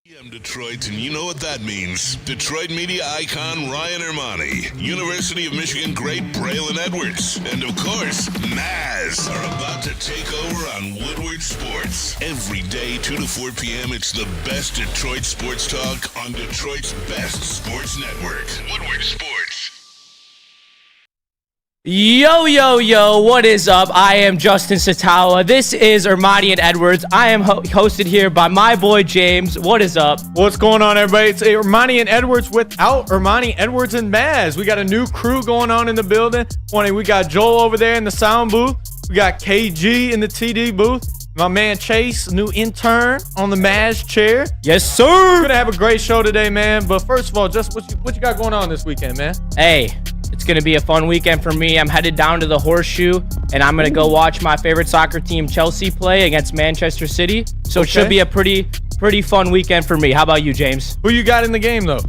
I'm Detroit, and you know what that means. Detroit media icon Ryan Ermanni, University of Michigan great Braylon Edwards, and of course, Maz are about to take over on Woodward Sports. Every day, 2 to 4 p.m., it's the best Detroit sports talk on Detroit's best sports network, Woodward Sports. Yo, yo, yo, what is up? I am Justin Satawa. This is Ermanni and Edwards. I am hosted here by my boy James. What is up? What's going on, everybody? It's Ermanni and Edwards without Ermanni, Edwards, and Maz. We got a new crew going on in the building. We got Joel over there in the sound booth. We got KG in the TD booth. My man Chase, new intern on the Maz chair. Yes, sir. We're going to have a great show today, man. But first of all, just what you got going on this weekend, man? Hey, it's going to be a fun weekend for me. I'm headed down to the Horseshoe, and I'm going to go watch my favorite soccer team, Chelsea, play against Manchester City. So It should be a pretty fun weekend for me. How about you, James? Who you got in the game, though?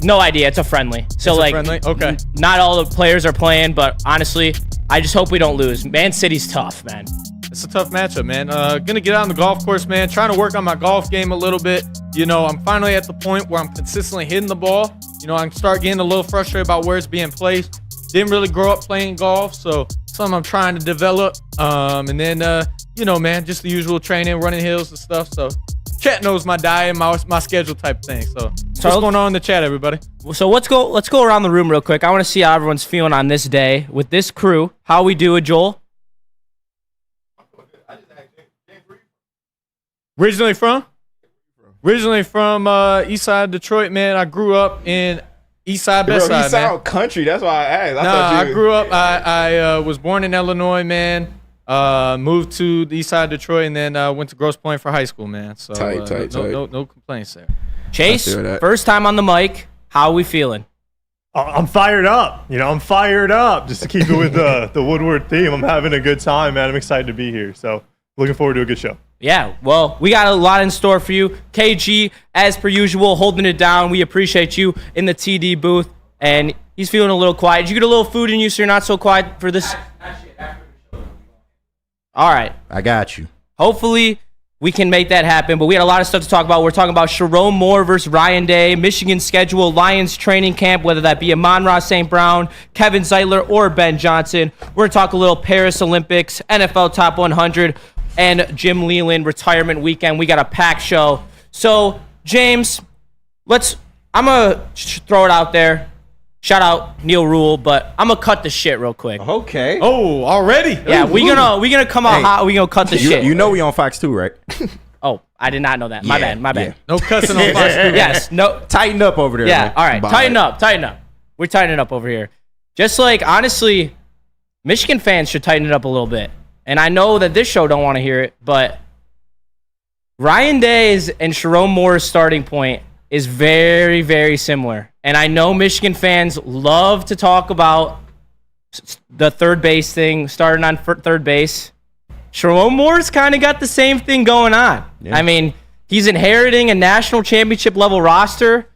No idea. It's a friendly. So, friendly? Okay. Not all the players are playing, but honestly, I just hope we don't lose. Man City's tough, man. It's a tough matchup, man. Gonna get out on the golf course, man. Trying to work on my golf game a little bit. You know, I'm finally at the point where I'm consistently hitting the ball. You know, I can start getting a little frustrated about where it's being placed. Didn't really grow up playing golf, so something I'm trying to develop. And then, you know, man, just the usual training, running hills and stuff. So chat knows my diet, my schedule type thing. So what's going on in the chat, everybody? So let's go around the room real quick. I want to see how everyone's feeling on this day with this crew. How we do it, Joel? Originally from East Side Detroit, man. I grew up in East Side, Best Side, you sound country. That's why I asked. I grew up. I was born in Illinois, man. Moved to the East Side of Detroit, and then went to Grosse Pointe for high school, man. So tight. No complaints there. Chase, first time on the mic. How are we feeling? I'm fired up. I'm fired up. Just to keep it with the Woodward theme, I'm having a good time, man. I'm excited to be here. So looking forward to a good show. Yeah, well, we got a lot in store for you. KG, as per usual, holding it down. We appreciate you in the TD booth, and he's feeling a little quiet. Did you get a little food in you so you're not so quiet for this? All right. I got you. Hopefully, we can make that happen, but we had a lot of stuff to talk about. We're talking about Sharon Moore versus Ryan Day, Michigan schedule, Lions training camp, whether that be Amon-Ra St. Brown, Kevin Zeitler, or Ben Johnson. We're going to talk a little Paris Olympics, NFL Top 100, and Jim Leland retirement weekend. We got a packed show. So, James, I'm going to throw it out there. Shout out Neil Rule, but I'm going to cut the shit real quick. Okay. Oh, already? Yeah, we're gonna come out hot. We're going to cut the shit. You know we on Fox 2, right? Oh, I did not know that. My bad. Yeah. No cussing on Fox 2. Yes. No. Tighten up over there, Yeah, man. all right. Tighten up. We're tightening up over here. Just honestly, Michigan fans should tighten it up a little bit. And I know that this show don't want to hear it, but Ryan Day's and Sharon Moore's starting point is very, very similar. And I know Michigan fans love to talk about the third base thing, starting on third base. Sharon Moore's kind of got the same thing going on. Yeah. I mean, he's inheriting a national championship level roster.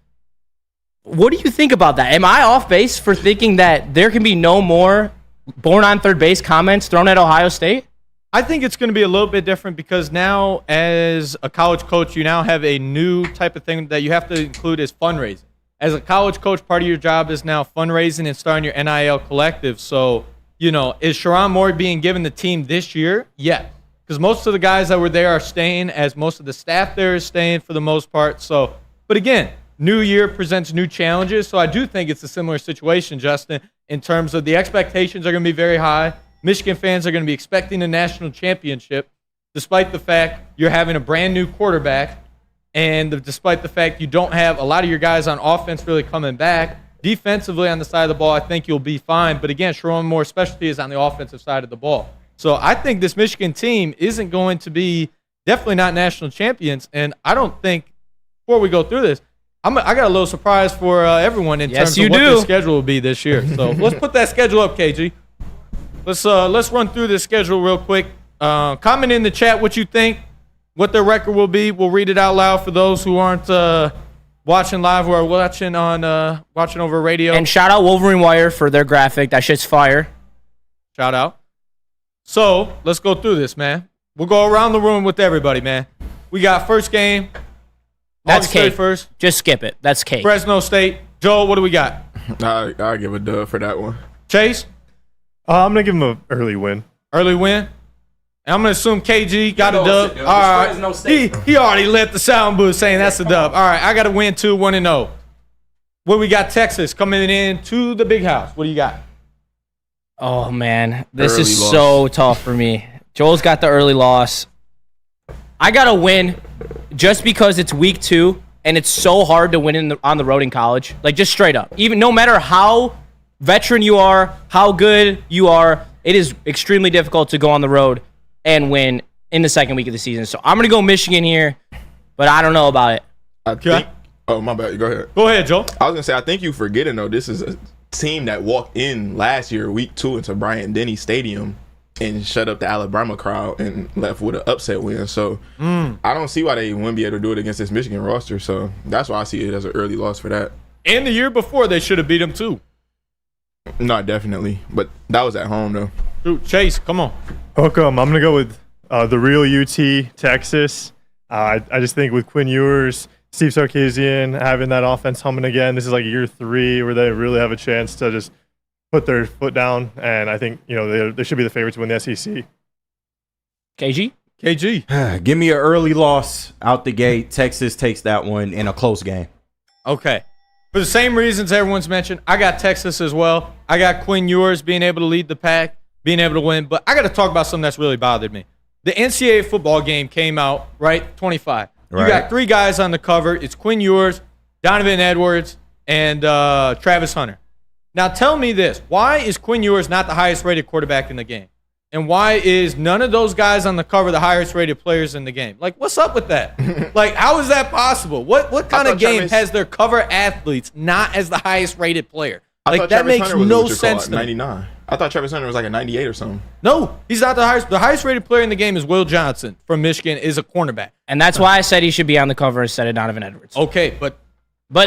What do you think about that? Am I off base for thinking that there can be no more born on third base comments thrown at Ohio State? I think it's going to be a little bit different because now, as a college coach, you now have a new type of thing that you have to include as fundraising. As a college coach, part of your job is now fundraising and starting your NIL collective. So, is Sharon Moore being given the team this year? Yeah. Because most of the guys that were there are staying, as most of the staff there is staying for the most part. So, but again, new year presents new challenges. So I do think it's a similar situation, Justin, in terms of the expectations are going to be very high. Michigan fans are going to be expecting a national championship, despite the fact you're having a brand new quarterback, and despite the fact you don't have a lot of your guys on offense really coming back. Defensively on the side of the ball, I think you'll be fine. But again, Sharon Moore's specialty is on the offensive side of the ball. So I think this Michigan team isn't going to be definitely not national champions. And I don't think, before we go through this, I got a little surprise for everyone in terms of what the schedule will be this year. So let's put that schedule up, KG. Let's run through this schedule real quick. Comment in the chat what you think, what their record will be. We'll read it out loud for those who aren't watching live or watching over radio. And shout out Wolverine Wire for their graphic. That shit's fire. Shout out. So let's go through this, man. We'll go around the room with everybody, man. We got first game, That's August cake. 31st. Just skip it. That's cake. Fresno State. Joel, what do we got? I'll give a dub for that one. Chase, I'm gonna give him an early win. early win. And I'm going to assume KG got a know dub. it's a dub. All It's Fresno right. State. He already left the sound booth saying that's a dub. All right. I got to win 2, 1-0. What we got? Texas coming in to the big house. What do you got? Oh, man. This Early is loss. so tough for me. Joel's got the early loss. I got to win just because it's week 2, and it's so hard to win on the road in college. Like, just straight up. Even no matter how veteran you are, how good you are, it is extremely difficult to go on the road and win in the second week of the season. So I'm going to go Michigan here, but I don't know about it. I think. Oh, my bad. Go ahead. Go ahead, Joel. I was gonna say, I think you forgetting though. This is a team that walked in last year, week 2, into Bryant-Denny Stadium and shut up the Alabama crowd and left with an upset win. So I don't see why they wouldn't be able to do it against this Michigan roster. So that's why I see it as an early loss for that. And the year before, they should have beat them too. Not definitely, but that was at home though. Dude, Chase, come on. I'm gonna go with the real UT, Texas. I just think with Quinn Ewers, Steve Sarkisian having that offense humming again, this is like year 3 where they really have a chance to just put their foot down, and I think they should be the favorites to win the SEC. KG? KG. Give me an early loss out the gate. Texas takes that one in a close game. Okay. For the same reasons everyone's mentioned, I got Texas as well. I got Quinn Ewers being able to lead the pack, being able to win. But I got to talk about something that's really bothered me. The NCAA football game came out, right? 25. Right. You got 3 guys on the cover. It's Quinn Ewers, Donovan Edwards, and Travis Hunter. Now tell me this. Why is Quinn Ewers not the highest rated quarterback in the game? And why is none of those guys on the cover the highest rated players in the game? Like, what's up with that? Like, how is that possible? What kind of game has their cover athletes not as the highest rated player? Like, that makes no sense to me. 99. I thought Travis Hunter was like a 98 or something. No, he's not the highest. The highest rated player in the game is Will Johnson from Michigan, is a cornerback. And that's why I said he should be on the cover instead of Donovan Edwards. Okay, but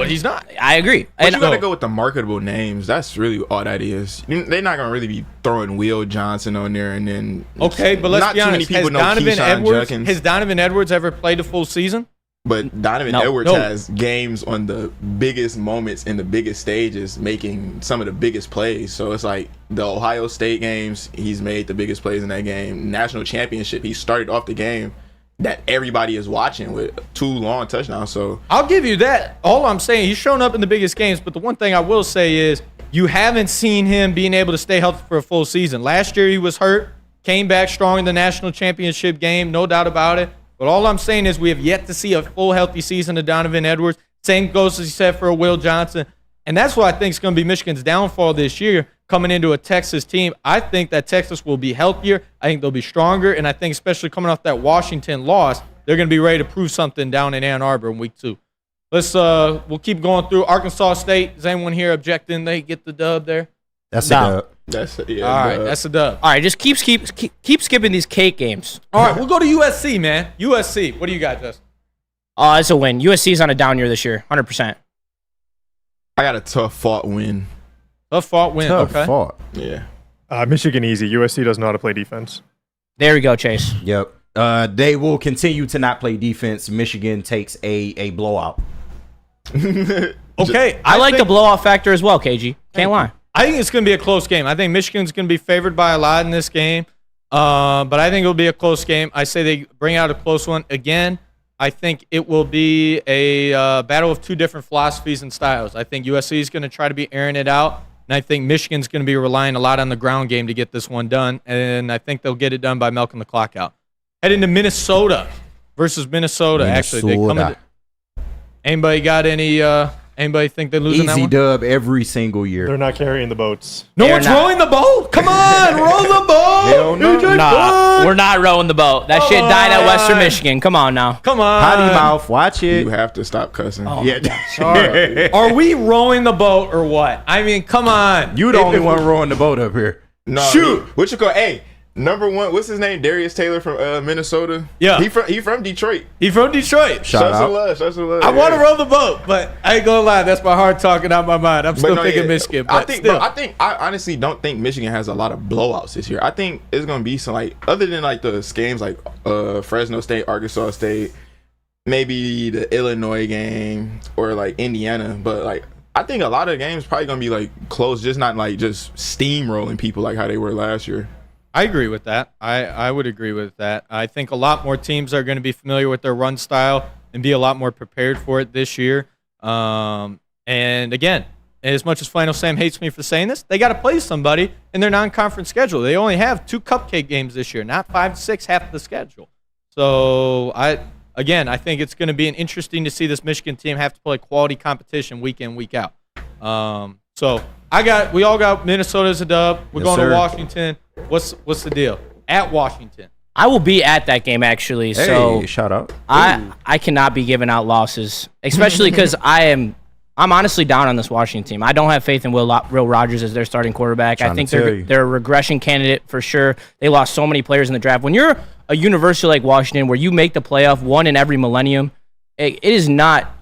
he's not. I agree. But And you gotta go with the marketable names. That's really all that is. They're not gonna really be throwing Will Johnson on there and then. Okay, but let's not be too many honest. people know Keyshawn Has Donovan Edwards ever played a full season? But Donovan No. Edwards No. has games on the biggest moments in the biggest stages, making some of the biggest plays. So it's like the Ohio State games, he's made the biggest plays in that game. National championship, he started off the game that everybody is watching with 2 long touchdowns. So I'll give you that. All I'm saying, he's shown up in the biggest games, but the one thing I will say is you haven't seen him being able to stay healthy for a full season. Last year he was hurt, came back strong in the national championship game, no doubt about it. But all I'm saying is we have yet to see a full healthy season of Donovan Edwards. Same goes, as you said, for Will Johnson. And that's what I think is going to be Michigan's downfall this year, coming into a Texas team. I think that Texas will be healthier. I think they'll be stronger. And I think especially coming off that Washington loss, they're going to be ready to prove something down in Ann Arbor in week 2. We'll keep going through. Arkansas State, is anyone here objecting they get the dub there? that's No. a dub. That's All right, that's a dub. All right, just keep skipping these cake games. All right, we'll go to USC, man. USC, what do you got, Justin? It's a win. USC's on a down year this year, 100%. I got a tough fought win. Tough fought win. Okay. Fought. Yeah. Michigan easy. USC does know how to play defense. There we go, Chase. Yep. They will continue to not play defense. Michigan takes a blowout. Okay. I like the think- blowout factor as well, KG. Can't lie. I think it's going to be a close game. I think Michigan's going to be favored by a lot in this game. But I think it'll be a close game. I say they bring out a close one. Again, I think it will be a battle of 2 different philosophies and styles. I think USC is going to try to be airing it out. And I think Michigan's going to be relying a lot on the ground game to get this one done. And I think they'll get it done by milking the clock out. Heading to Minnesota versus Minnesota. Actually, they come into, anybody got anybody think they're losing that Easy one? dub every single year. They're not carrying the boats. No They're one's not. rowing the boat? Come on, roll the boat. Hell no. DJ Nah, Bud. we're not rowing the boat. That shit died at Western Michigan. Come on now. Come on. Potty mouth. Watch You it. have to stop cussing. Yeah. Are we rowing the boat or what? I mean, come on. You the only one rowing the boat up here. No, Shoot. What you call? Hey, number one. What's his name? Darius Taylor from Minnesota. Yeah. He from Detroit. He from Detroit. Shout Shout out. love. Shout some love. I want to row the boat, but I ain't gonna lie. That's my heart talking out my mind. I'm still thinking Michigan, but still. I honestly don't think Michigan has a lot of blowouts this year. I think it's gonna be some, like, other than like the games like Fresno State, Arkansas State. maybe the Illinois game or like Indiana, but like I think a lot of the games probably gonna be like close, just not like just steamrolling people like how they were last year. I agree with that. I would agree with that. I think a lot more teams are going to be familiar with their run style and be a lot more prepared for it this year. And again, as much as Flannel Sam hates me for saying this, they got to play somebody in their non-conference schedule. They only have 2 cupcake games this year, not 5, 6, half the schedule. So I think it's going to be interesting to see this Michigan team have to play quality competition week in, week out. So we all got Minnesota as a dub. We're going to Washington. What's the deal? At Washington. I will be at that game actually. Hey, so shout out. I cannot be giving out losses, especially because I'm honestly down on this Washington team. I don't have faith in Will Rogers as their starting quarterback. I think they're a regression candidate for sure. They lost so many players in the draft. When you're a university like Washington, where you make the playoff one in every millennium, it is not.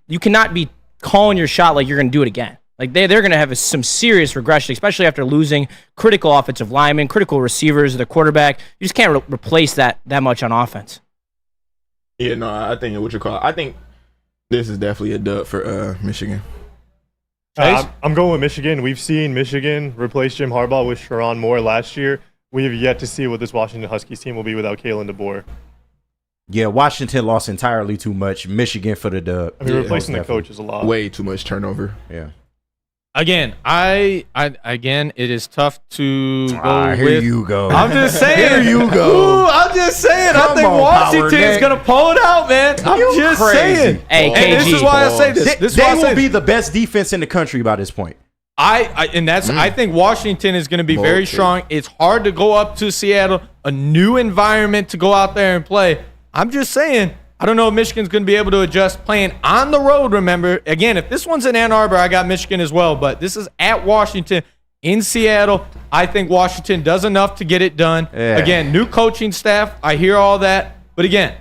You cannot be calling your shot like you're going to do it again. Like they're going to have some serious regression, especially after losing critical offensive linemen, critical receivers, the quarterback. You just can't replace that much on offense. Yeah, no, I think I think this is definitely a dub for Michigan. I'm going with Michigan. We've seen Michigan replace Jim Harbaugh with Sharon Moore last year. We have yet to see what this Washington Huskies team will be without Kalen DeBoer. Yeah, Washington lost entirely too much. Michigan for the dub. I mean, replacing the coach is a lot. Way too much turnover. Yeah. Again, it is tough to go with. Here you go. I'm just saying. Here you go. Ooh, I'm just saying. I Come think on, Washington is Power going to pull it out, man. I'm You just crazy. saying. Hey, And this KG. is why I say this. They will be the best defense in the country by this point. I think Washington is going to be very strong. It's hard to go up to Seattle, a new environment to go out there and play. I'm just saying, I don't know if Michigan's going to be able to adjust playing on the road, remember. Again, if this one's in Ann Arbor, I got Michigan as well, but this is at Washington in Seattle. I think Washington does enough to get it done. Yeah. Again, new coaching staff. I hear all that. But again,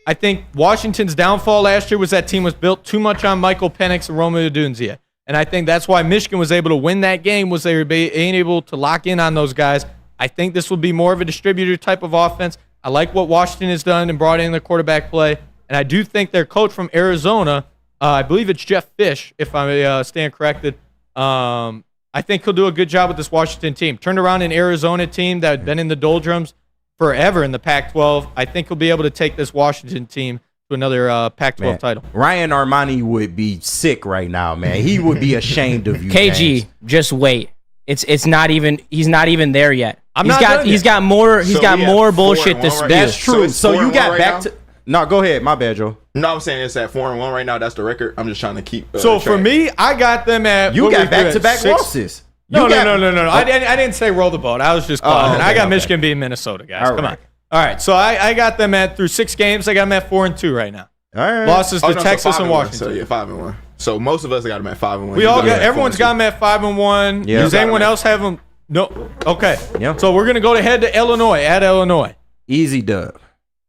I think Washington's downfall last year was that team was built too much on Michael Penix and Romeo Odunze. And I think that's why Michigan was able to win that game, was they were being able to lock in on those guys. I think this will be more of a distributor type of offense. I like what Washington has done and brought in their quarterback play. And I do think their coach from Arizona, I believe it's Jeff Fish, if I stand corrected, I think he'll do a good job with this Washington team. Turned around an Arizona team that had been in the doldrums forever in the Pac-12. I think he'll be able to take this Washington team to another Pac-12 title. Ryan Ermanni would be sick right now, man. He would be ashamed of you. KG, fans. just wait. It's not even. He's not even there yet. He's got more bullshit to spew. That's true. So you got right back now? to. No, go ahead. My bad, Joe. No, I'm saying it's at 4-1 right now. That's the record. I'm just trying to keep. So for track. me, I got them at. You what got we do at back-to-back 6? losses. No. You I didn't say roll the boat. I was just calling. okay, I got okay. Michigan beating Minnesota, guys. All Come right. on. All right. So I got them at through 6 games. I got them at 4-2 right now. All right. Losses to so Texas 5-1. and Washington. So yeah, 5-1. So most of us got them at 5-1. Everyone's got them at 5-1. Yeah. Does You got anyone them at- else have them? No. Okay. Yeah. So we're gonna go ahead to Illinois at Illinois. Easy dub.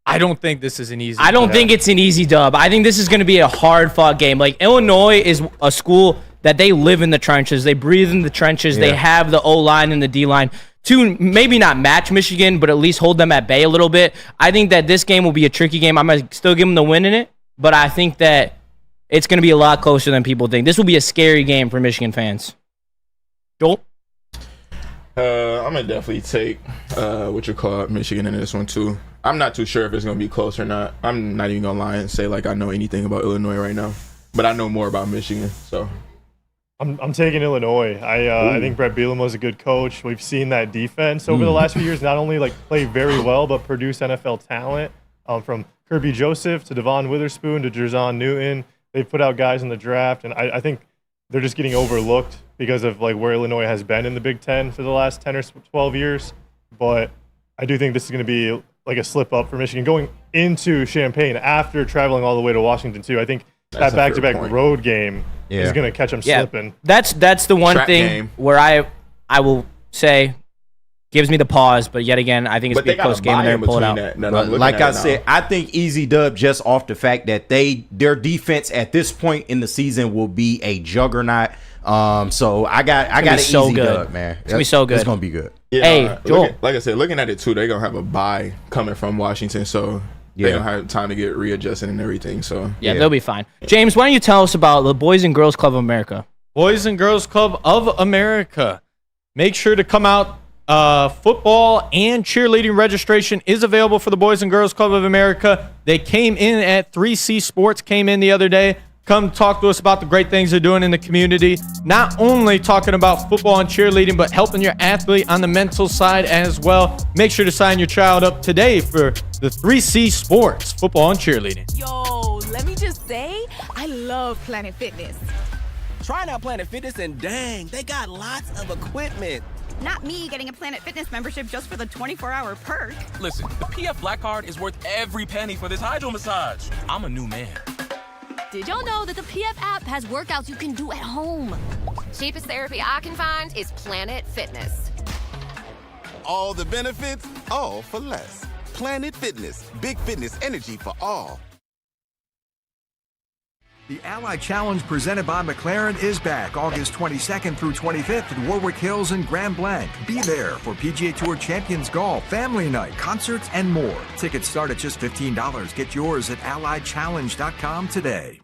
I don't think this is an easy. I don't think it's an easy dub. I think this is going to be a hard-fought game. Like, Illinois is a school that they live in the trenches. They breathe in the trenches. Yeah. They have the O-line and the D-line to maybe not match Michigan, but at least hold them at bay a little bit. I think that this game will be a tricky game. I'm going to still give them the win in it, but I think that it's going to be a lot closer than people think. This will be a scary game for Michigan fans. Joel? I'm gonna definitely take Michigan in this one too. I'm not too sure if it's gonna be close or not. I'm not even gonna lie and say like I know anything about Illinois right now, but I know more about Michigan. So I'm taking Illinois. I think Brett Bielema was a good coach. We've seen that defense over the last few years not only like play very well, but produce NFL talent. From Kirby Joseph to Devon Witherspoon to Jerzon Newton, they've put out guys in the draft, and I think they're just getting overlooked because of like where Illinois has been in the Big Ten for the last 10 or 12 years. But I do think this is going to be like a slip up for Michigan going into Champaign after traveling all the way to Washington too. I think That's that a back-to-back fair point. road game is going to catch them Yeah, slipping. that's the one Trap thing game. where I will say gives me the pause, but yet again, I think it's but a they big got close a game and buy they're in going to pull it between out. that. But like I said, I think easy dub just off the fact that their defense at this point in the season will be a juggernaut. So I got be an so easy good. dub, man. It's gonna be so good. It's gonna be good. Yeah, Hey, Joel. like I said, looking at it too, they're gonna have a bye coming from Washington, so they don't have time to get readjusted and everything. So yeah, they'll be fine. James, why don't you tell us about the Boys and Girls Club of America? Boys and Girls Club of America. Make sure to come out. Football and cheerleading registration is available for the Boys and Girls Club of America. They came in at 3C Sports, came in the other day. Come talk to us about the great things they're doing in the community. Not only talking about football and cheerleading, but helping your athlete on the mental side as well. Make sure to sign your child up today for the 3C Sports, football and cheerleading. Yo, let me just say, I love Planet Fitness. Trying out Planet Fitness and dang, they got lots of equipment. Not me getting a Planet Fitness membership just for the 24-hour perk. Listen, the PF Black Card is worth every penny for this hydro massage. I'm a new man. Did y'all know that the PF app has workouts you can do at home? Cheapest therapy I can find is Planet Fitness. All the benefits, all for less. Planet Fitness, big fitness energy for all. The Ally Challenge presented by McLaren is back August 22nd through 25th at Warwick Hills and Grand Blanc. Be there for PGA Tour Champions Golf, Family Night, concerts, and more. Tickets start at just $15. Get yours at allychallenge.com today.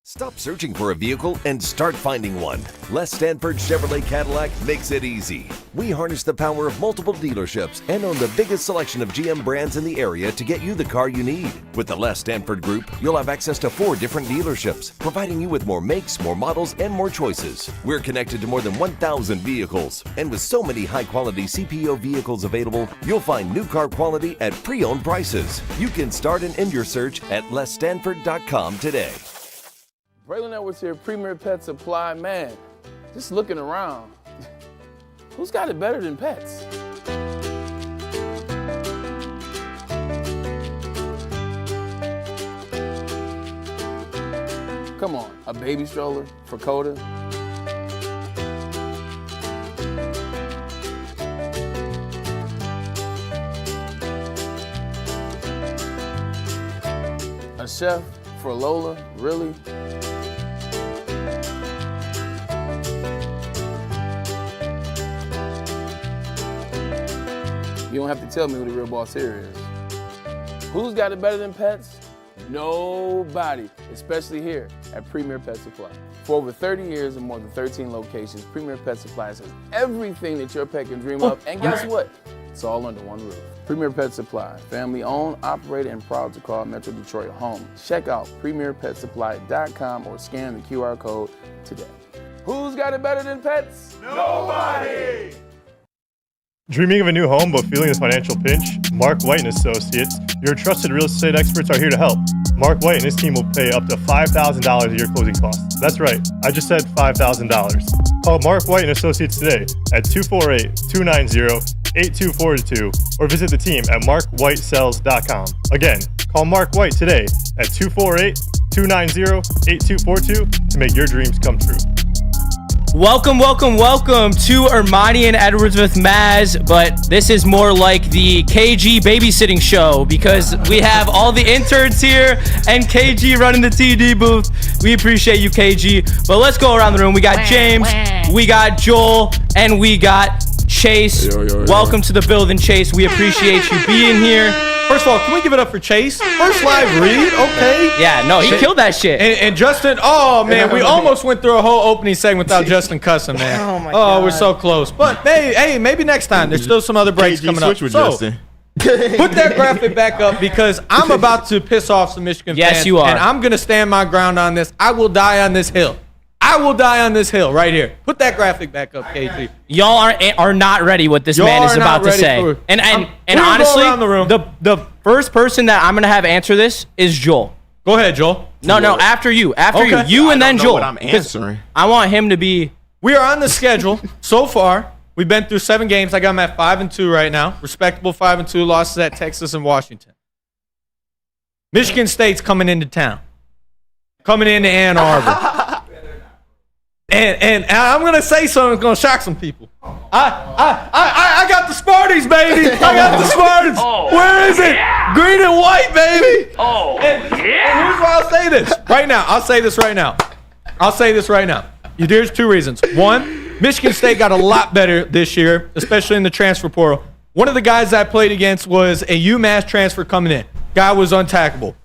Stop searching for a vehicle and start finding one. Les Stanford Chevrolet Cadillac makes it easy. We harness the power of multiple dealerships and own the biggest selection of GM brands in the area to get you the car you need. With the Les Stanford Group, you'll have access to 4 different dealerships, providing you with more makes, more models, and more choices. We're connected to more than 1,000 vehicles. And with so many high-quality CPO vehicles available, you'll find new car quality at pre-owned prices. You can start and end your search at lesstanford.com today. Braylon Edwards here, Premier Pet Supply. Man, just looking around, who's got it better than pets? Come on, a baby stroller for Coda? A chef for Lola, really? You don't have to tell me who the real boss here is. Who's got it better than pets? Nobody, especially here at Premier Pet Supply. For over 30 years and more than 13 locations, Premier Pet Supply has everything that your pet can dream of. And guess what? It's all under one roof. Premier Pet Supply, family owned, operated, and proud to call Metro Detroit home. Check out premierpetsupply.com or scan the QR code today. Who's got it better than pets? Nobody! Dreaming of a new home but feeling a financial pinch? Mark White & Associates, your trusted real estate experts, are here to help. Mark White and his team will pay up to $5,000 of your closing costs. That's right, I just said $5,000. Call Mark White & Associates today at 248-290-8242 or visit the team at markwhitesells.com. Again, call Mark White today at 248-290-8242 to make your dreams come true. Welcome to Ermanni and Edwards with Maz, but this is more like the KG babysitting show because we have all the interns here and KG running the TD booth. We appreciate you, KG. But let's go around the room. We got James, we got Joel, and we got Chase. Yo. Welcome to the building, Chase. We appreciate you being here. First of all, can we give it up for Chase? First live read, okay. Yeah, no, he killed that shit. And Justin, oh man, we almost went through a whole opening segment without Justin cussing, man. Oh my God. We're so close. But hey, maybe next time. There's still some other breaks coming up. With So, Justin. put that graphic back up because I'm about to piss off some Michigan fans. Yes, you are. And I'm going to stand my ground on this. I will die on this hill. I will die on this hill right here. Put that graphic back up, KG. Y'all are not ready what this man is about to say. And honestly, the first person that I'm gonna have answer this is Joel. Go ahead, Joel. No, after you. Okay. You and then Joel. What I'm answering. I want him to be. We are on the schedule so far. We've been through 7 games. I got them at 5-2 right now. Respectable 5-2 losses at Texas and Washington. Michigan State's coming into town. Coming into Ann Arbor. And I'm gonna say something that's gonna shock some people. I got the Spartans, baby. I got the Spartans. Where is it? Yeah. Green and white, baby. And here's why I'll say this right now. I'll say this right now. There's 2 reasons. One, Michigan State got a lot better this year, especially in the transfer portal. One of the guys I played against was a UMass transfer coming in. Guy was untackable.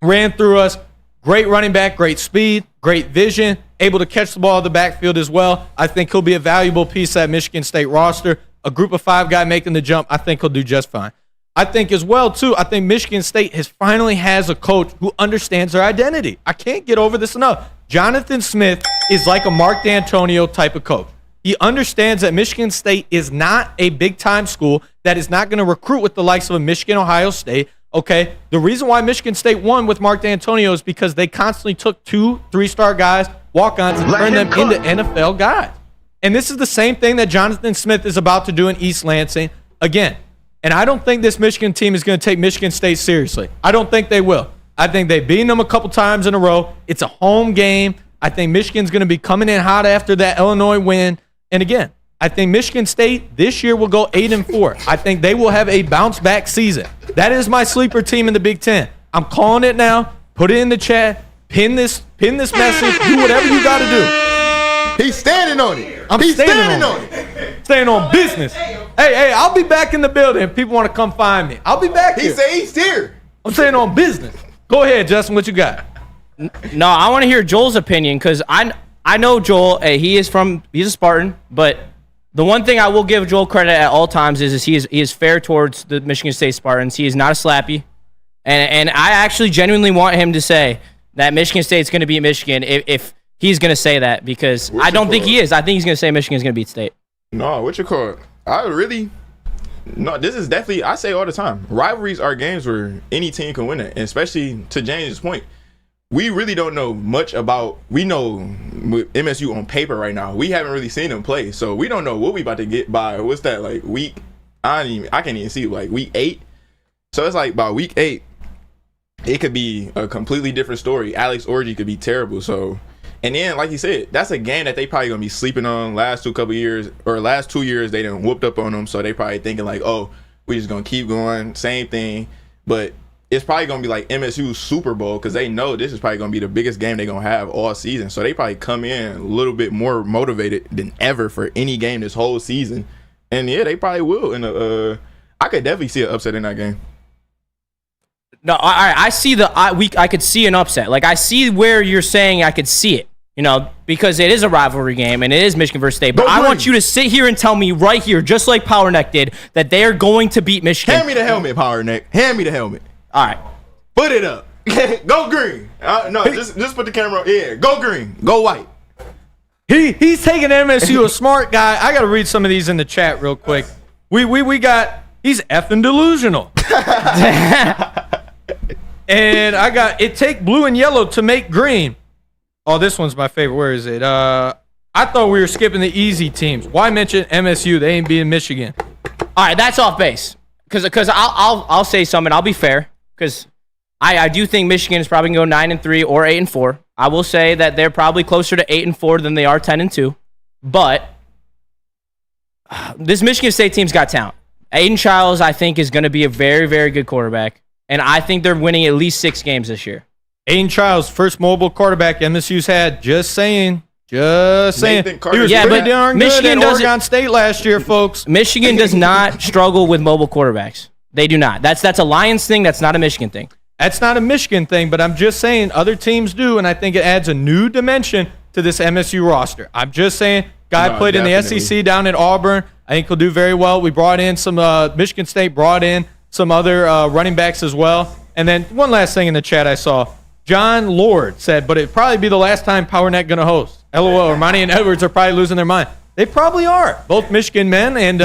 Ran through us. Great running back, great speed, great vision, able to catch the ball in the backfield as well. I think he'll be a valuable piece of that Michigan State roster. A group of 5 guy making the jump, I think he'll do just fine. I think as well, too, I think Michigan State finally has a coach who understands their identity. I can't get over this enough. Jonathan Smith is like a Mark D'Antonio type of coach. He understands that Michigan State is not a big-time school that is not going to recruit with the likes of a Michigan, Ohio State. Okay, the reason why Michigan State won with Mark D'Antonio is because they constantly took 2 3-star guys, walk-ons, and turned them into NFL guys. And this is the same thing that Jonathan Smith is about to do in East Lansing again. And I don't think this Michigan team is going to take Michigan State seriously. I don't think they will. I think they've beaten them a couple times in a row. It's a home game. I think Michigan's going to be coming in hot after that Illinois win. And again, I think Michigan State this year will go 8-4. I think they will have a bounce-back season. That is my sleeper team in the Big Ten. I'm calling it now. Put it in the chat. Pin this message. Do whatever you got to do. He's standing on it. I'm standing on it. Staying on business. Hey, I'll be back in the building if people want to come find me. I'll be back here. He said he's here. I'm staying on business. Go ahead, Justin. What you got? No, I want to hear Joel's opinion because I know Joel. Hey, he's a Spartan, but the one thing I will give Joel credit at all times is he is fair towards the Michigan State Spartans. He is not a slappy. And I actually genuinely want him to say that Michigan State's going to beat Michigan if he's going to say that because I don't think he is. I think he's going to say Michigan's going to beat State. No, what you call it? No, this is definitely, I say all the time, rivalries are games where any team can win it. And especially to James' point, we really don't know much about, we know MSU on paper right now. We haven't really seen them play. So we don't know what we about to get by, what's that, like week, I can't even see, like week 8. So it's like by week 8, it could be a completely different story. Alex Orji could be terrible. So, and then like you said, that's a game that they probably gonna be sleeping on last 2 years, or last 2 years they done whooped up on them. So they probably thinking like, oh, we just gonna keep going, same thing. But it's probably going to be like MSU's Super Bowl because they know this is probably going to be the biggest game they're going to have all season. So they probably come in a little bit more motivated than ever for any game this whole season. And, yeah, they probably will. And I could definitely see an upset in that game. No, I see I could see an upset. Like, I see where you're saying I could see it, because it is a rivalry game and it is Michigan versus State. But I want you to sit here and tell me right here, just like Power Neck did, that they are going to beat Michigan. Hand me the helmet, Power Neck. Hand me the helmet. All right. Put it up. Go green. No, just put the camera up. Yeah, go green. Go white. He's taking MSU, a smart guy. I got to read some of these in the chat real quick. We got, he's effing delusional. And I got, it take blue and yellow to make green. Oh, this one's my favorite. Where is it? I thought we were skipping the easy teams. Why mention MSU? They ain't beating Michigan. All right, that's off base. Because I'll say something. I'll be fair. Because I do think Michigan is probably going to go 9-3 or 8-4. I will say that they're probably closer to 8-4 than they are 10-2. But this Michigan State team's got talent. Aiden Childs, I think, is going to be a very, very good quarterback. And I think they're winning at least 6 games this year. Aiden Childs, first mobile quarterback MSU's had. Just saying. He was pretty darn good at Oregon State last year, folks. Michigan does not struggle with mobile quarterbacks. They do not. That's a Lions thing. That's not a Michigan thing. That's not a Michigan thing, but I'm just saying other teams do, and I think it adds a new dimension to this MSU roster. I'm just saying, played in the SEC down at Auburn. I think he'll do very well. We brought in some Michigan State brought in some other running backs as well. And then one last thing in the chat I saw. John Lord said, but it'd probably be the last time PowerNet going to host. LOL, Ermanni and Edwards are probably losing their mind. They probably are. Both Michigan men, and,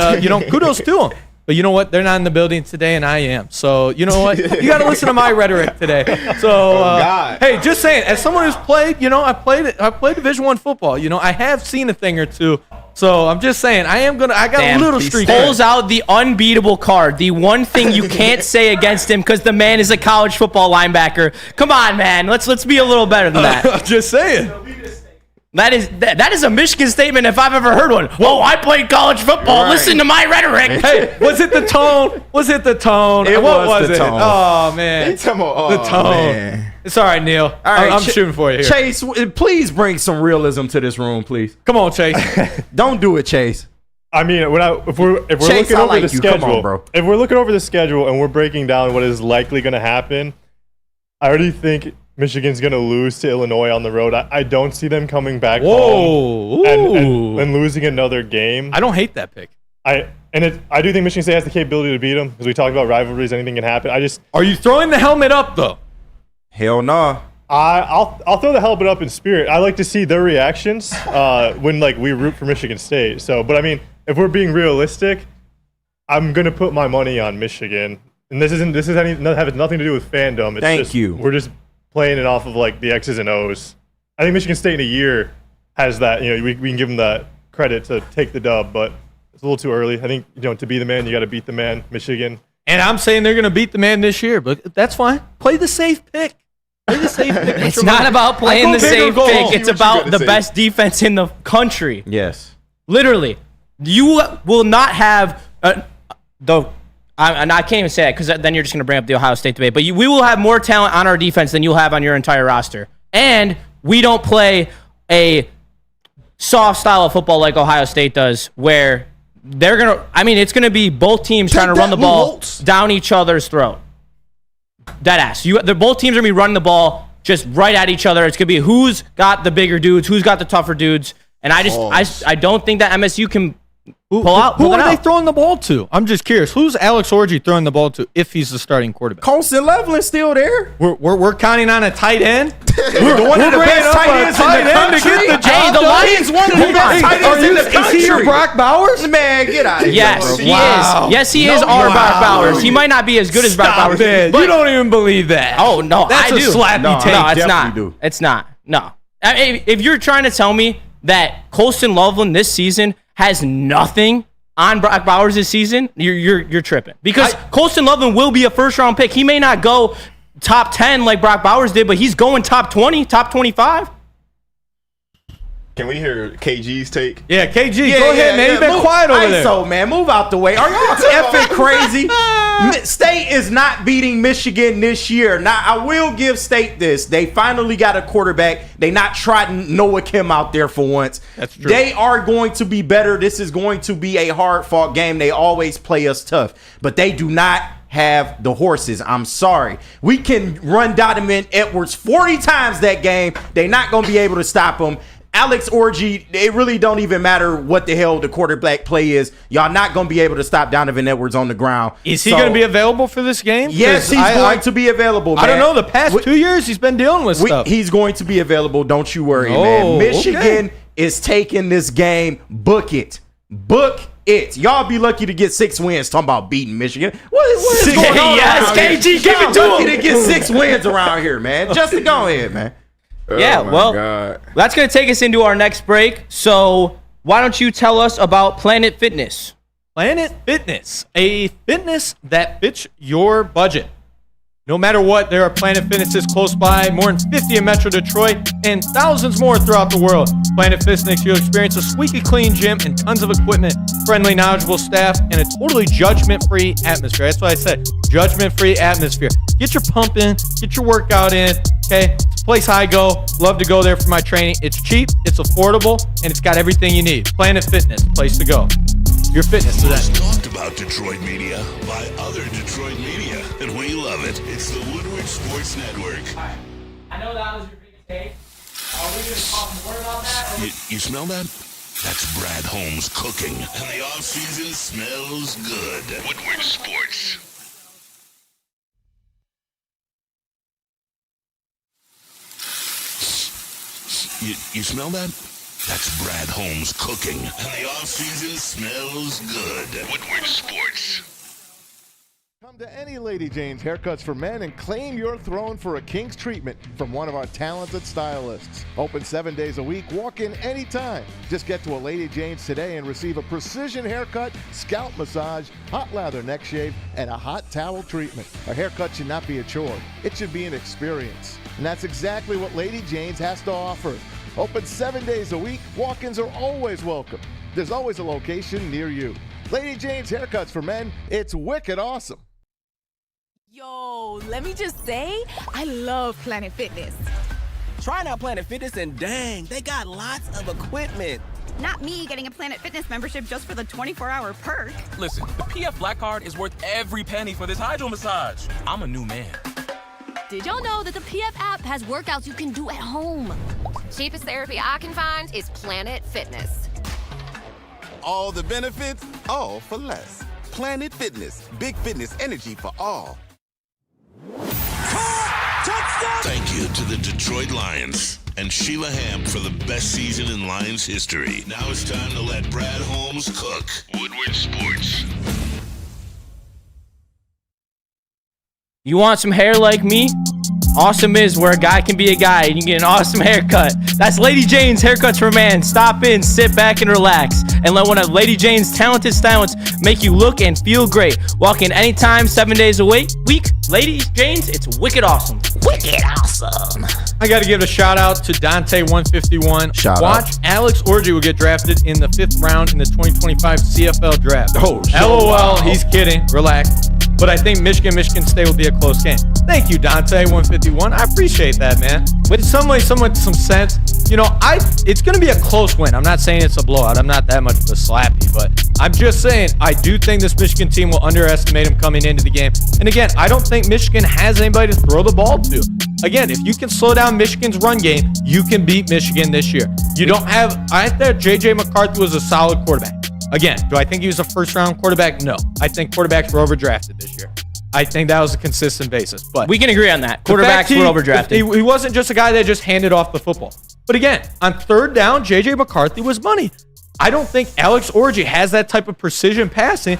kudos to them. But you know what? They're not in the building today, and I am. So, you know what? You got to listen to my rhetoric today. So, hey, just saying, as someone who's played, I played Division I football. I have seen a thing or two. So, I'm just saying, I got a little streak. Pulls out the unbeatable card. The one thing you can't say against him because the man is a college football linebacker. Come on, man. Let's be a little better than that. I'm just saying. That is a Michigan statement if I've ever heard one. Whoa, I played college football. Right. Listen to my rhetoric. Hey, was it the tone? It was the tone. Oh, man. The tone. Man. It's all right, Neil. All right, I'm shooting for you here. Chase, please bring some realism to this room, please. Come on, Chase. Don't do it, Chase. I mean, if we're Chase, looking I over like the you. Come schedule, on, bro. if we're looking over the schedule and we're breaking down what is likely going to happen, I already think Michigan's going to lose to Illinois on the road. I don't see them coming back home and losing another game. I don't hate that pick. I do think Michigan State has the capability to beat them because we talked about rivalries. Anything can happen. Are you throwing the helmet up though? Hell no. I'll throw the helmet up in spirit. I like to see their reactions when we root for Michigan State. But I mean, if we're being realistic, I'm gonna put my money on Michigan. And this has nothing to do with fandom. Thank you. We're just playing it off of the X's and O's. I think Michigan State in a year has that. We can give them that credit to take the dub, but it's a little too early. I think to be the man, you got to beat the man. Michigan. And I'm saying they're gonna beat the man this year, but that's fine. Play the safe pick. It's not about playing the safe pick. It's about the best defense in the country. Yes. Literally. You will not have and I can't even say that because then you're just going to bring up the Ohio State debate. But we will have more talent on our defense than you'll have on your entire roster. And we don't play a soft style of football like Ohio State does where they're going to – I mean, it's going to be both teams trying to run the ball down each other's throat. Deadass. Both teams are going to be running the ball just right at each other. It's going to be who's got the bigger dudes, who's got the tougher dudes. And I don't think that MSU can – Who are they throwing the ball to? I'm just curious. Who's Alex Orji throwing the ball to if he's the starting quarterback? Colston Loveland's still there. We're counting on a tight end. We're one of the best tight ends in the country. Hey, the Lions one of the best tight ends in the country. Is he your Brock Bowers? Man, get out of here. Yes, he is. Yes, he is our Brock Bowers. He might not be as good as Brock Bowers. But you don't even believe that. Oh, no, That's I do. a slappy take. No, it's not. It's not. No. If you're trying to tell me that Colston Loveland this season has nothing on Brock Bowers this season, you're tripping. Because Colston Loveland will be a first-round pick. He may not go top 10 like Brock Bowers did, but he's going top 20, top 25. Can we hear KG's take? Yeah, KG, go ahead, man. You've been quiet over there. ISO, man, move out the way. Are y'all effing crazy? State is not beating Michigan this year. Now, I will give State this. They finally got a quarterback. They not trotting Noah Kim out there for once. That's true. They are going to be better. This is going to be a hard-fought game. They always play us tough, but they do not have the horses. I'm sorry. We can run Donovan Edwards 40 times that game. They're not going to be able to stop him. Alex Orji, it really don't even matter what the hell the quarterback play is. Y'all not going to be able to stop Donovan Edwards on the ground. Is he going to be available for this game? Yes, he's going to be available, man. I don't know. The past 2 years, he's been dealing with stuff. He's going to be available. Don't you worry, man. Michigan is taking this game. Book it. Book it. Y'all be lucky to get 6 wins. Talking about beating Michigan. What is going on? Yes, KG, give it to him. Lucky to get 6 wins around here, man. Just to go ahead, man. Yeah, well, that's going to take us into our next break. So why don't you tell us about Planet Fitness? Planet Fitness, a fitness that fits your budget. No matter what, there are Planet Fitnesses close by, more than 50 in Metro Detroit, and thousands more throughout the world. Planet Fitness, you'll experience a squeaky clean gym and tons of equipment, friendly, knowledgeable staff, and a totally judgment-free atmosphere. That's what I said, judgment-free atmosphere. Get your pump in, get your workout in, okay? It's a place I go. Love to go there for my training. It's cheap, it's affordable, and it's got everything you need. Planet Fitness, place to go. Your fitness today. It's talked about Detroit media by other Detroit media, and we love it. It's the Woodward Sports Network. I know that was your biggest take. Are we going to talk more about that? You smell that? That's Brad Holmes cooking, and the off-season smells good. Woodward Sports. You smell that? That's Brad Holmes cooking, and the off-season smells good. Woodward Sports. Come to any Lady Jane's Haircuts for Men and claim your throne for a king's treatment from one of our talented stylists. Open 7 days a week, walk in anytime. Just get to a Lady Jane's today and receive a precision haircut, scalp massage, hot lather neck shave, and a hot towel treatment. A haircut should not be a chore. It should be an experience. And that's exactly what Lady Jane's has to offer. Open 7 days a week, walk-ins are always welcome. There's always a location near you. Lady Jane's Haircuts for Men, it's wicked awesome. Yo, let me just say, I love Planet Fitness. Trying out Planet Fitness and dang, they got lots of equipment. Not me getting a Planet Fitness membership just for the 24-hour perk. Listen, the PF Black Card is worth every penny for this hydro massage. I'm a new man. Did y'all know that the PF app has workouts you can do at home? Cheapest therapy I can find is Planet Fitness. All the benefits, all for less. Planet Fitness, big fitness energy for all. Thank you to the Detroit Lions and Sheila Ham for the best season in Lions history. Now it's time to let Brad Holmes cook. Woodward Sports. You want some hair like me? Awesome is where a guy can be a guy and you can get an awesome haircut. That's Lady Jane's Haircuts for Man. Stop in, sit back, and relax. And let one of Lady Jane's talented stylists make you look and feel great. Walk in anytime, 7 days a week. Lady Jane's, it's wicked awesome. Wicked awesome. I got to give a shout out to Dante151. Watch Alex Orji will get drafted in the 5th round in the 2025 CFL draft. Oh, LOL, wow. He's kidding. Relax. But I think Michigan State will be a close game. Thank you, Dante151. I appreciate that, man. With some sense, it's going to be a close win. I'm not saying it's a blowout. I'm not that much of a slappy, but I'm just saying I do think this Michigan team will underestimate him coming into the game. And again, I don't think Michigan has anybody to throw the ball to. Again, if you can slow down Michigan's run game, you can beat Michigan this year. I thought J.J. McCarthy was a solid quarterback. Again, do I think he was a first-round quarterback? No. I think quarterbacks were overdrafted this year. I think that was a consistent basis. But we can agree on that. Quarterbacks were overdrafted. He wasn't just a guy that just handed off the football. But again, on 3rd down, J.J. McCarthy was money. I don't think Alex Orji has that type of precision passing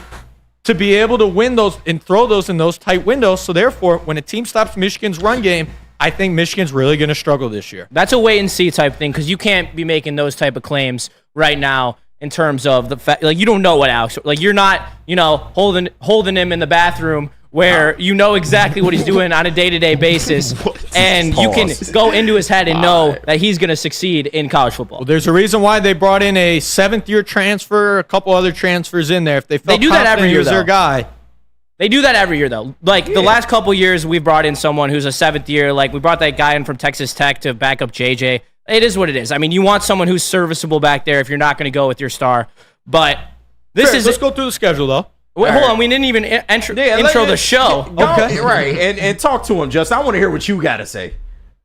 to be able to win those and throw those in those tight windows. So therefore, when a team stops Michigan's run game, I think Michigan's really going to struggle this year. That's a wait-and-see type thing because you can't be making those type of claims right now. In terms of the fact, you don't know what Alex, you're not, holding him in the bathroom where you know exactly what he's doing on a day-to-day basis, and you can go into his head and know that he's going to succeed in college football. Well, there's a reason why they brought in a 7th-year transfer, a couple other transfers in there. If they felt do that every year, their guy. They do that every year, though. The last couple years, we've brought in someone who's a 7th year. We brought that guy in from Texas Tech to back up JJ. It is what it is. I mean, you want someone who's serviceable back there if you're not going to go with your star. But let's go through the schedule, though. Wait, hold on. We didn't even intro the show. Okay. Right. And talk to him, Justin. I want to hear what you got to say.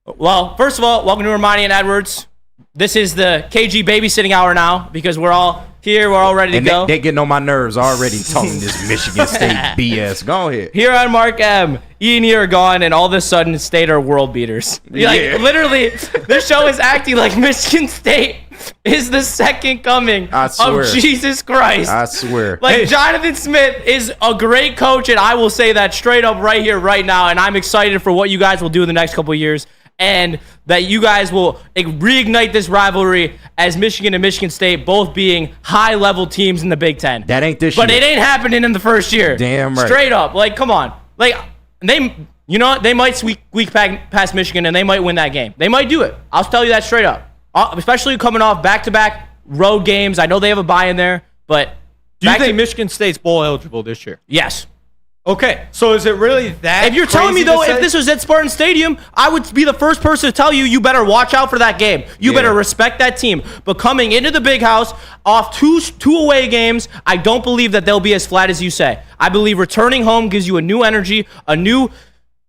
Well, first of all, welcome to Ermanni and Edwards. This is the KG babysitting hour now because we're all here. We're all ready to go. They're getting on my nerves already talking this Michigan State BS. Go ahead. Here on Mark M, E and E are gone, and all of a sudden, State are world beaters. Literally, this show is acting like Michigan State is the second coming of Jesus Christ. I swear. Jonathan Smith is a great coach, and I will say that straight up right here, right now, and I'm excited for what you guys will do in the next couple of years. And that you guys will reignite this rivalry as Michigan and Michigan State both being high-level teams in the Big Ten. That ain't this year. But it ain't happening in the first year. Damn right. Straight up. Come on. They might squeak past Michigan, and they might win that game. They might do it. I'll tell you that straight up. Especially coming off back-to-back road games. I know they have a bye in there, but... Do you think Michigan State's bowl eligible this year? Yes. Okay, so is it really that? If you're telling me, though, if this was at Spartan Stadium, I would be the first person to tell you, you better watch out for that game. You better respect that team. But coming into the big house, off two away games, I don't believe that they'll be as flat as you say. I believe returning home gives you a new energy, a new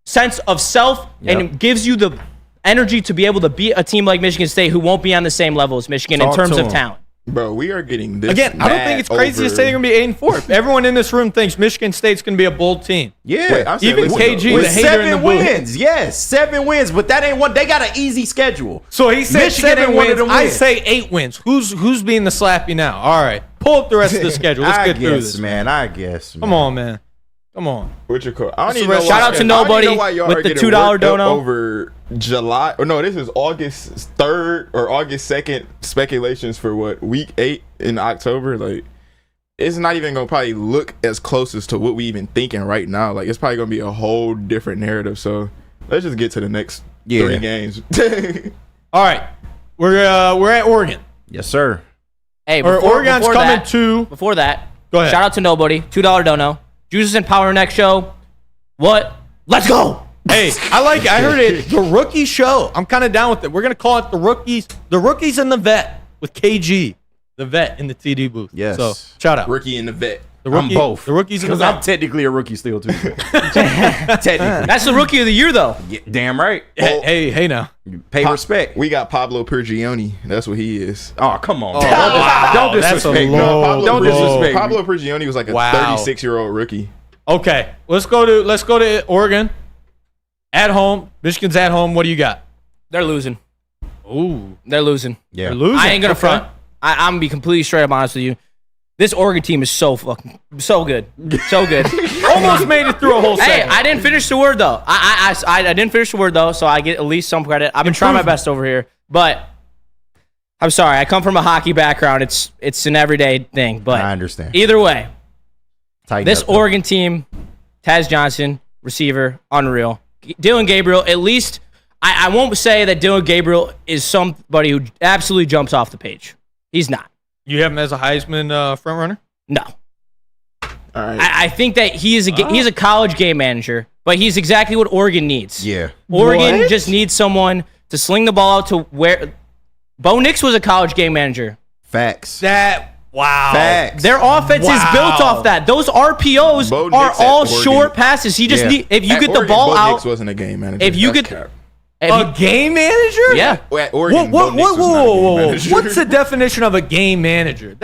sense of self, and it gives you the energy to be able to beat a team like Michigan State who won't be on the same level as Michigan in terms of talent. Bro, we are getting this. Again, I don't think it's crazy to say they're going to be 8-4. Everyone in this room thinks Michigan State's going to be a bold team. Yeah. Even KG, with the hater in the 7 wins. Yes, 7 wins, but that ain't one. They got an easy schedule. So he said Michigan 7 wins. win. I say 8 wins. Who's being the slappy now? All right. Pull up the rest of the schedule. Let's get through this. I guess, man. Come on, man. Come on. What's your call? I don't even know shout out to nobody with the $2 dono over July. Or no, this is August 3rd or August 2nd speculations for week 8 in October. It's not even gonna probably look as close as to what we even thinking right now. It's probably gonna be a whole different narrative. So let's just get to the next 3 games. All right, we're at Oregon. Yes, sir. Hey, Oregon's coming to. Before that, go ahead. Shout out to nobody. $2 dono. Juices and Power next show. What? Let's go. Hey, I heard it. The rookie show. I'm kind of down with it. We're gonna call it the rookies and the vet with KG. the vet in the TD booth. Yes. So shout out. Rookie and the vet. I'm both. The rookies because I'm technically a rookie still too. Technically, That's the rookie of the year, though. Yeah, damn right. Hey now. Pay respect. We got Pablo Prigioni. That's what he is. Oh, come on. Wow, don't that's a disrespect. low Don't disrespect. Pablo Prigioni was like a 36-year-old rookie. Okay, let's go to Oregon. At home, Michigan's at home. What do you got? They're losing. Ooh, They're losing. Yeah. they're losing. I ain't gonna Okay. front. I'm gonna be completely straight up honest with you. This Oregon team is so good, so good. Almost made it through a whole Hey, segment. I didn't finish the word though. I didn't finish the word though, so I get at least some credit. I've been trying my best over here, but I'm sorry. I come from a hockey background. It's an everyday thing, but I understand. Either way, Tighten this up, though. Oregon team, Taz Johnson, receiver, unreal. Dylan Gabriel, at least I won't say that Dylan Gabriel is somebody who absolutely jumps off the page. He's not. You have him as a Heisman front runner? No. All right. I think that he's a college game manager, but he's exactly what Oregon needs. Yeah. Oregon What? just needs someone to sling the ball out to where Bo Nix was a college game manager. Facts. Wow. Facts. Their offense is built off that. Those RPOs Bo are Nix at all Oregon. short passes. He just need if you At get Oregon, the ball Bo out. Nix wasn't a game manager. If you That's get cap. A game manager? Yeah. Well, at Oregon, Whoa, Bo Nix was not a game manager. What's the definition of a game manager?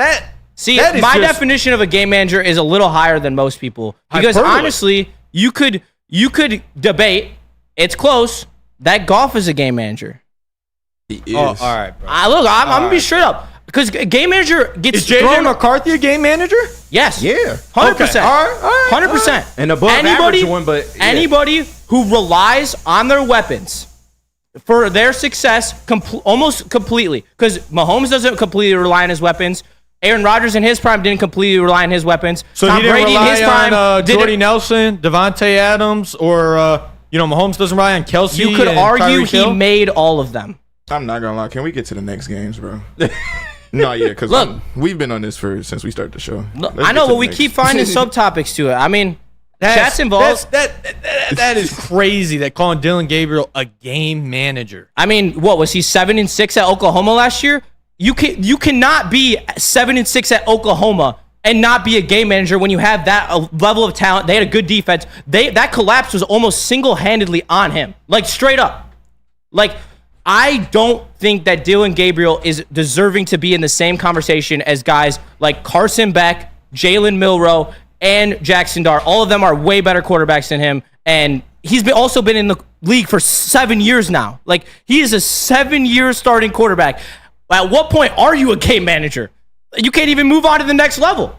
See, that is my just definition of a game manager is a little higher than most people because hyperbole. honestly, you could debate. It's close. That Goff is a game manager. He is. Oh, all right, bro. Look, I'm gonna be straight up because game manager gets Is JJ thrown. McCarthy a game manager? Yes. Yeah. 100%. Okay. All right. 100%. And above average one, but yeah. Anybody who relies on their weapons for their success almost completely, because Mahomes doesn't completely rely on his weapons. Aaron Rodgers in his prime didn't completely rely on his weapons. So Tom he didn't Brady in rely his prime on didn't. Jordy Nelson, Devontae Adams, or Mahomes doesn't rely on Kelsey. You could and argue Tyreek he Hill? made all of them. I'm not gonna lie. Can we get to the next games, bro? No, yeah, because we've been on this since we started the show. I know, but we keep finding subtopics to it. I mean, chat's involved. That is crazy that calling Dylan Gabriel a game manager. I mean, what was he 7-6 at Oklahoma last year? You cannot be 7-6 at Oklahoma and not be a game manager when you have that level of talent. They had a good defense. That collapse was almost single-handedly on him, like straight up. Like I don't think that Dylan Gabriel is deserving to be in the same conversation as guys like Carson Beck, Jalen Milroe, and Jackson Dart. All of them are way better quarterbacks than him, and he's also been in the league for 7 years now. Like he is a 7-year starting quarterback. At what point are you a game manager? You can't even move on to the next level.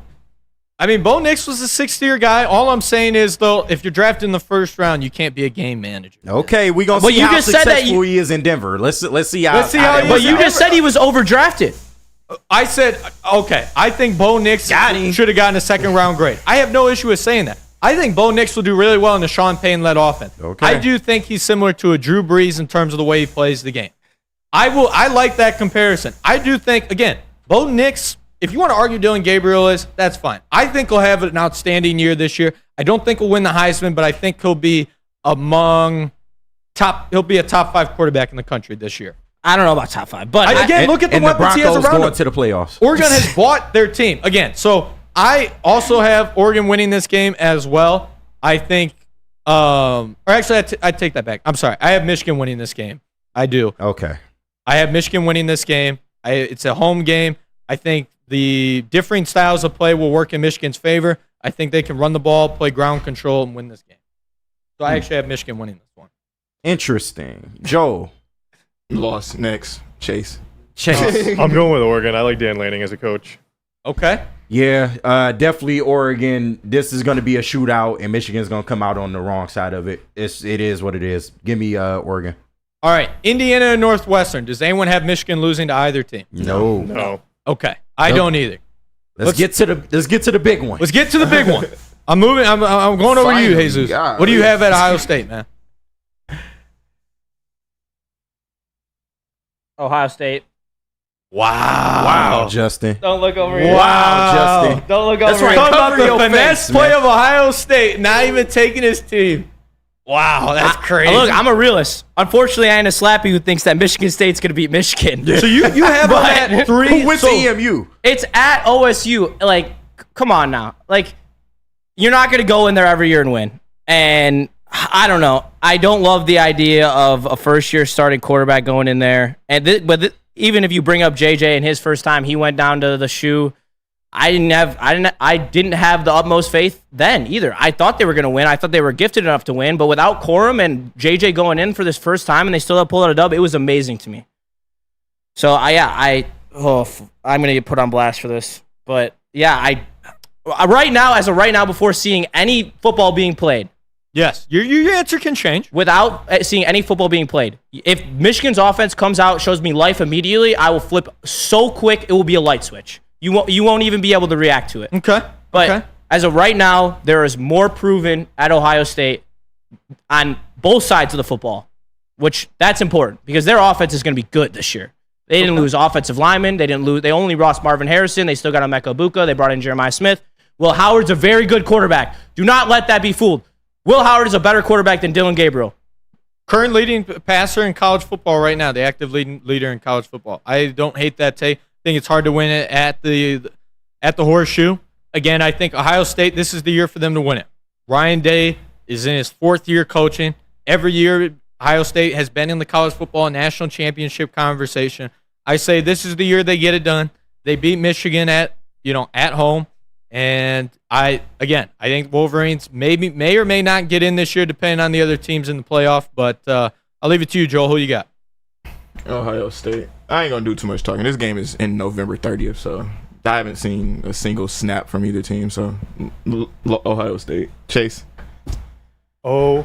I mean, Bo Nix was a 6th-year guy. All I'm saying is, though, if you're drafted in the first round, you can't be a game manager. Okay, we're going to see how successful he is in Denver. Let's see how But you just said he was overdrafted. I said, okay, I think Bo Nix should have gotten a second-round grade. I have no issue with saying that. I think Bo Nix will do really well in the Sean Payton-led offense. Okay. I do think he's similar to a Drew Brees in terms of the way he plays the game. I like that comparison. I do think, again, Bo Nix, if you want to argue Dylan Gabriel that's fine. I think he'll have an outstanding year this year. I don't think he'll win the Heisman, but I think he'll be he'll be a top 5 quarterback in the country this year. I don't know about top 5, but look at the weapons he has around him. going to the playoffs. Oregon has bought their team. Again, so I also have Oregon winning this game as well. I think, or actually, I take that back. I'm sorry. I have Michigan winning this game. I do. Okay. I have Michigan winning this game. It's a home game. I think the differing styles of play will work in Michigan's favor. I think they can run the ball, play ground control, and win this game. So I actually have Michigan winning this one. Interesting. Joe. Lost. Next. Chase. I'm going with Oregon. I like Dan Lanning as a coach. Okay. Yeah, definitely Oregon. This is going to be a shootout, and Michigan's going to come out on the wrong side of it. It is what it is. Give me Oregon. All right, Indiana and Northwestern. Does anyone have Michigan losing to either team? No. Okay, I don't either. Let's get to the big one. Let's get to the big one. I'm moving. I'm going over to you, Jesus. God. What do you have at Ohio State, man? Ohio State. Wow, Justin. Don't look over here. Wow, Justin. Don't look over That's here. right. Talk about Cover the your finesse face, play man. of Ohio State, not even taking his team. Wow, that's crazy. Look, I'm a realist. Unfortunately, I ain't a slappy who thinks that Michigan State's going to beat Michigan. So you have them at 3. Who wins EMU? It's at OSU. Like, come on now. Like, you're not going to go in there every year and win. And I don't know. I don't love the idea of a first-year starting quarterback going in there. And even if you bring up JJ and his first time, he went down to the shoe. I didn't have the utmost faith then either. I thought they were going to win. I thought they were gifted enough to win. But without Corum and JJ going in for this first time and they still have pulled out a dub, it was amazing to me. So I'm going to get put on blast for this. But yeah, right now, before seeing any football being played. Yes, your answer can change. Without seeing any football being played. If Michigan's offense comes out, shows me life immediately, I will flip so quick, it will be a light switch. You won't even be able to react to it. Okay. But as of right now, there is more proven at Ohio State on both sides of the football, which that's important because their offense is going to be good this year. They didn't lose offensive linemen. They only lost Marvin Harrison. They still got Emeka Buka. They brought in Jeremiah Smith. Will Howard's a very good quarterback. Do not let that be fooled. Will Howard is a better quarterback than Dylan Gabriel. Current leading passer in college football right now, the active leader in college football. I don't hate that take. I think it's hard to win it at the Horseshoe. Again, I think Ohio State, this is the year for them to win it. Ryan Day is in his 4th year coaching. Every year, Ohio State has been in the college football national championship conversation. I say this is the year they get it done. They beat Michigan at home. And I think Wolverines may or may not get in this year, depending on the other teams in the playoff. But I'll leave it to you, Joel. Who you got? Ohio State. I ain't gonna do too much talking. This game is in November 30th, so I haven't seen a single snap from either team. So Ohio State. Chase. Come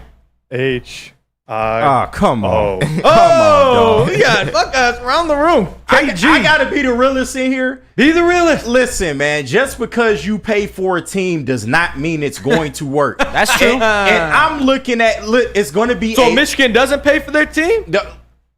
on. Oh, we got Buckeyes around the room. I gotta be the realist in here. Be the realist. Listen, man, just because you pay for a team does not mean it's going to work. That's true. And I'm looking at it's going to be so Michigan doesn't pay for their team?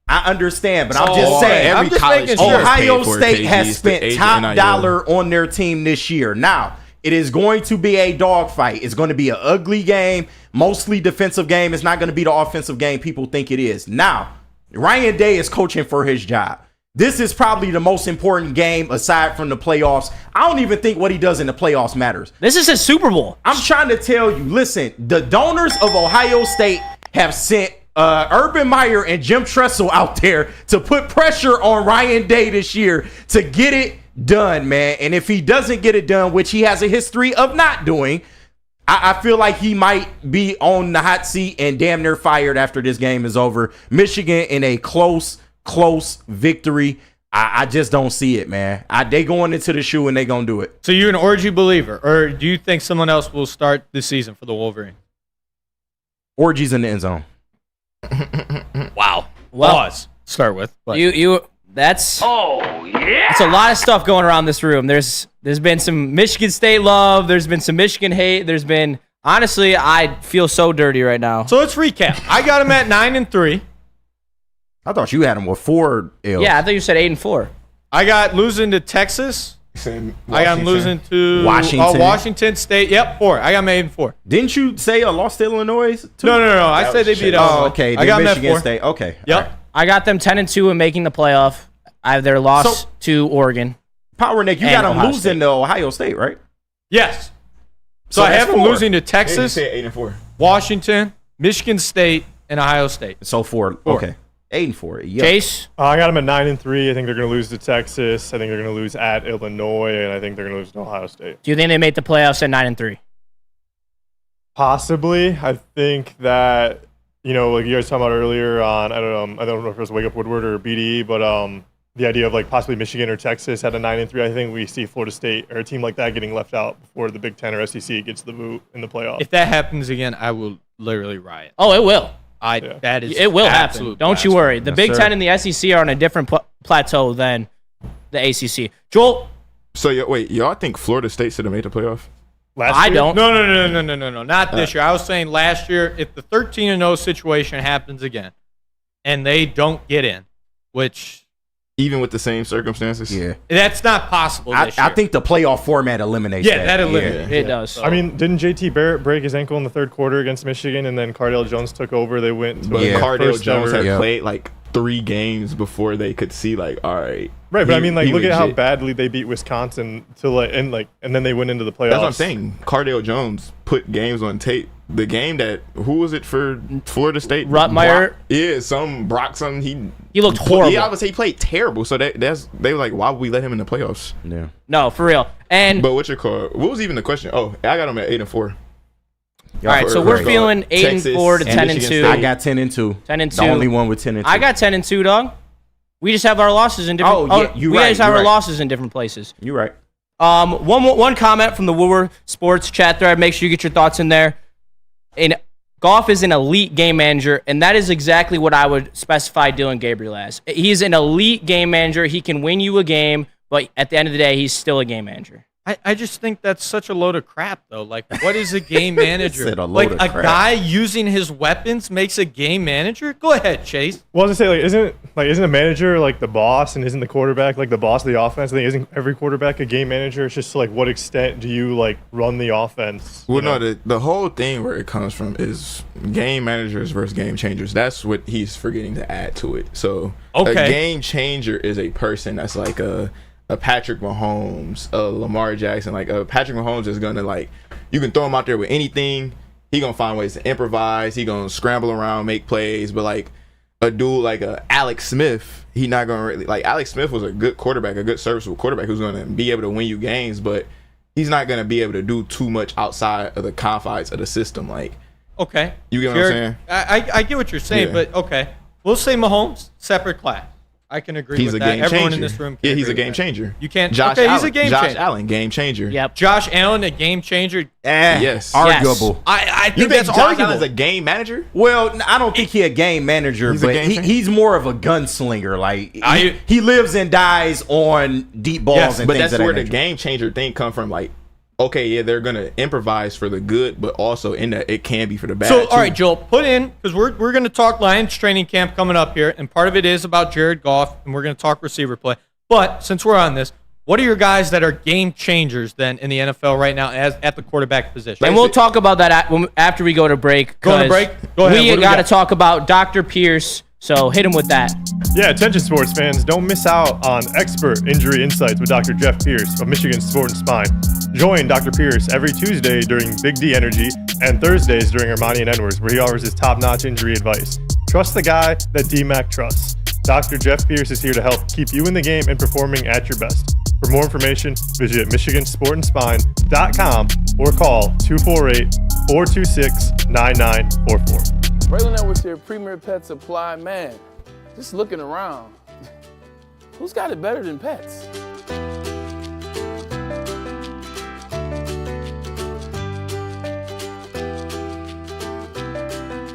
I understand, but I'm just saying. I'm just making sure. Ohio State has spent top dollar on their team this year. Now, it is going to be a dogfight. It's going to be an ugly game, mostly defensive game. It's not going to be the offensive game people think it is. Now, Ryan Day is coaching for his job. This is probably the most important game aside from the playoffs. I don't even think what he does in the playoffs matters. This is his Super Bowl. I'm trying to tell you, listen, the donors of Ohio State have sent Urban Meyer and Jim Tressel out there to put pressure on Ryan Day this year to get it done, man. And if he doesn't get it done, which he has a history of not doing, I feel like he might be on the hot seat and damn near fired after this game is over. Michigan in a close victory. I just don't see it, man. They going into the shoe and they gonna do it. So you're an Orgy believer, or do you think someone else will start this season for the Wolverines? Orgy's in the end zone. Wow. Well, start with. But. That's it's a lot of stuff going around this room. There's been some Michigan State love. There's been some Michigan hate. There's been, honestly, I feel so dirty right now. So let's recap. I got him at 9-3. I thought you had him with 4 L's. Yeah, I thought you said 8-4. I got losing to Texas. I got him losing to Washington State. Yep, 4. I got him at 8-4. Didn't you say I lost to Illinois? No. I said they beat Illinois. Oh, okay. I got Michigan them at 4. State. Okay. Yep. Right. I got them 10-2 and making the playoff. I have their loss to Oregon. Power Nick, you got them losing to Ohio State, right? Yes. So I have them losing to Texas, 8-4. Washington, Michigan State, and Ohio State. So 4. Okay. 8-4. Yep. Chase? I got them at 9-3. I think they're going to lose to Texas. I think they're going to lose at Illinois, and I think they're going to lose to Ohio State. Do you think they made the playoffs at 9-3? Possibly. I think that, like you guys talking about earlier on, I don't know if it was Wake Up Woodward or BDE, but the idea of like possibly Michigan or Texas at a 9-3. I think we see Florida State or a team like that getting left out before the Big Ten or SEC gets the boot in the playoff. If that happens again, I will literally riot. Oh, it will. That is it will happen. Don't you worry. The Big Ten and the SEC are on a different plateau than the ACC. Joel? So, y'all think Florida State should have made the playoff? I don't. No. Not this year. I was saying last year, if the 13-0 situation happens again and they don't get in, which Even with the same circumstances? Yeah. That's not possible this I year. think the playoff format eliminates that. that eliminates it. Does. I mean, didn't JT Barrett break his ankle in the third quarter against Michigan, and then Cardale Jones took over? They went to Cardale Jones had ever. played like 3 games before they could see like, all right. Right, but I mean, like, look at how legit. badly they beat Wisconsin and then they went into the playoffs. That's what I'm saying. Cardale Jones put games on tape. The game that who was it for Florida State? Rotmeyer. He looked horrible. Yeah, I would say he played terrible. So they were like, why would we let him in the playoffs? Yeah. No, for real. But what's your call? What was even the question? Oh, I got him at 8-4. All right, so we're feeling 8-4 to 10-2. I got 10-2. 10-2. The only one with 10-2. I got 10-2, dog. We just have our losses in different. You we right. just have our losses in different places. You're right. One comment from the Woodward Sports chat thread. Make sure you get your thoughts in there. Goff is an elite game manager, and that is exactly what I would specify Dylan Gabriel as. He's an elite game manager. He can win you a game, but at the end of the day, he's still a game manager. I just think that's such a load of crap, though. Like, what is a game manager? Said a load Like, of a crap. guy using his weapons makes a game manager? Go ahead, Chase. Well, I was gonna say, isn't a manager like the boss, and isn't the quarterback like the boss of the offense? I think isn't every quarterback a game manager? It's just like, what extent do you like run the offense? Well, no, the whole thing where it comes from is game managers versus game changers. That's what he's forgetting to add to it. So a game changer is a person that's like a Patrick Mahomes, a Lamar Jackson. Like a Patrick Mahomes is gonna like, you can throw him out there with anything. He gonna find ways to improvise. He gonna scramble around, make plays. But like a dude like Alex Smith, he not gonna really like. Alex Smith was a good quarterback, a good serviceable quarterback who's gonna be able to win you games, but he's not gonna be able to do too much outside of the confines of the system. Like, Okay. you get what I'm saying? I get what you're saying, Yeah. but okay. We'll say Mahomes, separate class. I can agree He's with a that. game Everyone changer. in this room can Yeah, agree he's a with game that. changer. You can't. Josh okay, Allen. he's a game Josh changer. Allen, game changer. Yep. Josh Allen, a game changer. Yes. Arguable. I You think think that's Josh arguable. Allen's a game manager? Well, I don't think he's a game manager, He's a but game changer? he's more of a gunslinger. Like he lives and dies on deep balls Yes, and but things that's of that where the nature. game changer thing come from. Like, okay, yeah, they're gonna improvise for the good, but also in that it can be for the bad. So, too. all right, Joel, put in, because we're going to talk Lions training camp coming up here, and part of it is about Jared Goff, and we're going to talk receiver play. But since we're on this, what are your guys that are game changers then in the NFL right now as at the quarterback position? And we'll talk about that after we go to break. Go to break? Go ahead. We What do we got to got? talk about Dr. Pierce, so hit him with that. Yeah, attention sports fans, don't miss out on expert injury insights with Dr. Jeff Pierce of Michigan Sport and Spine. Join Dr. Pierce every Tuesday during Big D Energy and Thursdays during Ermanni and Edwards, where he offers his top-notch injury advice. Trust the guy that DMAC trusts. Dr. Jeff Pierce is here to help keep you in the game and performing at your best. For more information, visit MichiganSportandSpine.com or call 248-426-9944. Braylon Edwards here, Premier Pet Supply. Man, just looking around, who's got it better than pets?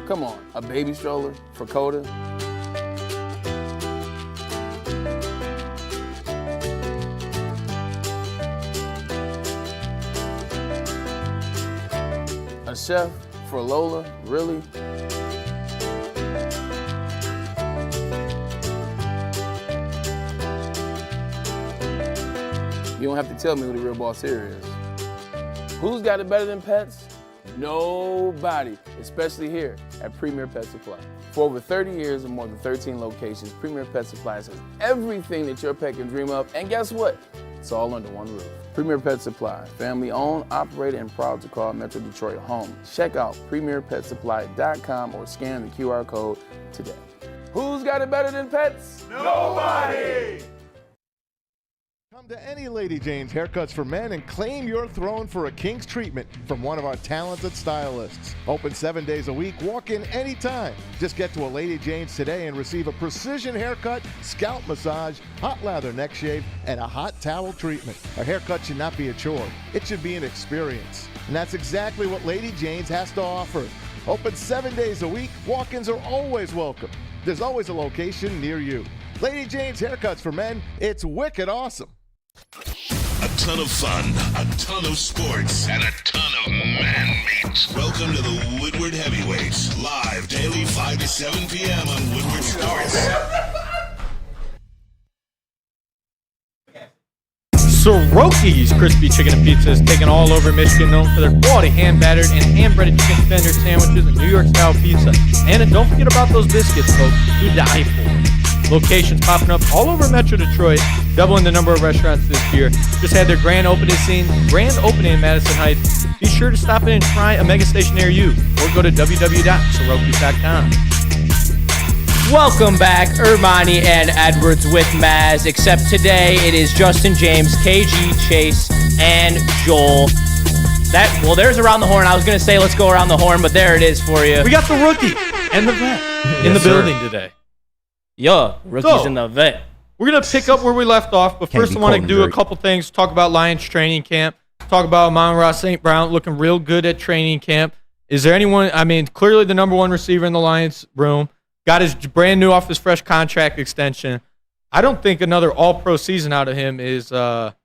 Come on, a baby stroller for Coda? A chef for Lola? Really? You don't have to tell me who the real boss here is. Who's got it better than pets? Nobody, especially here at Premier Pet Supply. For over 30 years and more than 13 locations, Premier Pet Supply has everything that your pet can dream of, and guess what? It's all under one roof. Premier Pet Supply, family owned, operated, and proud to call Metro Detroit home. Check out premierpetsupply.com or scan the QR code today. Who's got it better than pets? Nobody! Come to any Lady Jane's Haircuts for Men and claim your throne for a king's treatment from one of our talented stylists. Open 7 days a week, walk in anytime. Just get to a Lady Jane's today and receive a precision haircut, scalp massage, hot lather neck shave, and a hot towel treatment. A haircut should not be a chore. It should be an experience. And that's exactly what Lady Jane's has to offer. Open 7 days a week, walk-ins are always welcome. There's always a location near you. Lady Jane's Haircuts for Men, it's wicked awesome. A ton of fun, a ton of sports, and a ton of man meat. Welcome to the Woodward Heavyweights, live daily 5 to 7 p.m. on Woodward Sports. Soroki's Crispy Chicken and Pizza is taken all over Michigan, known for their quality hand-battered and hand-breaded chicken tender sandwiches and New York-style pizza. And don't forget about those biscuits, folks, to die for. Locations popping up all over Metro Detroit, doubling the number of restaurants this year. Just had their grand opening in Madison Heights. Be sure to stop in and try a mega station near you, or go to www.sorokis.com. Welcome back, Ermanni and Edwards with Maz, except today it is Justin James, KG, Chase, and Joel. There's Around the Horn. I was going to say let's go around the horn, but there it is for you. We got the rookie and the vet in the building today. Yeah, rookies in the vet. We're going to pick up where we left off, but first I want to do a couple things. Talk about Lions training camp. Talk about Amon-Ra St. Brown looking real good at training camp. Is there anyone, clearly the number one receiver in the Lions room. Got his brand new off his fresh contract extension. I don't think another all-pro season out of him is out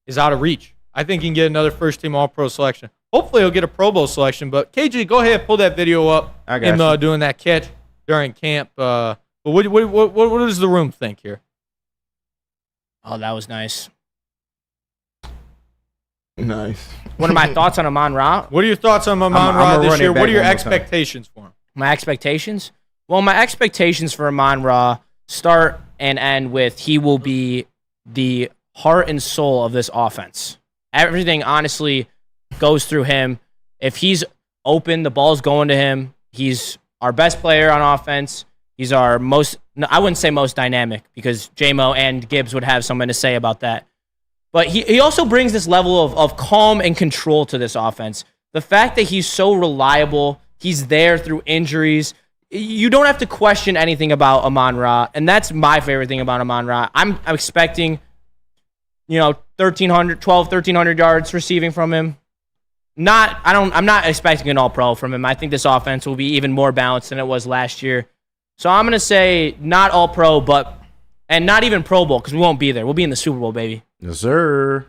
of reach. I think he can get another first-team all-pro selection. Hopefully he'll get a Pro Bowl selection. But KG, go ahead, pull that video up. I got him doing that catch during camp. But what does the room think here? Oh, that was nice. Nice. What are my thoughts on Amon-Ra? What are your thoughts on Amon-Ra this year? What are your expectations for him? My expectations? Well, my expectations for Amon-Ra start and end with he will be the heart and soul of this offense. Everything, honestly, goes through him. If he's open, the ball's going to him. He's our best player on offense. He's our I wouldn't say most dynamic, because J-Mo and Gibbs would have something to say about that. But he also brings this level of calm and control to this offense. The fact that he's so reliable, he's there through injuries. You don't have to question anything about Amon-Ra, and that's my favorite thing about Amon-Ra. I'm expecting, 1,300 yards receiving from him. I'm not expecting an all-pro from him. I think this offense will be even more balanced than it was last year. So I'm going to say not all-pro, and not even Pro Bowl, because we won't be there. We'll be in the Super Bowl, baby. Yes, sir.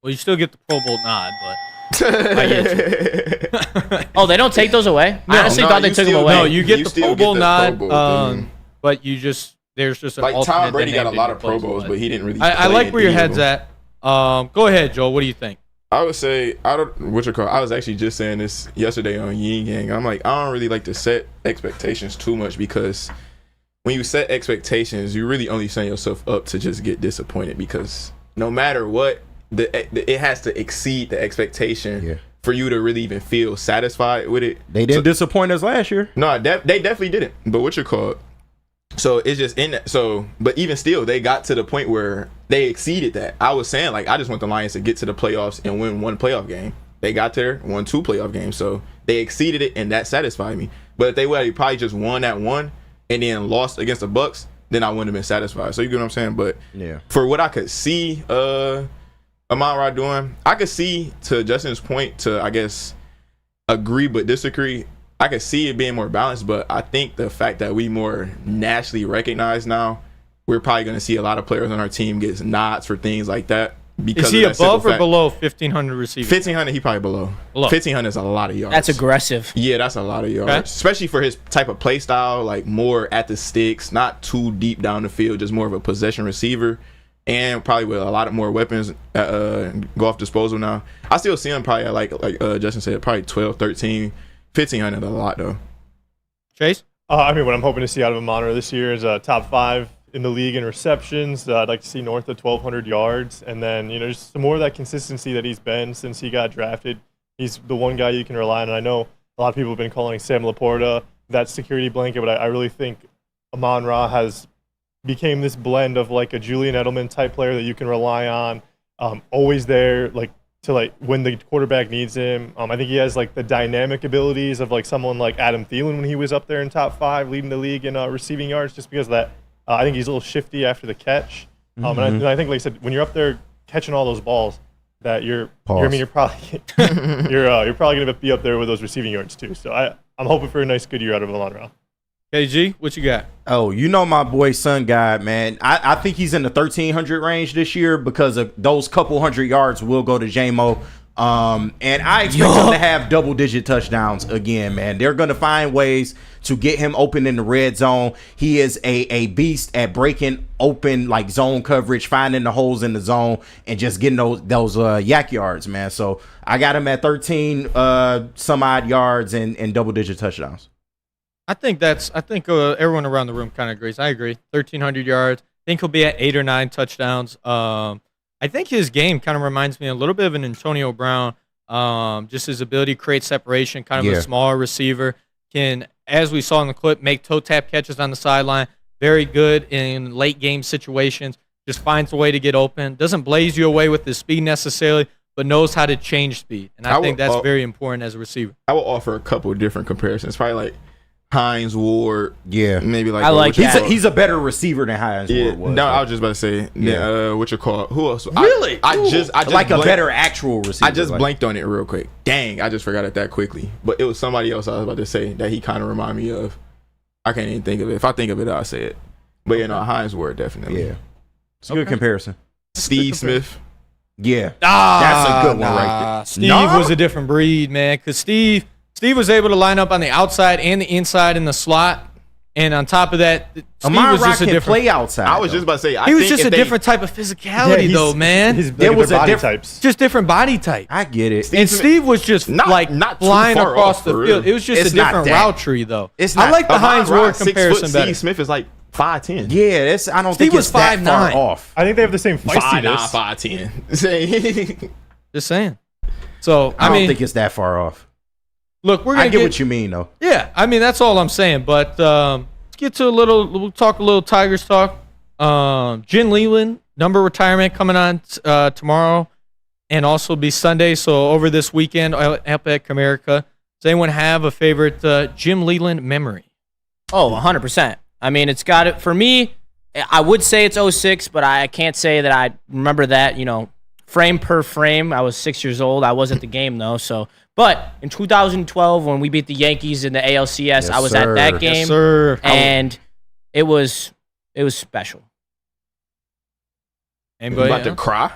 Well, you still get the Pro Bowl nod, but... I get you. Oh, they don't take those away? I honestly thought they took them away. No, you get the Pro Bowl nod, but there's just an like alternate. Tom Brady got a lot of Pro Bowls, but he didn't really. I like where your head's at. Go ahead, Joel. What do you think? I would say I was actually just saying this yesterday on Yin Yang. I'm like, I don't really like to set expectations too much, because when you set expectations, you really only set yourself up to just get disappointed, because no matter what, it has to exceed the expectation for you to really even feel satisfied with it. They didn't disappoint us last year. No, they definitely didn't. But so it's just in that. So, but even still, they got to the point where they exceeded that. I was saying, like, I just want the Lions to get to the playoffs and win one playoff game. They got there, won 2 playoff games. So they exceeded it, and that satisfied me. But if they would have probably just won that one and then lost against the Bucs, then I wouldn't have been satisfied. So you get what I'm saying? But for what I could see, Amon-Ra doing, I could see, to Justin's point, to I guess agree but disagree, I could see it being more balanced. But I think the fact that we more nationally recognized now, we're probably going to see a lot of players on our team get nods for things like that. Is he above or below 1,500 receivers? 1,500, he probably below. 1,500 is a lot of yards. That's aggressive. Yeah, that's a lot of yards, especially for his type of play style, like more at the sticks, not too deep down the field, just more of a possession receiver. And probably with a lot of more weapons go off disposal now. I still see him probably at like Justin said, probably 12, 13, 1,500 a lot though. Chase? What I'm hoping to see out of Amon-Ra this year is top 5 in the league in receptions. I'd like to see north of 1,200 yards. And then, just some more of that consistency that he's been since he got drafted. He's the one guy you can rely on. And I know a lot of people have been calling Sam Laporta that security blanket, but I really think Amon-Ra became this blend of like a Julian Edelman type player that you can rely on, always there, to when the quarterback needs him. I think he has like the dynamic abilities of like someone like Adam Thielen when he was up there in top 5, leading the league in receiving yards, just because of that. I think he's a little shifty after the catch. And I think, like I said, when you're up there catching all those balls, that you're probably you're probably gonna be up there with those receiving yards too. So I'm hoping for a nice good year out of Amon-Ra. KG, what you got? Oh, my boy Sun God, man. I think he's in the 1,300 range this year, because of those couple hundred yards will go to J-Mo. And I expect him to have double-digit touchdowns again, man. They're going to find ways to get him open in the red zone. He is a beast at breaking open like zone coverage, finding the holes in the zone, and just getting those yak yards, man. So I got him at 13 some odd yards and double-digit touchdowns. I think everyone around the room kind of agrees. I agree. 1,300 yards. I think he'll be at 8 or 9 touchdowns. I think his game kind of reminds me a little bit of an Antonio Brown. Just his ability to create separation, kind of a smaller receiver. Can, as we saw in the clip, make toe tap catches on the sideline. Very good in late game situations. Just finds a way to get open. Doesn't blaze you away with his speed necessarily, but knows how to change speed. And I think that's very important as a receiver. I will offer a couple of different comparisons. Probably like Hines Ward, maybe like I like that. He's a better receiver than Hines Ward was. No, I was just about to say, what you call who else? Really? I just like a better actual receiver. I just blanked on it real quick. Dang, I just forgot it that quickly. But it was somebody else I was about to say that he kind of reminded me of. I can't even think of it. If I think of it, I'll say it. But Hines Ward definitely. Yeah, it's a good comparison. Steve Smith. Yeah, that's a good one right there. Steve was a different breed, man. Because Steve was able to line up on the outside and the inside in the slot. And on top of that, Steve was just a different play outside. I was just about to say, he was just a different type of physicality, though, man. There was a different types. Just different body type. I get it. Steve was just not flying across the field. It was just a different route tree, though. I like the Hines Ward comparison better. Steve Smith is like 5'10". Yeah, I don't think it's that far off. I think they have the same feistiness. 5'10". Just saying. So I don't think it's that far off. Look, we're gonna get what you mean, though. Yeah, I mean that's all I'm saying. But let's get to we'll talk a little Tigers talk. Jim Leland number retirement coming on tomorrow, and also be Sunday. So over this weekend up at Comerica. Does anyone have a favorite Jim Leland memory? Oh, 100%. I mean, it's got it for me. I would say it's 06, but I can't say that I remember that. Frame per frame. I was 6 years old. I was at the game though. So. But in 2012, when we beat the Yankees in the ALCS, I was at that game, and it was special. Anybody about to cry?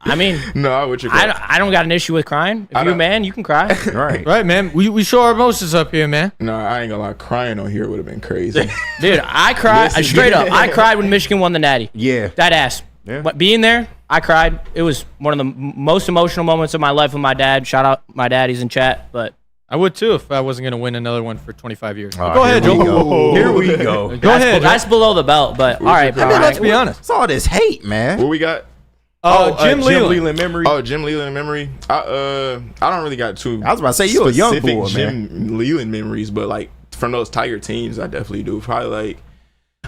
I mean, no, I would you cry? I don't got an issue with crying. If you're a man, you can cry. right, man. We show our emotions up here, man. No, I ain't gonna lie. Crying on here would have been crazy, dude. I cried straight up. I cried when Michigan won the Natty. Yeah, that ass. Yeah. But being there, I cried. It was one of the most emotional moments of my life with my dad. Shout out my dad. He's in chat. But I would too if I wasn't going to win another one for 25 years. Go ahead, Joe. Here we go. Go ahead. That's below the belt. But all right, I mean, let's be honest. It's all this hate, man. What we got? Jim Leland memory. Oh, Jim Leland memory. I don't really got too. I was about to say you a young boy, Jim Leland memories, but like from those Tiger teams, I definitely do. Probably like.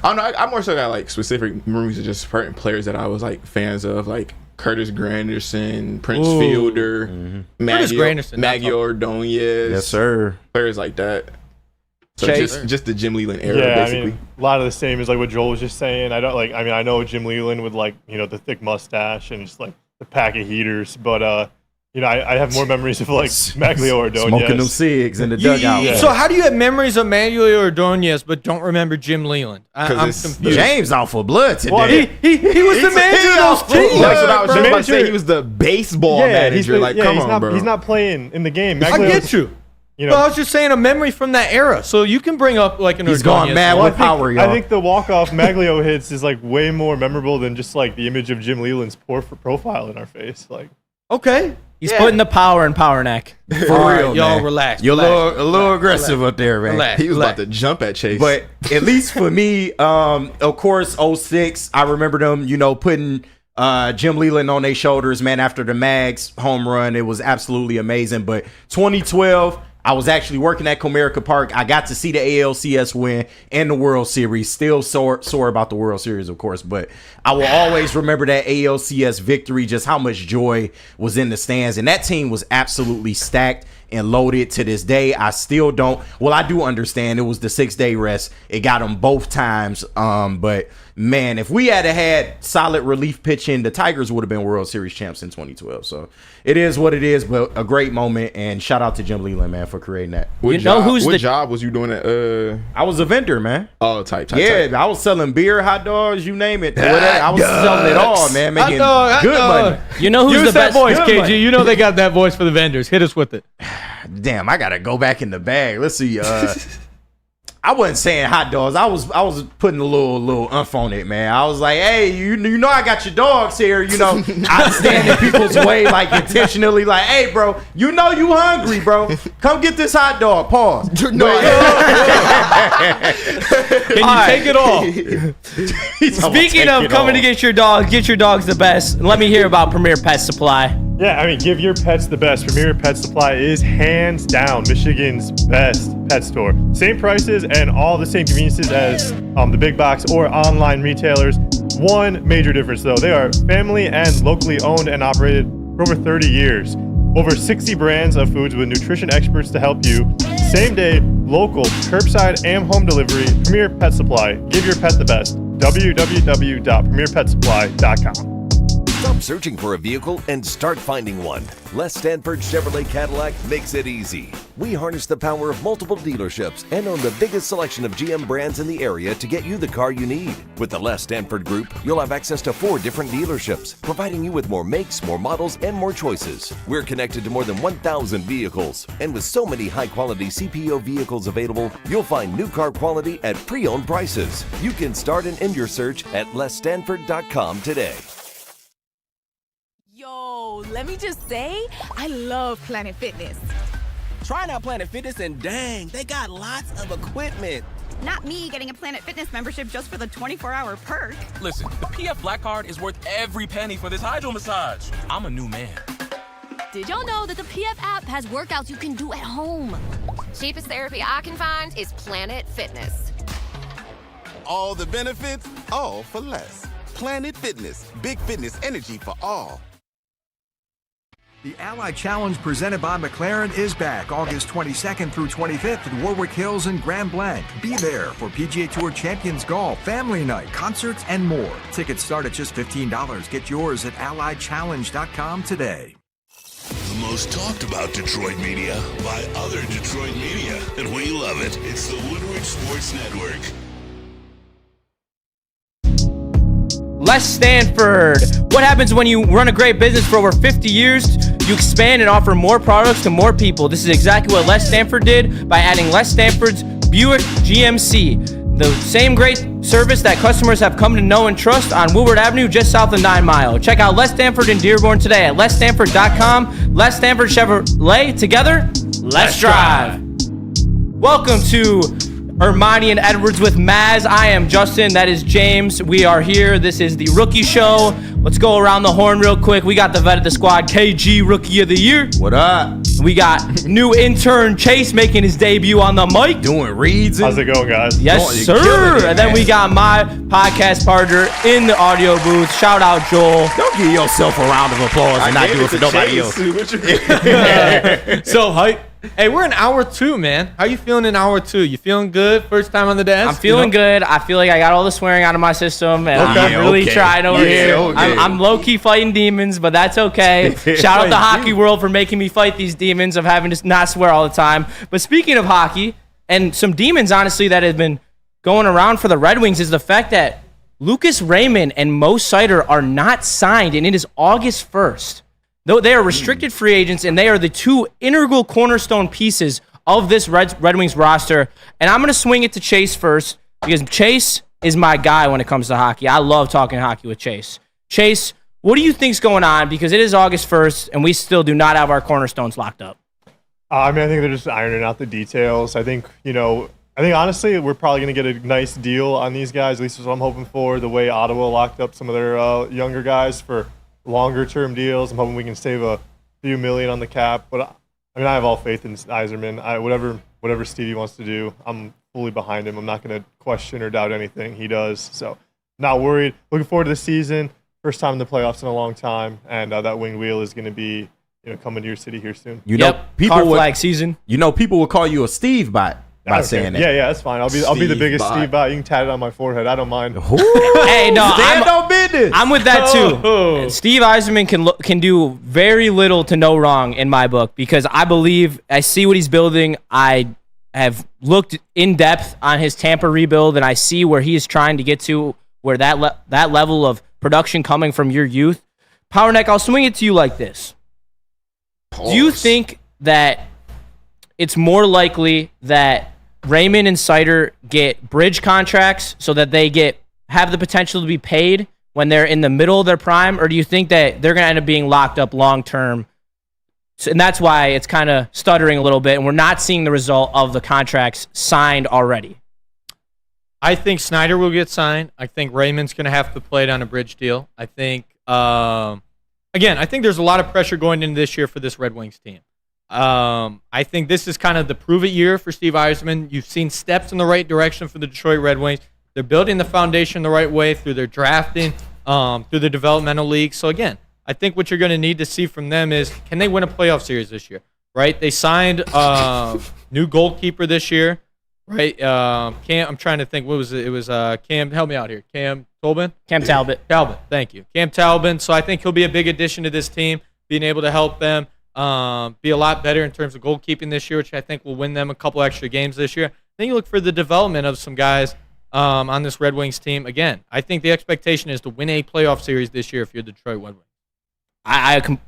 I don't know. I more so got like specific memories of just certain players that I was like fans of, like Curtis Granderson, Prince Fielder, Maggie Ordonez. Yes, sir. Players like that. So just the Jim Leland era, basically. I mean, a lot of the same as like what Joel was just saying. I know Jim Leland with like the thick mustache and just like the pack of heaters, but I have more memories of like Maglio Ordonez. Smoking them cigs in the dugout. Yeah. So how do you have memories of Maglio Ordonez but don't remember Jim Leland? I'm confused. James out for blood today. Well, he was the manager of those teams. That's what I was just about to say. He was the baseball manager. Come on, bro. He's not playing in the game. I get you. But I was just saying a memory from that era. So you can bring up like an He's gone mad with power, y'all. I think the walk-off Maglio hits is like way more memorable than just like the image of Jim Leland's poor profile in our face. Like, okay. He's putting the power in Power Neck. For real, y'all man. relax. You're a little aggressive up there, man. He was about to jump at Chase. But at least for me, of course, 06, I remember them, putting Jim Leland on their shoulders, man, after the Mags home run. It was absolutely amazing. But 2012, I was actually working at Comerica Park. I got to see the ALCS win and the World Series. Still sore about the World Series, of course, but I will always remember that ALCS victory, just how much joy was in the stands. And that team was absolutely stacked. and loaded to this day. I still don't. Well, I do understand it was the 6-day rest. It got them both times. But man, if we had solid relief pitching, the Tigers would have been World Series champs in 2012. So it is what it is, but a great moment. And shout out to Jim Leland, man, for creating that. What job was you doing at? I was a vendor, man. Oh, type. I was selling beer, hot dogs, you name it. I was selling it all, man, making good money. You know who's Use the that best voice, Good KG. money. You know they got that voice for the vendors. Hit us with it. Damn, I gotta go back in the bag. Let's see. I wasn't saying hot dogs. I was putting a little umph on it, man. I was like, hey, you know I got your dogs here. You know, I stand in people's way like intentionally, like, hey, bro, you know you hungry, bro. Come get this hot dog. Pause. No, can you take it all? Speaking of coming to get your dogs the best. Let me hear about Premier Pet Supply. Yeah, I mean, give your pets the best. Premier Pet Supply is hands down Michigan's best pet store. Same prices and all the same conveniences as the big box or online retailers. One major difference, though, they are family and locally owned and operated for over 30 years. Over 60 brands of foods with nutrition experts to help you. Same day, local, curbside, and home delivery. Premier Pet Supply. Give your pet the best. www.premierpetsupply.com. Stop searching for a vehicle and start finding one. Les Stanford Chevrolet Cadillac makes it easy. We harness the power of multiple dealerships and own the biggest selection of GM brands in the area to get you the car you need. With the Les Stanford Group, you'll have access to 4 different dealerships, providing you with more makes, more models, and more choices. We're connected to more than 1,000 vehicles. And with so many high-quality CPO vehicles available, you'll find new car quality at pre-owned prices. You can start and end your search at lesstanford.com today. Yo, let me just say, I love Planet Fitness. Trying out Planet Fitness and dang, they got lots of equipment. Not me getting a Planet Fitness membership just for the 24-hour perk. Listen, the PF Black Card is worth every penny for this hydro massage. I'm a new man. Did y'all know that the PF app has workouts you can do at home? Cheapest therapy I can find is Planet Fitness. All the benefits, all for less. Planet Fitness, big fitness energy for all. The Ally Challenge presented by McLaren is back August 22nd through 25th at Warwick Hills and Grand Blanc. Be there for PGA Tour Champions Golf, Family Night, concerts, and more. Tickets start at just $15. Get yours at allychallenge.com today. The most talked about Detroit media by other Detroit media, and we love it. It's the Woodward Sports Network. Les Stanford. What happens when you run a great business for over 50 years? You expand and offer more products to more people. This is exactly what Les Stanford did by adding Les Stanford's Buick GMC. The same great service that customers have come to know and trust on Woodward Avenue just south of 9 Mile. Check out Les Stanford in Dearborn today at lesstanford.com. Les Stanford Chevrolet. Together, let's drive. Welcome to Ermanni and Edwards with Maz. I am Justin. That is James. We are here. This is the Rookie Show. Let's go around the horn real quick. We got the vet of the squad, KG, Rookie of the Year. What up? We got new intern Chase making his debut on the mic. Doing reads. How's it going, guys? Yes, sir. And then we got my podcast partner in the audio booth. Shout out, Joel. Don't give yourself a round of applause and not do it for nobody else. So hype. Hey, we're in hour 2, man. How you feeling in hour 2? You feeling good? First time on the desk? I'm feeling good. I feel like I got all the swearing out of my system, and I'm really trying over here. Okay. I'm low-key fighting demons, but that's okay. Shout out to Hockey World for making me fight these demons of having to not swear all the time. But speaking of hockey, and some demons, honestly, that have been going around for the Red Wings is the fact that Lucas Raymond and Mo Sider are not signed, and it is August 1st. Though they are restricted free agents, and they are the 2 integral cornerstone pieces of this Red Wings roster. And I'm going to swing it to Chase first, because Chase is my guy when it comes to hockey. I love talking hockey with Chase. Chase, what do you think's going on? Because it is August 1st, and we still do not have our cornerstones locked up. I think they're just ironing out the details. I think honestly, we're probably going to get a nice deal on these guys. At least that's what I'm hoping for. The way Ottawa locked up some of their younger guys for longer term deals. I'm hoping we can save a few million on the cap. But I have all faith in Yzerman. Whatever Stevie wants to do, I'm fully behind him. I'm not going to question or doubt anything he does. So not worried. Looking forward to the season. First time in the playoffs in a long time. And that winged wheel is going to be coming to your city here soon. Car flag season. People would call you a Steve by saying that. Yeah, that's fine. I'll be the biggest Steve bot. You can tat it on my forehead. I don't mind. Hey, no, Stand on business. I'm with that too. Steve Yzerman can do very little to no wrong in my book because I see what he's building. I have looked in depth on his Tampa rebuild, and I see where he is trying to get to, where that level of production coming from your youth. Power Neck, I'll swing it to you like this. Do you think that it's more likely that Raymond and Sider get bridge contracts so that they have the potential to be paid when they're in the middle of their prime, or do you think that they're going to end up being locked up long term? And that's why it's kind of stuttering a little bit, and we're not seeing the result of the contracts signed already. I think Snyder will get signed. I think Raymond's going to have to play it on a bridge deal. I think, I think there's a lot of pressure going into this year for this Red Wings team. I think this is kind of the prove-it year for Steve Yzerman. You've seen steps in the right direction for the Detroit Red Wings. They're building the foundation the right way through their drafting, through the developmental league. So, again, I think what you're going to need to see from them is, can they win a playoff series this year, right? They signed new goalkeeper this year, right? Cam, I'm trying to think. What was it? It was Cam. Help me out here. Cam Talbot? Cam Talbot. Talbot, thank you. Cam Talbot. So I think he'll be a big addition to this team, being able to help them be a lot better in terms of goalkeeping this year, which I think will win them a couple extra games this year. Then you look for the development of some guys on this Red Wings team. Again, I think the expectation is to win a playoff series this year if you're the Detroit Red Wings.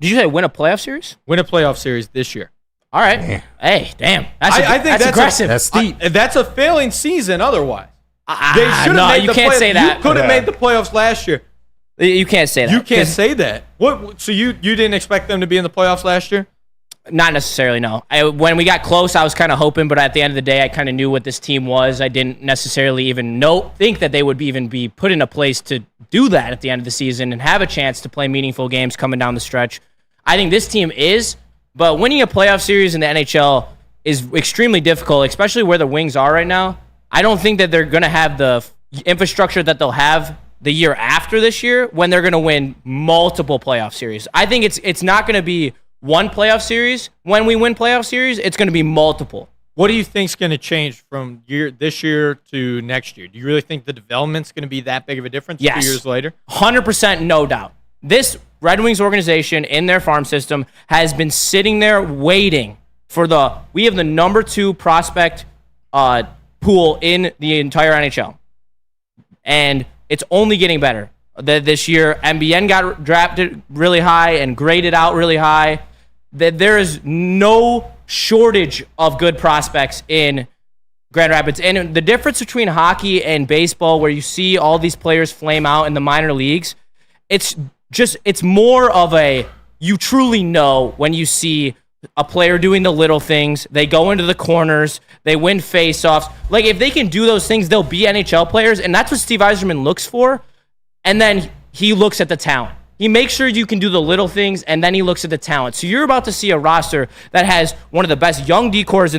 Did you say win a playoff series? Win a playoff series this year. All right. Man. Hey, damn. I think that's aggressive. That's steep. That's a failing season otherwise. They should have made you can't say that. You could have made the playoffs last year. You can't say that. You can't say that. What? So you didn't expect them to be in the playoffs last year? Not necessarily, no. When we got close, I was kind of hoping, but at the end of the day, I kind of knew what this team was. I didn't necessarily even think that they would even be put in a place to do that at the end of the season and have a chance to play meaningful games coming down the stretch. I think this team is, but winning a playoff series in the NHL is extremely difficult, especially where the Wings are right now. I don't think that they're going to have the infrastructure that they'll have the year after this year when they're going to win multiple playoff series. I think it's not going to be one playoff series. When we win playoff series, it's going to be multiple. What do you think is going to change from this year to next year? Do you really think the development's going to be that big of a difference 2 years later? 100%, no doubt. This Red Wings organization in their farm system has been sitting there waiting for we have the number 2 prospect pool in the entire NHL. And it's only getting better. This year, MBN got drafted really high and graded out really high. There is no shortage of good prospects in Grand Rapids. And the difference between hockey and baseball, where you see all these players flame out in the minor leagues, it's more of you truly know when you see a player doing the little things. They go into the corners. They win faceoffs. Like, if they can do those things, they'll be NHL players. And that's what Steve Yzerman looks for. And then he looks at the talent. He makes sure you can do the little things, and then he looks at the talent. So you're about to see a roster that has one of the best young decors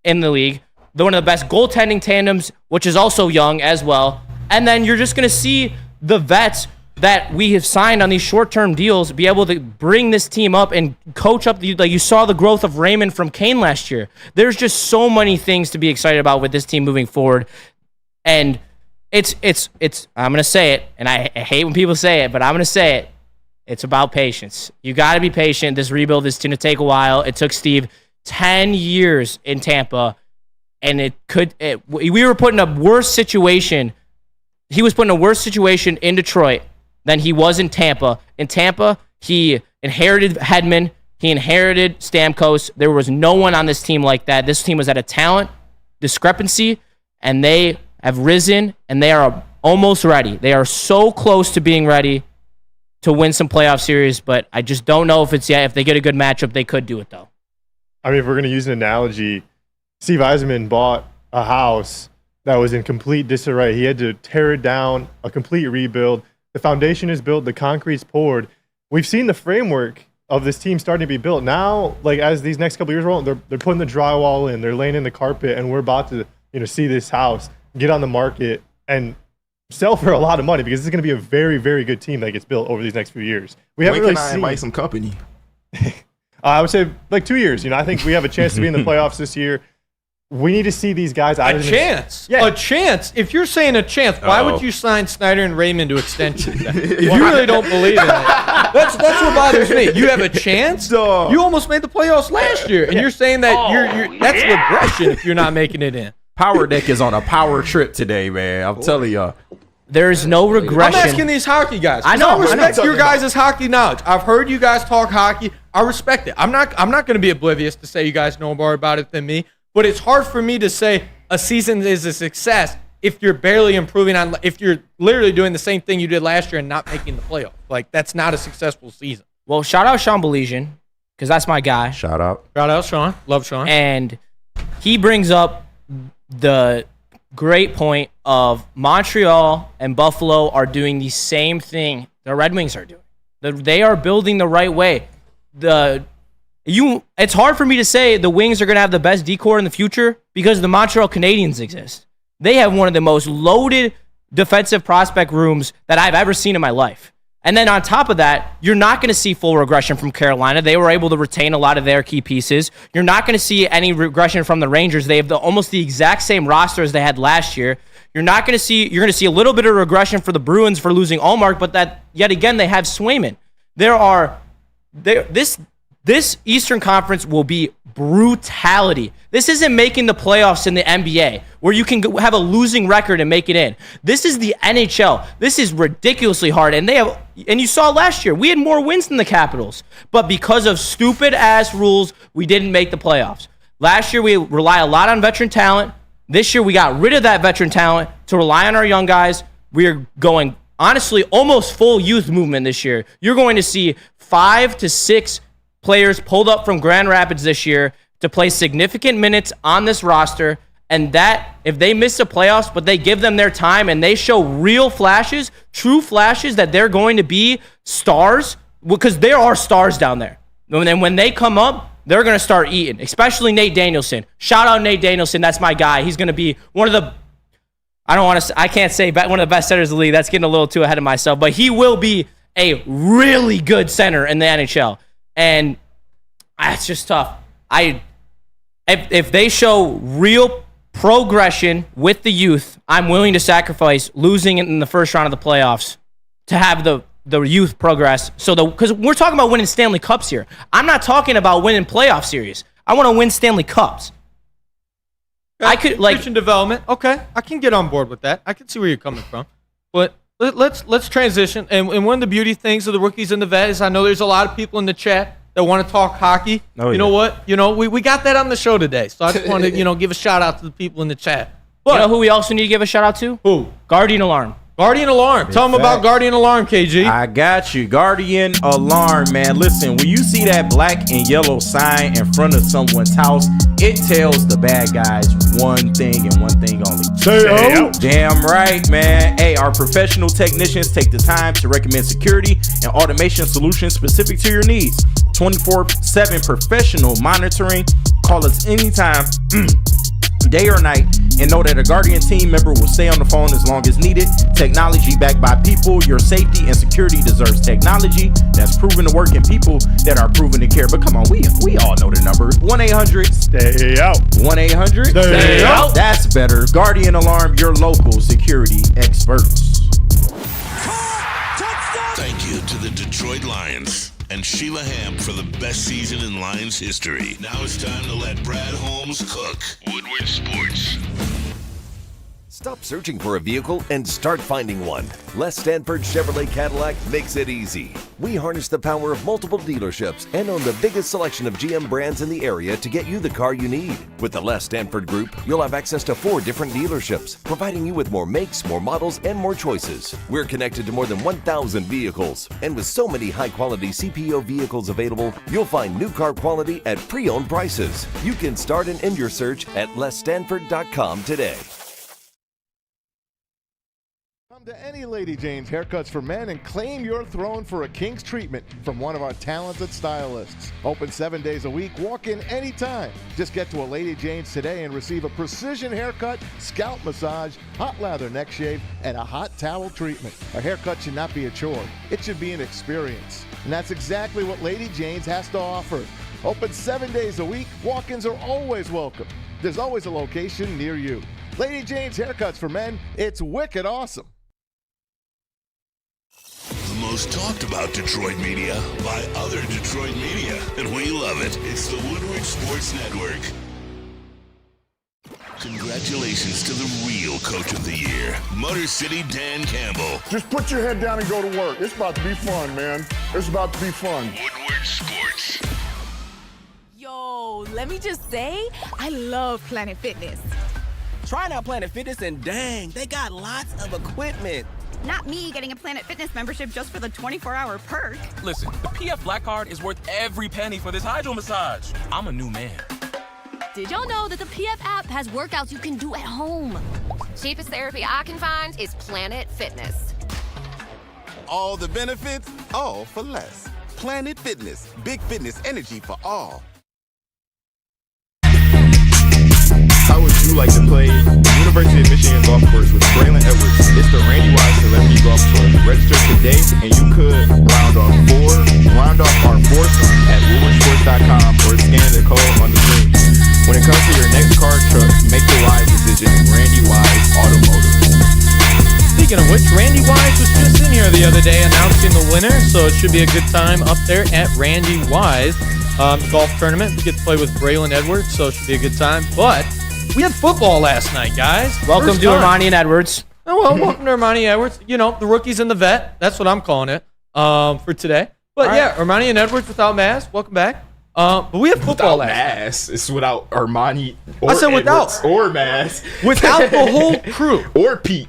in the league, one of the best goaltending tandems, which is also young as well. And then you're just going to see the vets that we have signed on these short-term deals be able to bring this team up and coach up. Like, you saw the growth of Raymond from Kane last year. There's just so many things to be excited about with this team moving forward. And it's I'm going to say it, and I hate when people say it, but I'm going to say it. It's about patience. You got to be patient. This rebuild is going to take a while. It took Steve 10 years in Tampa, and we were put in a worse situation. He was put in a worse situation in Detroit than he was in Tampa. In Tampa, he inherited Hedman. He inherited Stamkos. There was no one on this team like that. This team was at a talent discrepancy, and they have risen, and they are almost ready. They are so close to being ready to win some playoff series, but I just don't know if it's yet. If they get a good matchup, they could do it, though. I mean, if we're going to use an analogy, Steve Yzerman bought a house that was in complete disarray. He had to tear it down, a complete rebuild. The foundation is built, the concrete's poured. We've seen the framework of this team starting to be built. Now, like, as these next couple years roll, they're putting the drywall in, they're laying in the carpet, and we're about to, see this house get on the market and sell for a lot of money, because this is going to be a very, very good team that gets built over these next few years. We haven't really seen invite some company. I would say like 2 years. I think we have a chance to be in the playoffs this year. We need to see these guys out a of chance. Yeah. A chance. If you're saying a chance, why would you sign Snyder and Raymond to extensions? If you really don't believe in it, that's what bothers me. You have a chance. You almost made the playoffs last year, and you're saying that that's regression if you're not making it in. Power Deck is on a power trip today, man. I'm telling y'all. There's no regression. I'm asking these hockey guys. I know. I respect your guys' hockey knowledge. I've heard you guys talk hockey. I respect it. I'm not going to be oblivious to say you guys know more about it than me. But it's hard for me to say a season is a success if you're barely improving on, if you're literally doing the same thing you did last year and not making the playoff. Like, that's not a successful season. Well, shout out Sean Belesian, because that's my guy. Shout out. Shout out Sean. Love Sean. And he brings up the great point of Montreal and Buffalo are doing the same thing the Red Wings are doing. They are building the right way. It's hard for me to say the Wings are going to have the best decor in the future because the Montreal Canadiens exist. They have one of the most loaded defensive prospect rooms that I've ever seen in my life. And then on top of that, you're not going to see full regression from Carolina. They were able to retain a lot of their key pieces. You're not going to see any regression from the Rangers. They have almost the exact same roster as they had last year. You're going to see a little bit of regression for the Bruins for losing Allmark, but that yet again they have Swayman. This Eastern Conference will be brutality. This isn't making the playoffs in the NBA where you can have a losing record and make it in. This is the NHL. This is ridiculously hard. And you saw last year, we had more wins than the Capitals. But because of stupid ass rules, we didn't make the playoffs. Last year, we rely a lot on veteran talent. This year, we got rid of that veteran talent to rely on our young guys. We're going, honestly, almost full youth movement this year. You're going to see 5 to 6 players pulled up from Grand Rapids this year to play significant minutes on this roster, and that if they miss the playoffs, but they give them their time and they show real flashes, true flashes that they're going to be stars, because there are stars down there. And then when they come up, they're going to start eating, especially Nate Danielson. Shout out Nate Danielson. That's my guy. He's going to be one of the, I can't say one of the best centers in the league. That's getting a little too ahead of myself, but he will be a really good center in the NHL. And it's just tough. If they show real progression with the youth, I'm willing to sacrifice losing it in the first round of the playoffs to have the youth progress. Because we're talking about winning Stanley Cups here. I'm not talking about winning playoff series. I want to win Stanley Cups. I could Christian development. Okay, I can get on board with that. I can see where you're coming from. But let's transition. And one of the beauty things of the rookies and the vet is I know there's a lot of people in the chat that want to talk hockey. Oh, you know what? We got that on the show today. So I just want to give a shout out to the people in the chat. But you know who we also need to give a shout out to? Who? Guardian Alarm. Guardian Alarm. Tell them about Guardian Alarm, KG. I got you. Guardian Alarm, man. Listen, when you see that black and yellow sign in front of someone's house, it tells the bad guys one thing and one thing only. Stay out. Damn right, man. Hey, our professional technicians take the time to recommend security and automation solutions specific to your needs. 24/7 professional monitoring. Call us anytime. Day or night, and know that a Guardian team member will stay on the phone as long as needed. Technology backed by people. Your safety and security deserves technology that's proven to work and people that are proven to care. But come on, we all know the number. 1-800 Stay out. 1-800 Stay out. That's better. Guardian Alarm, your local security experts. Thank you to the Detroit Lions and Sheila Hamp for the best season in Lions history. Now it's time to let Brad Holmes cook. Woodward Sports. Stop searching for a vehicle and start finding one. Les Stanford Chevrolet Cadillac makes it easy. We harness the power of multiple dealerships and own the biggest selection of GM brands in the area to get you the car you need. With the Les Stanford Group, you'll have access to 4 different dealerships, providing you with more makes, more models, and more choices. We're connected to more than 1,000 vehicles, and with so many high-quality CPO vehicles available, you'll find new car quality at pre-owned prices. You can start and end your search at lesstanford.com today. Come to any Lady Jane's Haircuts for Men and claim your throne for a king's treatment from one of our talented stylists. Open 7 days a week, walk in anytime. Just get to a Lady Jane's today and receive a precision haircut, scalp massage, hot lather neck shave, and a hot towel treatment. A haircut should not be a chore. It should be an experience. And that's exactly what Lady Jane's has to offer. Open 7 days a week, walk-ins are always welcome. There's always a location near you. Lady Jane's Haircuts for Men, it's wicked awesome. The most talked about Detroit media by other Detroit media, and we love it. It's the Woodward Sports Network. Congratulations to the real Coach of the Year, Motor City Dan Campbell. Just put your head down and go to work. It's about to be fun, man. It's about to be fun. Woodward Sports. Yo, let me just say, I love Planet Fitness. Trying out Planet Fitness, and dang, they got lots of equipment. Not me getting a Planet Fitness membership just for the 24-hour perk. Listen, the PF Black Card is worth every penny for this hydro massage. I'm a new man. Did y'all know that the PF app has workouts you can do at home? Cheapest therapy I can find is Planet Fitness. All the benefits, all for less. Planet Fitness, big fitness energy for all. How would you like to play University of Michigan golf course with Braylon Edwards? It's the Randy Wise Celebrity Golf Tour. Register today, and you could round off our foursome at woodwardsports.com or scan the code on the screen. When it comes to your next car or truck, make the wise decision. Randy Wise Automotive. Speaking of which, Randy Wise was just in here the other day announcing the winner, so it should be a good time up there at Randy Wise golf tournament. We get to play with Braylon Edwards, so it should be a good time. But we had football last night, guys. Welcome to Ermanni and Edwards. Oh, well, welcome to Ermanni Edwards. You know, the rookies and the vet. That's what I'm calling it for today. But yeah, Ermanni and Edwards without Maz. Welcome back. But we had football last night. It's without Ermanni or I said without. Edwards or Maz. Without the whole crew. Or Pete.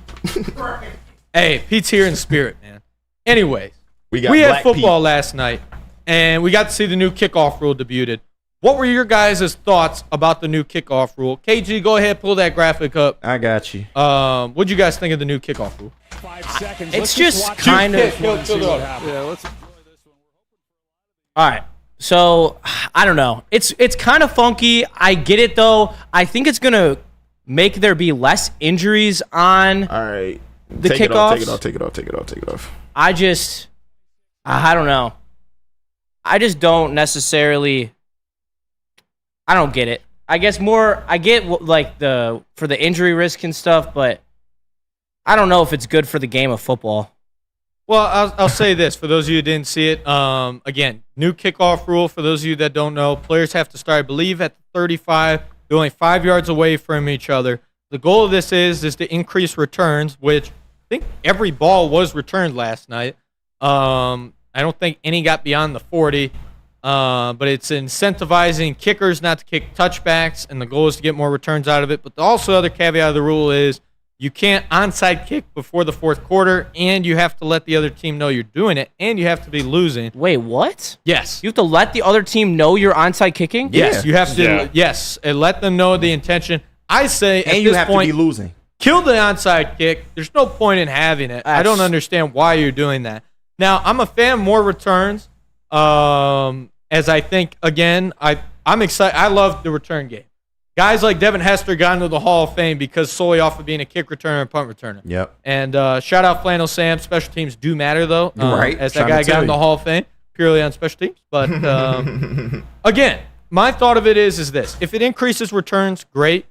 Hey, Pete's here in spirit, man. Anyways, we had Black football Pete. last night, and we got to see the new kickoff rule debuted. What were your guys' thoughts about the new kickoff rule? KG, go ahead, pull that graphic up. I got you. What'd you guys think of the new kickoff rule? 5 seconds. It's just kind of. Yeah, let's. All right. So, I don't know. It's kind of funky. I get it, though. I think it's going to make there be less injuries on All right. the Take kickoffs. Take it off. I don't know. I just don't necessarily. I don't get it. I guess I get like for the injury risk and stuff, but I don't know if it's good for the game of football. Well, I'll say this. For those of you who didn't see it, again, new kickoff rule. For those of you that don't know, players have to start, I believe, at 35. They're only 5 yards away from each other. The goal of this is to increase returns, which I think every ball was returned last night. I don't think any got beyond the 40. But it's incentivizing kickers not to kick touchbacks, and the goal is to get more returns out of it. But also, other caveat of the rule is you can't onside kick before the fourth quarter, and you have to let the other team know you're doing it, and you have to be losing. Wait, what? Yes. You have to let the other team know you're onside kicking? Yes, you have to. Yeah. Yes, and let them know the intention. I say, and at you this have point, to be losing. Kill the onside kick. There's no point in having it. I don't understand why you're doing that. Now, I'm a fan of more returns. As I think, again, I'm excited. I love the return game. Guys like Devin Hester got into the Hall of Fame because solely off of being a kick returner and punt returner. Yep. And shout out Flannel Sam. Special teams do matter, though. Right. As that guy got in the Hall of Fame purely on special teams. But, again, my thought of it is this. If it increases returns, great.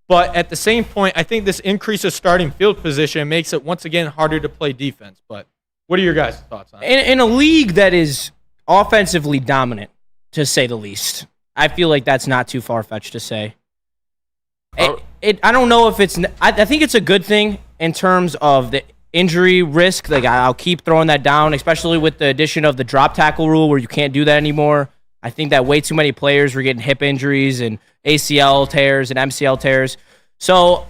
But at the same point, I think this increases starting field position and makes it, once again, harder to play defense. But what are your guys' thoughts on it? In a league that is offensively dominant, to say the least, I feel like that's not too far-fetched to say. I don't know if it's... I think it's a good thing in terms of the injury risk. Like, I'll keep throwing that down, especially with the addition of the drop tackle rule where you can't do that anymore. I think that way too many players were getting hip injuries and ACL tears and MCL tears. So,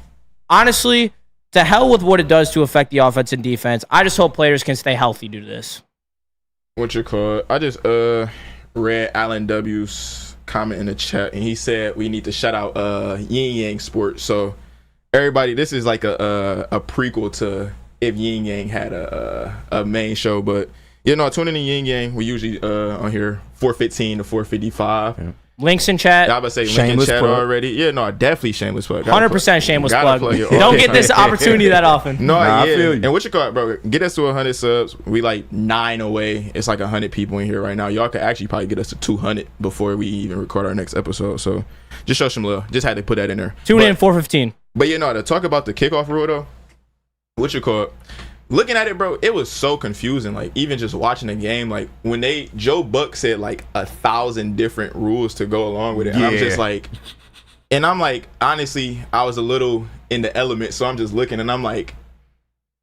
honestly, to hell with what it does to affect the offense and defense. I just hope players can stay healthy due to this. What you call it? I just read Alan W's comment in the chat, and he said we need to shout out Yin Yang Sports. So everybody, this is like a prequel to if Yin Yang had a main show. But tune in to Yin Yang. We usually on here 4:15 to 4:55. Links in chat. I was about to say Shameless link in chat plug. already. Yeah, no, definitely shameless plug. 100% shameless Gotta plug. it. Don't get this opportunity that often. No, Nah, I yeah. feel you. And what you call it, bro? Get us to 100 subs. We like 9 away. It's like 100 people in here right now. Y'all could actually probably get us to 200 before we even record our next episode. So just show some love. Just had to put that in there. Tune in 4:15. But you know, to talk about the kickoff rule though, what you call it? Looking at it, bro, it was so confusing. Like even just watching the game, like when Joe Buck said like 1,000 different rules to go along with it, and I'm just like, and I'm like, honestly, I was a little in the element, so I'm just looking, and I'm like,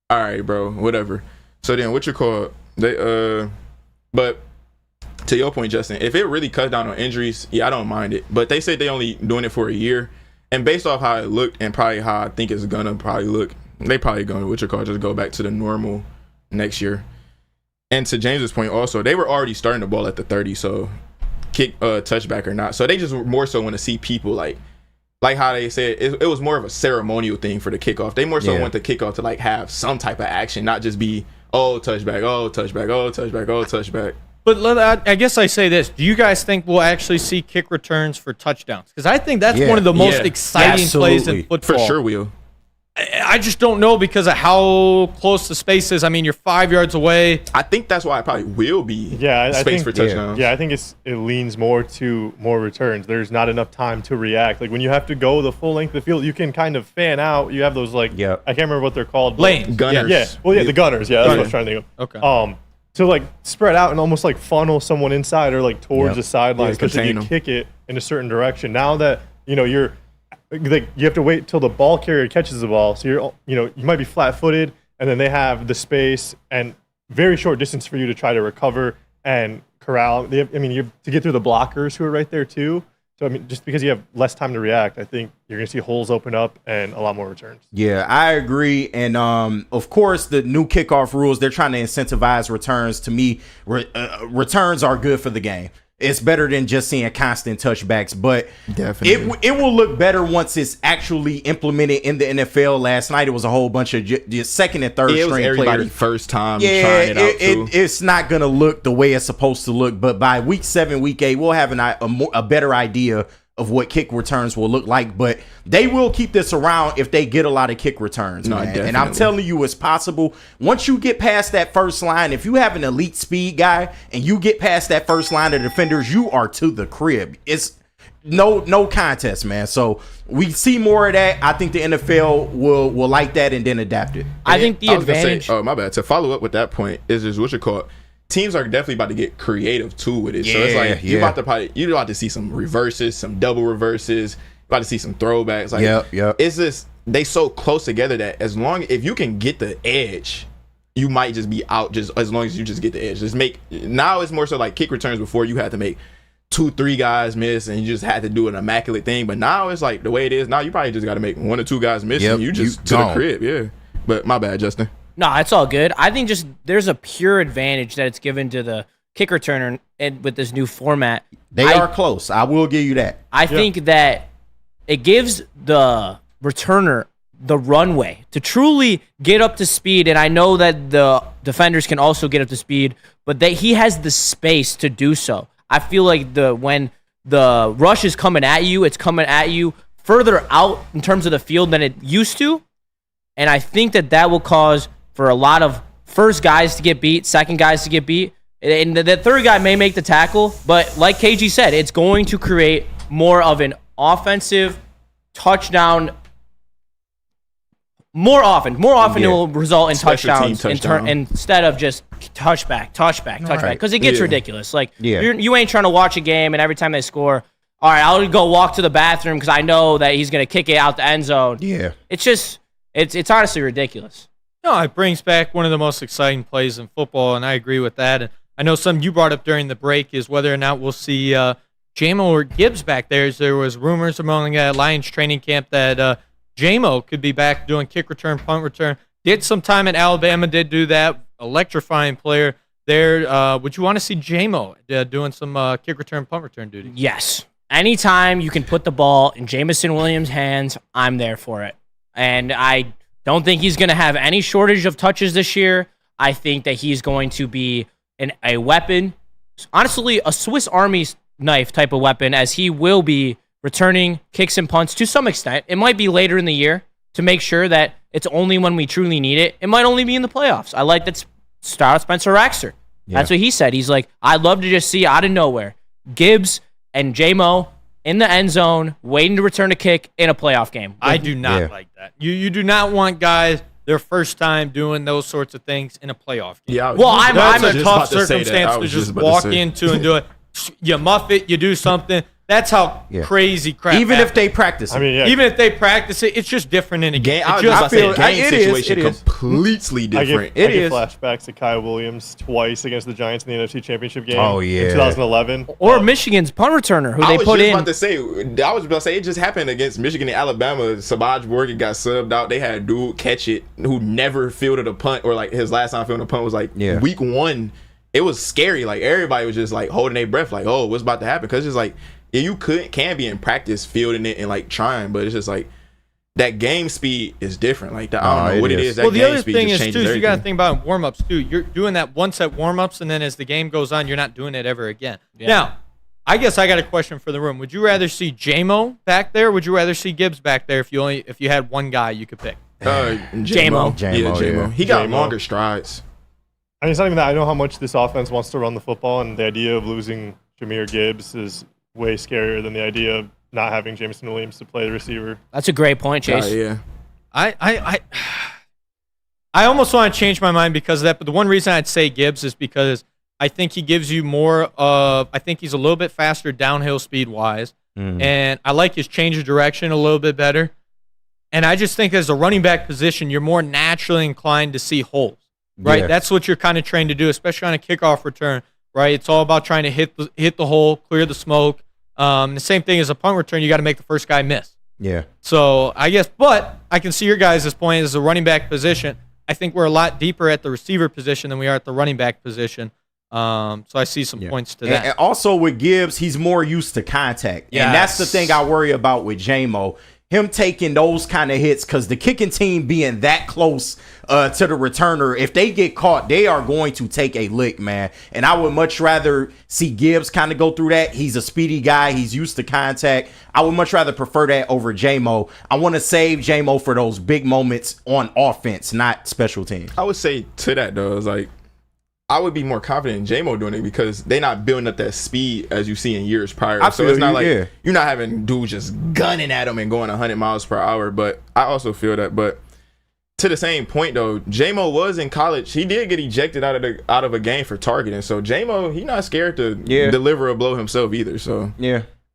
all right, bro, whatever. So then, what you call it? They but to your point, Justin, if it really cuts down on injuries, yeah, I don't mind it. But they said they only doing it for a year, and based off how it looked and probably how I think it's gonna probably look. They probably going to just go back to the normal next year. And to James's point also, they were already starting the ball at the 30, so kick touchback or not. So they just more so want to see people like how they said it was more of a ceremonial thing for the kickoff. They more so want the kickoff to like have some type of action, not just be touchback, touchback, touchback, touchback. But I guess I say this. Do you guys think we'll actually see kick returns for touchdowns? Because I think that's one of the most exciting plays in football. For sure will. I just don't know because of how close the space is. I mean, you're 5 yards away. I think that's why it probably will be I think, for touchdowns. Yeah, I think it leans more to more returns. There's not enough time to react. Like when you have to go the full length of the field, you can kind of fan out. You have those I can't remember what they're called. Lanes. Gunners. Yeah. Well, the gunners. Yeah, that's what I was trying to think of. Okay. To like spread out and almost like funnel someone inside or like towards the sideline, especially if you kick it in a certain direction. Now that you're like you have to wait till the ball carrier catches the ball, so you might be flat-footed, and then they have the space and very short distance for you to try to recover and corral. You have to get through the blockers who are right there too. So just because you have less time to react, I think you're going to see holes open up and a lot more returns. Yeah, I agree. And of course, the new kickoff rules, they're trying to incentivize returns. To me, returns are good for the game. It's better than just seeing constant touchbacks, but definitely it will look better once it's actually implemented in the NFL. Last night, it was a whole bunch of just second and third string players. First time trying it out too. It's not going to look the way it's supposed to look, but by week 7, week 8, we'll have a better idea of what kick returns will look like, but they will keep this around if they get a lot of kick returns, man. Definitely. And I'm telling you, it's possible. Once you get past that first line, if you have an elite speed guy and you get past that first line of defenders, you are to the crib. It's no contest, man. So we see more of that. I think the NFL will like that and then adapt it. I think the advantage. My bad. To follow up with that point is just what you call it. Teams are definitely about to get creative too with it. So it's like you're about to see some reverses, some double reverses, about to see some throwbacks. Like it's just they so close together that if you can get the edge, you might just be out just as long as you just get the edge. Now it's more so like kick returns. Before you had to make 2-3 guys miss and you just had to do an immaculate thing. But now it's like the way it is now, you probably just got to make 1 or 2 guys miss and you just to the crib. Yeah. But my bad, Justin. No, it's all good. I think just there's a pure advantage that it's given to the kick returner and with this new format. They are close. I will give you that. I think that it gives the returner the runway to truly get up to speed. And I know that the defenders can also get up to speed, but he has the space to do so. I feel like when the rush is coming at you, it's coming at you further out in terms of the field than it used to. And I think that will cause for a lot of first guys to get beat, second guys to get beat. And the third guy may make the tackle, but like KG said, it's going to create more of an offensive touchdown. More often it will result in touchdowns instead of just touchback. Because it gets ridiculous. Like you ain't trying to watch a game and every time they score, all right, I'll go walk to the bathroom because I know that he's going to kick it out the end zone. Yeah. It's just, it's honestly ridiculous. No, it brings back one of the most exciting plays in football, and I agree with that. And I know something you brought up during the break is whether or not we'll see Jamo or Gibbs back there. There was rumors among Lions training camp that Jamo could be back doing kick return, punt return. Did some time at Alabama, did do that. Electrifying player there. Would you want to see Jamo doing some kick return, punt return duty? Yes. Anytime you can put the ball in Jamison Williams' hands, I'm there for it. And I don't think he's going to have any shortage of touches this year. I think that he's going to be a weapon. Honestly, a Swiss Army knife type of weapon, as he will be returning kicks and punts to some extent. It might be later in the year to make sure that it's only when we truly need it. It might only be in the playoffs. I like that style Spencer Raxter. Yeah. That's what he said. He's like, I'd love to just see out of nowhere Gibbs and J-Mo in the end zone waiting to return a kick in a playoff game. I do not like that. You do not want guys their first time doing those sorts of things in a playoff game. Yeah, I'm a just tough about to say that. circumstance I to was just about to walk say. into and do it. You muff it, you do something. That's how crazy crap. Even happens. if they practice it. I mean, yeah. Even if they practice it, it's just different in a game. I It was just- about to say, feel- game it is, situation it is. completely I different. get flashbacks to Kyle Williams twice against the Giants in the NFC Championship game. Oh, yeah. In 2011. Or Michigan's punt returner, who I they was put just in. about to say, it just happened against Michigan and Alabama. Savage Morgan got subbed out. They had a dude catch it who never fielded a punt, or like his last time fielding a punt was like week 1. It was scary. Like everybody was just like holding their breath, like, oh, what's about to happen? Because it's like, yeah, you can be in practice fielding it and like trying, but it's just like that game speed is different. Like I don't know what it is. That Well, the game other speed thing just is changes too, you got to everything. think about warm-ups too. You're doing that one set warm-ups, and then as the game goes on, you're not doing it ever again. Yeah. Now, I guess I got a question for the room. Would you rather see J-Mo back there? Or would you rather see Gibbs back there if you had one guy you could pick? J-Mo. Yeah, J-Mo. He got J-Mo. longer strides. I mean, it's not even that. I know how much this offense wants to run the football, and the idea of losing Jahmyr Gibbs is way scarier than the idea of not having Jameson Williams to play the receiver. That's a great point, Chase. Yeah. I almost want to change my mind because of that, but the one reason I'd say Gibbs is because I think he gives you more of, I think he's a little bit faster downhill speed-wise, and I like his change of direction a little bit better. And I just think as a running back position, you're more naturally inclined to see holes, right? Yeah. That's what you're kind of trained to do, especially on a kickoff return, right? It's all about trying to hit the hole, clear the smoke. The same thing as a punt return, you got to make the first guy miss. Yeah. So I guess, but I can see your guys' point as a running back position. I think we're a lot deeper at the receiver position than we are at the running back position. So I see some points to that. And also with Gibbs, he's more used to contact. And that's the thing I worry about with J-Mo. Him taking those kind of hits, because the kicking team being that close to the returner, if they get caught, they are going to take a lick, man. And I would much rather see Gibbs kind of go through that. He's a speedy guy. He's used to contact. I would much rather prefer that over J-Mo. I want to save J-Mo for those big moments on offense, not special teams. I would say to that, though, is like, I would be more confident in J-Mo doing it because they're not building up that speed as you see in years prior. So it's not like you're not having dudes just gunning at them and going 100 miles per hour. But I also feel that. But to the same point, though, J-Mo was in college. He did get ejected out of a game for targeting. So J-Mo, he's not scared to deliver a blow himself either. So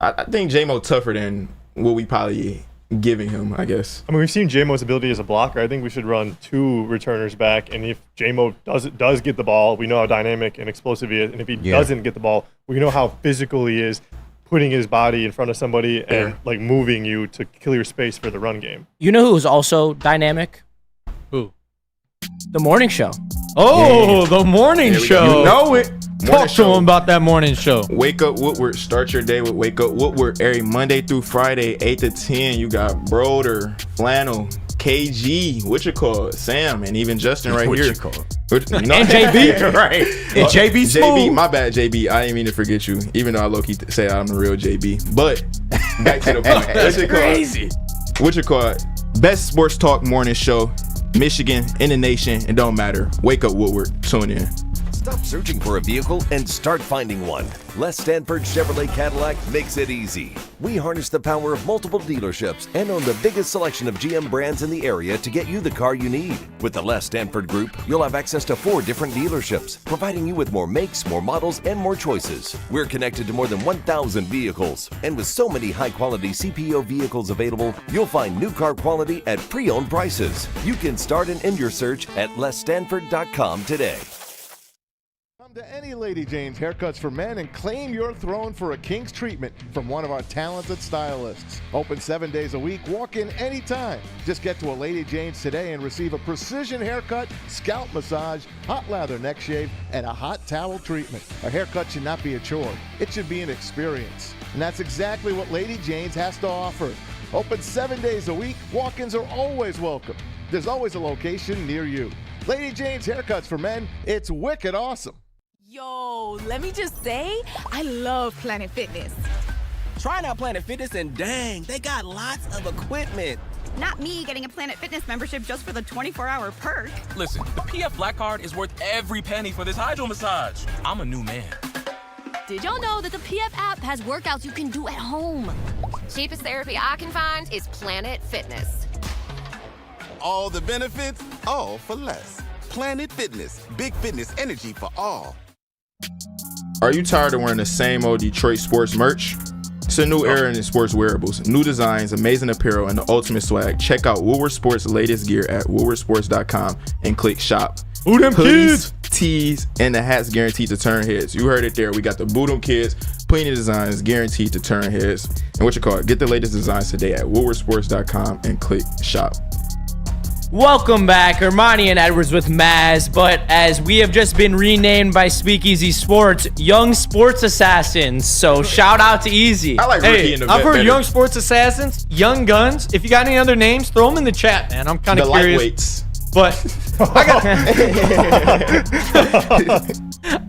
I think J-Mo tougher than what we probably giving him, I guess. I mean, we've seen J-Mo's ability as a blocker. I think we should run 2 returners back, and if J-Mo does get the ball, we know how dynamic and explosive he is, and if he doesn't get the ball, we know how physical he is, putting his body in front of somebody and like moving you to clear space for the run game. You know who's also dynamic? Who? The morning show. Oh, the morning show. You know it. Talk to him about that morning show. Wake Up Woodward. Start your day with Wake Up Woodward. Every Monday through Friday, 8 to 10. You got Broder, Flannel, KG, Sam, and even Justin right here. And JB. Right. And JB Smooth. JB, my bad, JB. I didn't mean to forget you, even though I low-key say I'm the real JB. But back to the point. That's crazy. What you call it? Best sports talk morning show. Michigan, in the nation, it don't matter. Wake Up Woodward. Tune in. Stop searching for a vehicle and start finding one. Les Stanford Chevrolet Cadillac makes it easy. We harness the power of multiple dealerships and own the biggest selection of GM brands in the area to get you the car you need. With the Les Stanford Group, you'll have access to 4 different dealerships, providing you with more makes, more models, and more choices. We're connected to more than 1,000 vehicles. And with so many high-quality CPO vehicles available, you'll find new car quality at pre-owned prices. You can start and end your search at lesstanford.com today. Come to any Lady Jane's Haircuts for Men and claim your throne for a king's treatment from one of our talented stylists. Open 7 days a week. Walk in anytime. Just get to a Lady Jane's today and receive a precision haircut, scalp massage, hot lather neck shave, and a hot towel treatment. A haircut should not be a chore. It should be an experience. And that's exactly what Lady Jane's has to offer. Open 7 days a week. Walk-ins are always welcome. There's always a location near you. Lady Jane's Haircuts for Men. It's wicked awesome. Yo, let me just say, I love Planet Fitness. Trying out Planet Fitness and dang, they got lots of equipment. Not me getting a Planet Fitness membership just for the 24-hour perk. Listen, the PF Black Card is worth every penny for this hydro massage. I'm a new man. Did y'all know that the PF app has workouts you can do at home? Cheapest therapy I can find is Planet Fitness. All the benefits, all for less. Planet Fitness, big fitness energy for all. Are you tired of wearing the same old Detroit sports merch? It's a new era in sports wearables, new designs, amazing apparel, and the ultimate swag. Check out Woodward Sports' latest gear at woodwardsports.com and click shop. Who them Hoodies, tees, and the hats guaranteed to turn heads. You heard it there. We got the Boo Them Kids, plenty of designs guaranteed to turn heads. And what you call it? Get the latest designs today at woodwardsports.com and click shop. Welcome back, Ermanni and Edwards with Maz, but as we have just been renamed by Speakeasy Sports, Young Sports Assassins, so shout out to Easy. I like Rookie in the I've vet heard better. Young Sports Assassins, Young Guns. If you got any other names, throw them in the chat, man. I'm kind of The curious. lightweights. But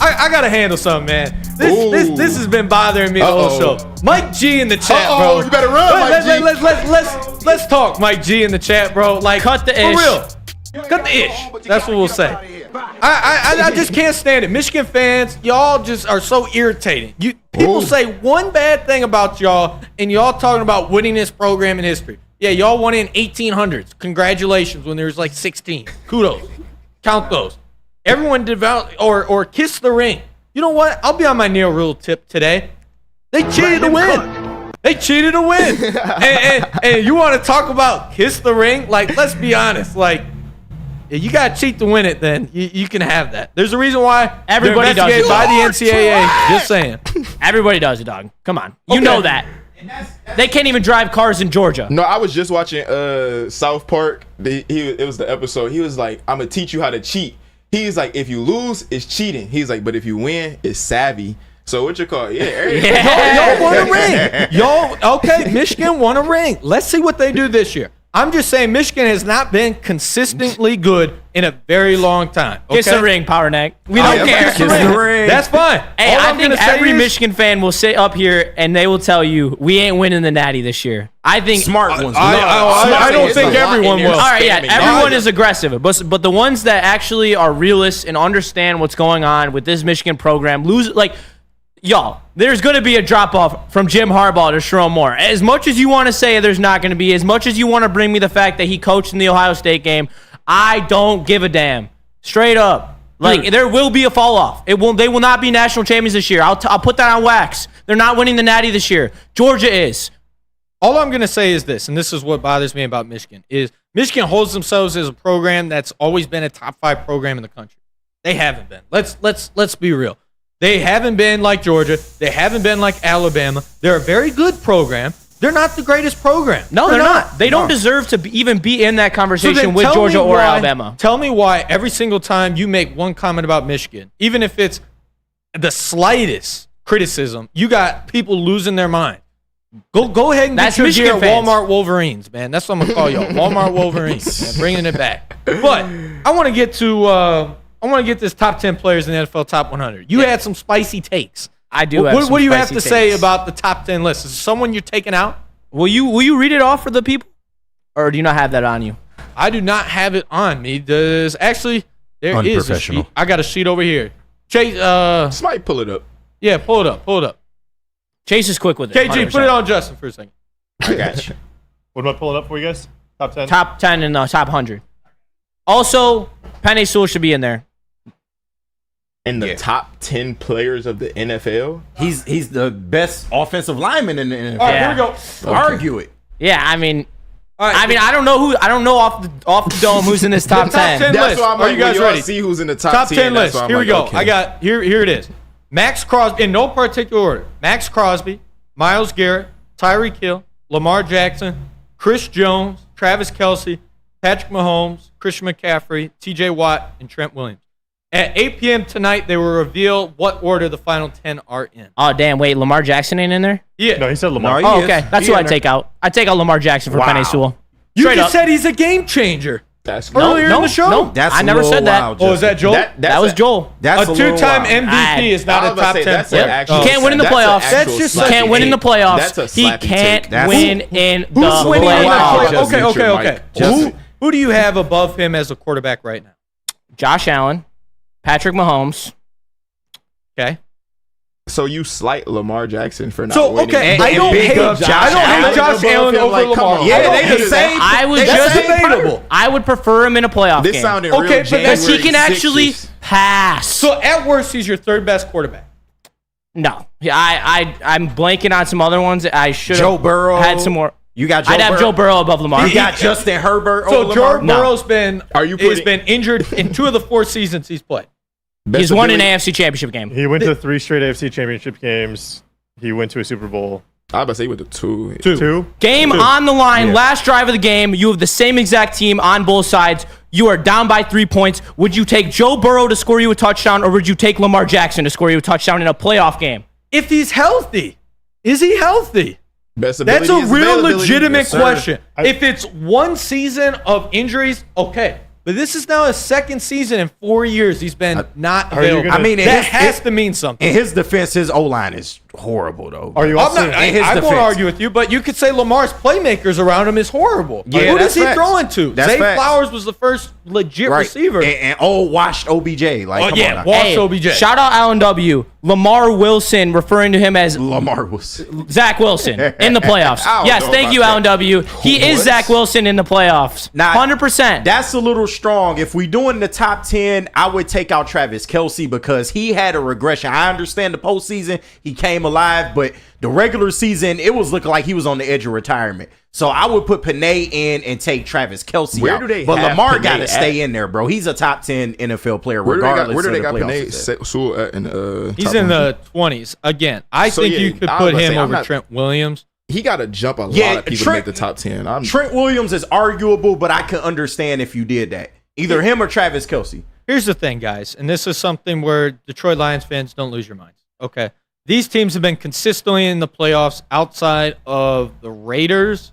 I gotta handle something, man. This has been bothering me the whole show. Mike G in the chat, bro. You better run, Mike G. Let's talk, Mike G in the chat, bro. Like, cut the ish. For real. Cut the ish. That's what we'll say. I just can't stand it. Michigan fans, y'all just are so irritating. People say one bad thing about y'all, and y'all talking about winningest program in history. Yeah, y'all won in 1800s. Congratulations when there was like 16. Kudos. Count those. Everyone develop or kiss the ring. You know what? I'll be on my Neil Rule tip today. They cheated to win. They cheated to win. and you want to talk about kiss the ring? Like, let's be honest. Like, if you got to cheat to win it, then you can have that. There's a reason why Everybody does it. by the NCAA. Just saying. Everybody does it, dog. Come on. You know that. They can't even drive cars in Georgia. No, I was just watching South Park. It was the episode. He was like, I'm going to teach you how to cheat. He's like, if you lose, it's cheating. He's like, but if you win, it's savvy. So what you call it? Y'all won a ring. Y'all, okay, Michigan won a ring. Let's see what they do this year. I'm just saying Michigan has not been consistently good in a very long time. Okay? Kiss the ring, Power Neck. We don't care. Kiss the ring. That's fine. Hey, All I I'm think gonna say every is- Michigan fan will sit up here and they will tell you we ain't winning the Natty this year. I think Smart ones. I don't think everyone will. All right, yeah, everyone is aggressive, but the ones that actually are realists and understand what's going on with this Michigan program y'all, there's going to be a drop-off from Jim Harbaugh to Sherrone Moore. As much as you want to say there's not going to be, as much as you want to bring me the fact that he coached in the Ohio State game, I don't give a damn. Straight up. Like, there will be a fall-off. They will not be national champions this year. I'll put that on wax. They're not winning the Natty this year. Georgia is. All I'm going to say is this, and this is what bothers me about Michigan, is Michigan holds themselves as a program that's always been a top 5 program in the country. They haven't been. Let's be real. They haven't been like Georgia. They haven't been like Alabama. They're a very good program. They're not the greatest program. No, they're not. They don't deserve to even be in that So conversation then with tell Georgia me or why- Alabama. Tell me why every single time you make one comment about Michigan, even if it's the slightest criticism, you got people losing their mind. Go ahead and That's get your Michigan gear at fans. Walmart Wolverines, man. That's what I'm gonna call y'all, Walmart Wolverines. Man, bringing it back. But I want to get to this top 10 players in the NFL top 100. You had some spicy takes. I do. What do you have to spicy say takes. about the top 10 list? Is there someone you're taking out? Will you read it off for the people, or do you not have that on you? I do not have it on me. There is a sheet. I got a sheet over here. Chase, somebody pull it up. Yeah, pull it up. Chase is quick with it. KG, 100%. put it on Justin for a second. I got you. What am I pulling up for you guys? Top 10? Top 10 and top 100. Also, Penny Sewell should be in there. In the top 10 players of the NFL? He's the best offensive lineman in the NFL. All right, here we go. Argue it. Yeah, I mean, All right, I don't know off the dome who's in this top 10. That's list. why I'm Are like, you guys when y'all ready? see who's in the top, Top 10, 10 that's list. why I'm Here we like, go. okay. I got here it is. Max Crosby in no particular order. Max Crosby, Myles Garrett, Tyreek Hill, Lamar Jackson, Chris Jones, Travis Kelce, Patrick Mahomes, Christian McCaffrey, TJ Watt, and Trent Williams. At 8 p.m. tonight, they will reveal what order the final 10 are in. Oh, damn. Wait, Lamar Jackson ain't in there? Yeah. No, he said Lamar. Oh, okay. That's who I take out. I take out Lamar Jackson for Penny Sewell. You Straight just up. said he's a game changer. That's earlier in the show. No, I never said that. Oh, is that Joel? That was Joel. That's a two-time MVP is not a top 10 player. He can't win in the playoffs. That's just he can't win in the playoffs. He can't win in the playoffs. Okay. Who do you have above him as a quarterback right now? Josh Allen, Patrick Mahomes. Okay. So you slight Lamar Jackson for not So, winning. okay, I don't hate Josh Allen over Lamar. Yeah, they the same. I would prefer him in a playoff This game. sounded real Okay, but Because he January can actually 6th. pass. So at worst, he's your third best quarterback. No. I'm blanking on some other ones. I should Joe Burrow. had some more. You got Joe I'd have Burrow. Joe Burrow above Lamar. You got Justin Herbert So over Joe Lamar. Burrow's been putting- been injured in 2 of the 4 seasons he's played. He's won an AFC championship game. He went to 3 straight AFC championship games. He went to a Super Bowl. I was about to say he went to 2. 2. Game on the line, last drive of the game. You have the same exact team on both sides. You are down by 3 points. Would you take Joe Burrow to score you a touchdown, or would you take Lamar Jackson to score you a touchdown in a playoff game? If he's healthy, is he healthy? Best That's ability a is real availability. legitimate Yes, sir. question. If it's 1 season of injuries, okay. But this is now his 2nd season in 4 years. He's been not available. I mean, that has to mean something. In his defense, his O-line is horrible, though. Are you I'm also not, I won't argue with you, but you could say Lamar's playmakers around him is horrible. Yeah, Who that's is he facts. throwing to? That's Zay facts. Flowers was the first legit receiver. And old washed OBJ. Like, come on now. washed OBJ. Shout out Allen W. Lamar Wilson, referring to him as Lamar Wilson. Zach Wilson in the playoffs. I don't Yes, know thank about you, that. Allen W. He is Zach Wilson in the playoffs. 100%. That's a little strong. If we doing the top 10, I would take out Travis Kelce because he had a regression. I understand the postseason, he came alive, but the regular season, it was looking like he was on the edge of retirement. So I would put Panay in and take Travis Kelce Where out. do they but have Lamar Panay got to at? stay in there, bro. He's a top 10 NFL player Where regardless do they of got the playoff Panay success. Sewell at in He's top in 100? the 20s. Again, I So, think yeah, you could I was put about to him say, I'm over not- Trent Williams. He got to jump a lot Yeah, of people Trent- to make the top 10. Trent Williams is arguable, but I could understand if you did that. Either him or Travis Kelce. Here's the thing, guys, and this is something where Detroit Lions fans don't lose your minds. Okay. These teams have been consistently in the playoffs outside of the Raiders,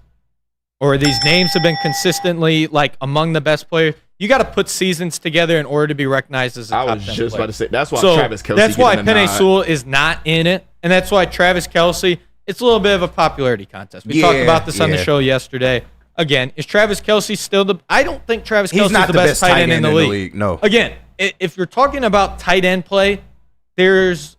or these names have been consistently like among the best players. You got to put seasons together in order to be recognized as a top 10 I was just player. about to say, that's why So Travis Kelce that's why getting a Penei nod. Sewell is not in it, and that's why Travis Kelce, it's a little bit of a popularity contest. We talked about this on the show yesterday. Again, is Travis Kelce still the... I don't think Travis Kelce is not the best tight end in the league. No. Again, if you're talking about tight end play, there's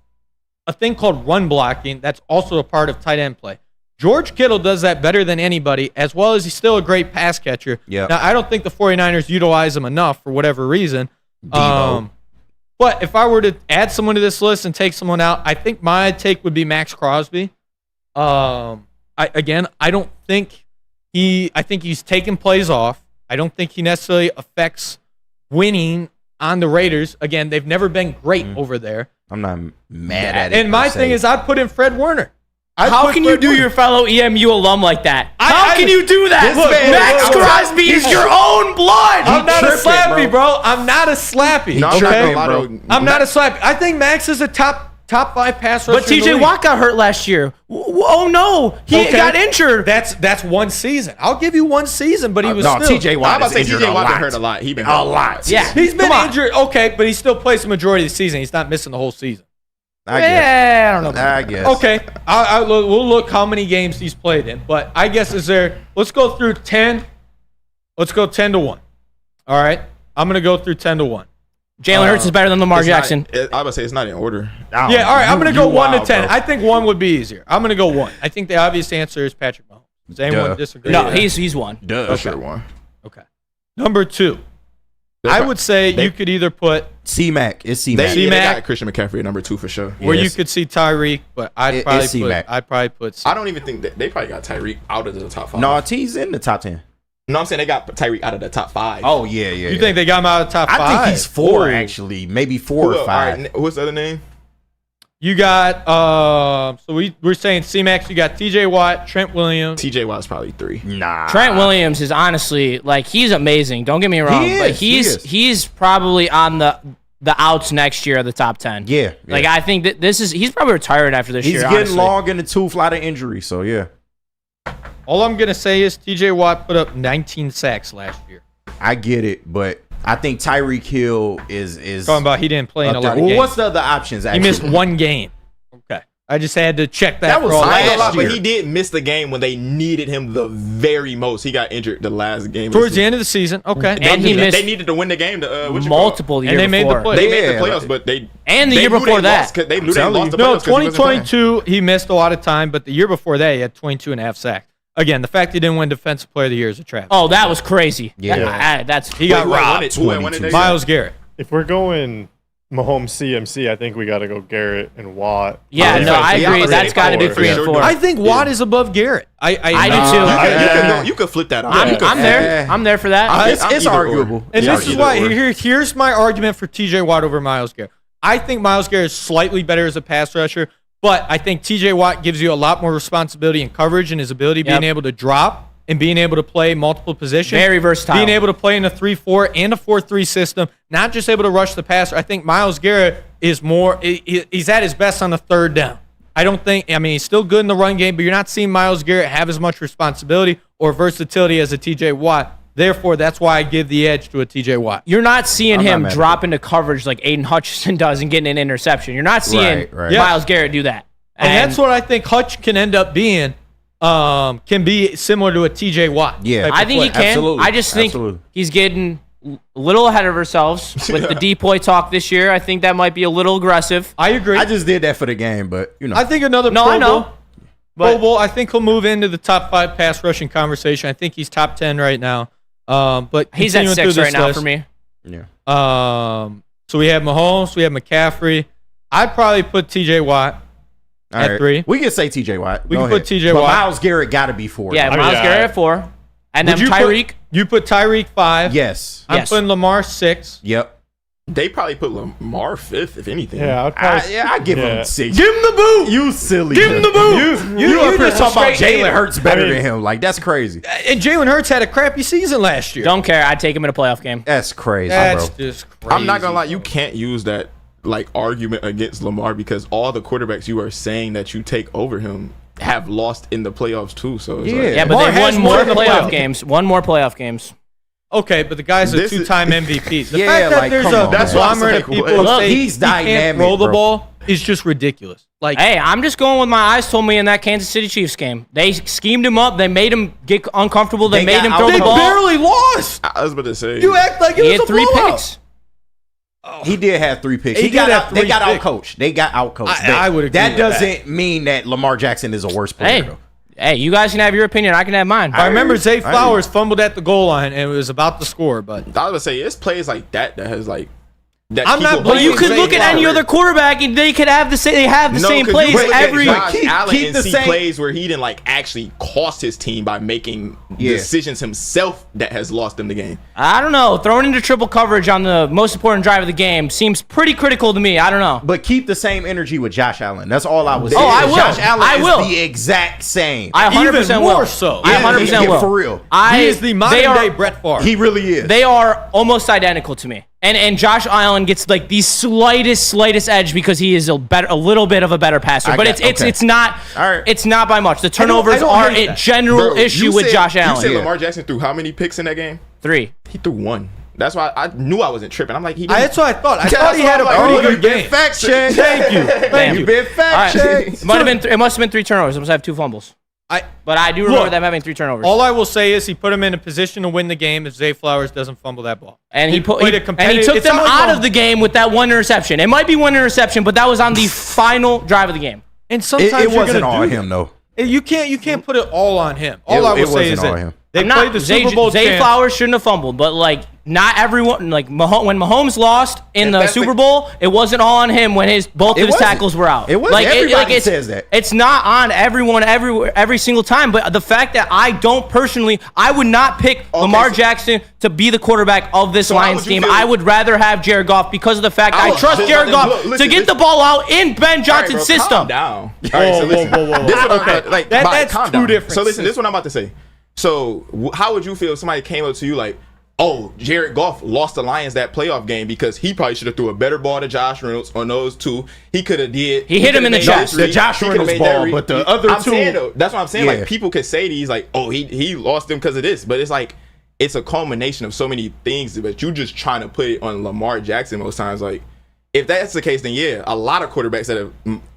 a thing called run blocking that's also a part of tight end play. George Kittle does that better than anybody, as well as he's still a great pass catcher. Yeah. Now, I don't think the 49ers utilize him enough for whatever reason. Debo. But if I were to add someone to this list and take someone out, I think my take would be Max Crosby. I don't think I think he's taking plays off. I don't think he necessarily affects winning on the Raiders. Again, they've never been great over there. I'm not mad at it. And my thing is, I'd put in Fred Warner. How can you do your fellow EMU alum like that? How can you do that? Look, Max Crosby is your own blood. I'm not a slappy, bro. I'm not a slappy. No, Okay, bro. I'm not a slappy. I think Max is a top 5 pass rusher. But TJ Watt got hurt last year. Oh no, he got injured. That's 1 season. I'll give you 1 season, but he was still. TJ Watt I'm about to say is injured TJ a Watt been lot. hurt a lot. He been A hurt lot. Yeah, He's been come on. injured, okay, but he still plays the majority of the season. He's not missing the whole season. I guess. Yeah, I don't know. about I that. guess. Okay, we'll look how many games he's played in. But I guess let's go through 10. Let's go 10 to 1. All right, I'm gonna go through 10 to 1. Jalen Hurts is better than Lamar Jackson. I was about to say it's not in order. Yeah, all right, I'm gonna go 1 to 10. Bro. I think 1 would be easier. I'm gonna go 1. I think the obvious answer is Patrick Mahomes. Does anyone Duh. disagree? No, he's one. Duh. Sure one. Okay. Number 2. I would say you could either put C-Mac. It's They C-Mac. got Christian McCaffrey at number 2 for sure. where you Yes. could see Tyreek, but I'd It's probably C-Mac. put. I don't even think that they probably got Tyreek out of the top 5. No, T's in the top 10. No, I'm saying they got Tyreek out of the top 5. Oh, yeah. You think they got him out of the top 5? I think he's 4, Ooh. actually. Maybe 4 or 5. What's the other name? You got so we're saying C-Max. You got TJ Watt, Trent Williams. TJ Watt's probably 3. Nah. Trent Williams is honestly he's amazing. Don't get me wrong, but he's probably on the outs next year of the top 10. Yeah. Like I think that he's probably retired after this He's year. getting honestly. long in the tooth, a lot of injuries, so yeah. All I'm gonna say is TJ Watt put up 19 sacks last year. I get it, but I think Tyreek Hill is talking about he didn't play in a lot of well, games. what's the other options? Actually? He missed one game. Okay. I just had to check that. That was for all last year. But he did miss the game when they needed him the very most. He got injured the last game. Towards the end of the season. Okay. And he missed they needed to win the game to multiple years and they made the before. play. They made the playoffs, but they and the they year knew before they that. lost 'cause they knew they lost the No, playoffs 'cause he wasn't playing. 2022, he missed a lot of time, but the year before that, he had 22.5 sacks. Again, the fact he didn't win Defensive Player of the Year is a trap. Oh, that was crazy. Yeah. He got robbed. Who won it? Myles Garrett. If we're going Mahomes CMC, I think we got to go Garrett and Watt. Yeah, no, I agree. That's got to be 3 and 4. I think Watt is above Garrett. I do too. You could flip that. I'm there. I'm there for that. It's arguable. And this is why here's my argument for TJ Watt over Myles Garrett. I think Myles Garrett is slightly better as a pass rusher, but I think TJ Watt gives you a lot more responsibility and coverage and his ability being able to drop and being able to play multiple positions. Very versatile. Being able to play in a 3-4 and a 4-3 system, not just able to rush the passer. I think Myles Garrett is more, he's at his best on the third down. He's still good in the run game, but you're not seeing Myles Garrett have as much responsibility or versatility as a TJ Watt. Therefore, that's why I give the edge to a TJ Watt. You're not seeing him drop into coverage like Aiden Hutchinson does and getting an interception. You're not seeing Myles Garrett do that. And that's what I think Hutch can end up being. Can be similar to a TJ Watt. Yeah, I think he can. Absolutely. I just think he's getting a little ahead of ourselves with the depoy talk this year. I think that might be a little aggressive. I agree. I just did that for the game, but you know. I think another Pro Bowl, I think he'll move into the top 5 pass rushing conversation. I think he's top 10 right now. But he's at 6 right now for me. Yeah. So we have Mahomes, we have McCaffrey. I'd probably put TJ Watt at 3. We can say TJ Watt. We can put TJ Watt. Watt. Myles Garrett got to be 4. Yeah, Myles Garrett at 4. And then Tyreek. You put Tyreek 5. Yes. I'm putting Lamar 6. Yep. They probably put Lamar 5th, if anything. Yeah, I give him 6. Give him the boot. You silly. Give him the boot. You up here talking about Jalen Hurts better than him. Like, that's crazy. And Jalen Hurts had a crappy season last year. Don't care. I'd take him in a playoff game. That's crazy, That's bro. just crazy. I'm not going to lie. You can't use that argument against Lamar because all the quarterbacks you are saying that you take over him have lost in the playoffs too. So it's yeah, but they won more playoff games. One more playoff games. Okay, but the guy's a two-time MVP. The Yeah, fact that like, there's come a on, man. conglomerate of people who say he's he can't dynamic, roll the bro. ball is just ridiculous. Like, Hey, I'm just going with my eyes told me in that Kansas City Chiefs game. They schemed him up. They made him get uncomfortable. They made him throw the ball. They barely lost. I was about to say. You act like it He was had a 3 blowout. picks. He did have 3 picks. He did have 3 They got picks. outcoached. They got outcoached. I would agree That with doesn't mean that Lamar Jackson is a worse player. though. Hey, you guys can have your opinion. I can have mine. I remember Zay Flowers fumbled at the goal line and was about to score, but I was going to say, it's plays like that has like. That I'm not But you could look at any other quarterback and they could have the same. They have the same plays every. Josh Allen and see plays where he didn't like actually cost his team by making decisions himself that has lost them the game. I don't know. Throwing into triple coverage on the most important drive of the game seems pretty critical to me. I don't know. But keep the same energy with Josh Allen. That's all I was saying. Oh, I will. Josh Allen I will. is the exact same. I 100% will. more so. I 100% will. For real. He is the modern day Brett Favre. He really is. They are almost identical to me. And Josh Allen gets like the slightest edge because he is a little bit of a better passer. But it's not it's not by much. The turnovers are a general issue with Josh Allen. You said Lamar Jackson threw how many picks in that game? 3. He threw 1. That's why I knew I wasn't tripping. I'm like, he didn't. That's what I thought. I thought he had a pretty good game. Fact check. Thank you. Thank you. Been fact check. It must have been 3 turnovers. It must have 2 fumbles. But I do remember them having 3 turnovers. All I will say is he put him in a position to win the game if Zay Flowers doesn't fumble that ball. And he took it's them not like out of the game with that 1 interception. It might be 1 interception, but that was on the final drive of the game. And sometimes It wasn't all him though. You can't put it all on him. All I will say is that they played the Super Bowl Zay champ. Flowers shouldn't have fumbled, but like not everyone like when Mahomes lost in the Super Bowl, it wasn't all on him when both of his tackles were out. It was like everybody says that. It's not on everyone every single time. But the fact that I would not pick Lamar Jackson to be the quarterback of this Lions team. I would rather have Jared Goff because of the fact that I trust Jared Goff to get the ball out in Ben Johnson's system. Calm down. All right, so listen. Okay, that's two different. So listen, this is what I'm about to say. So how would you feel if somebody came up to you like, oh, Jared Goff lost the Lions that playoff game because he probably should have threw a better ball to Josh Reynolds on those 2. He could have did. He hit him in the chest. The Josh Reynolds ball, but the other 2. That's what I'm saying. Like people could say these like, oh, he lost them because of this, but it's like it's a culmination of so many things, but you just trying to put it on Lamar Jackson most times. Like, if that's the case, then yeah, a lot of quarterbacks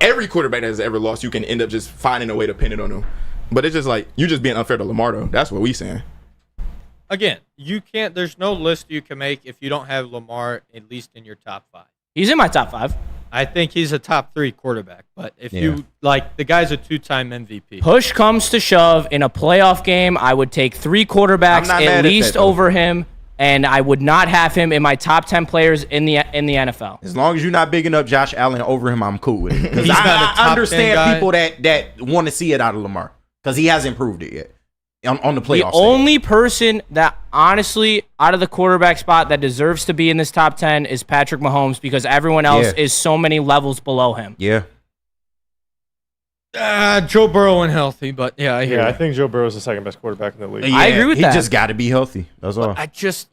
every quarterback that has ever lost, you can end up just finding a way to pin it on them. But it's just like, you're just being unfair to Lamar, though. That's what we saying. Again, you can't. There's no list you can make if you don't have Lamar at least in your top 5. He's in my top 5. I think he's a top 3 quarterback. But if you like, the guy's a 2-time MVP. Push comes to shove in a playoff game, I would take 3 quarterbacks at least over him, and I would not have him in my top 10 players in the NFL. As long as you're not bigging up Josh Allen over him, I'm cool with it. Because He's not a I top understand 10 guy. people that want to see it out of Lamar because he hasn't proved it yet on the playoff The only person that honestly, out of the quarterback spot, that deserves to be in this top 10 is Patrick Mahomes, because everyone else is so many levels below him. Yeah. Joe Burrow unhealthy, but yeah, I hear. I think Joe Burrow is the second best quarterback in the league. I agree with that. He just got to be healthy. That's all.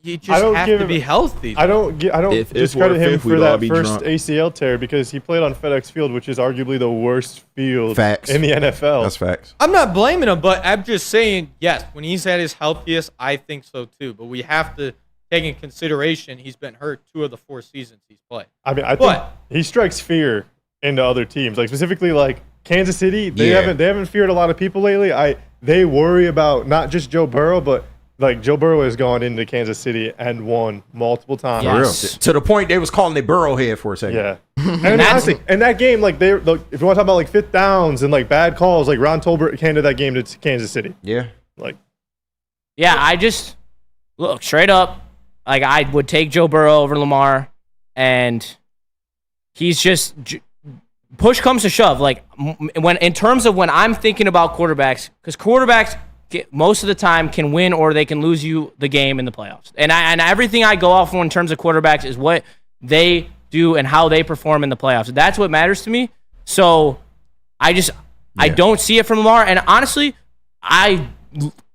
You just have to be healthy. I don't discredit him for we'd all that be first drunk. ACL tear because he played on FedEx Field, which is arguably the worst field Facts. in the NFL. That's facts. I'm not blaming him, but I'm just saying, yes, when he's at his healthiest, I think so too. But we have to take in consideration he's been hurt 2 of the 4 seasons he's played. I mean, I think he strikes fear into other teams, like specifically like Kansas City. They haven't feared a lot of people lately. They worry about not just Joe Burrow, but like Joe Burrow has gone into Kansas City and won multiple times. Yes. To the point they was calling it Burrowhead for a second. Yeah. And honestly, in that game, like if you want to talk about like 5th downs and like bad calls, like Ron Tolbert handed that game to Kansas City. Yeah. Yeah, I just look straight up. Like, I would take Joe Burrow over Lamar, and he's just push comes to shove. Like, when in terms of when I'm thinking about quarterbacks, because quarterbacks most of the time can win or they can lose you the game in the playoffs. And everything I go off on in terms of quarterbacks is what they do and how they perform in the playoffs. That's what matters to me. So I don't see it from Lamar. And honestly, I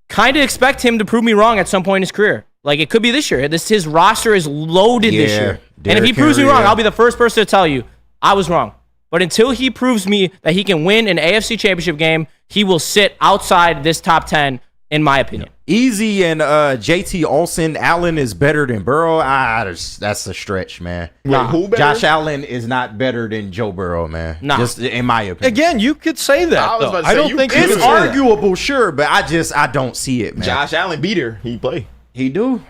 kind of expect him to prove me wrong at some point in his career. Like, it could be this year. His roster is loaded this year. And if he proves me wrong, I'll be the first person to tell you I was wrong. But until he proves me that he can win an AFC championship game, he will sit outside this top 10, in my opinion. Easy and JT Olsen, Allen is better than Burrow. That's a stretch, man. Wait, who better? Josh Allen is not better than Joe Burrow, man. Just in my opinion. Again, you could say that. I don't think it's arguable, sure, but I don't see it, man. Josh Allen beat her. He play. He do.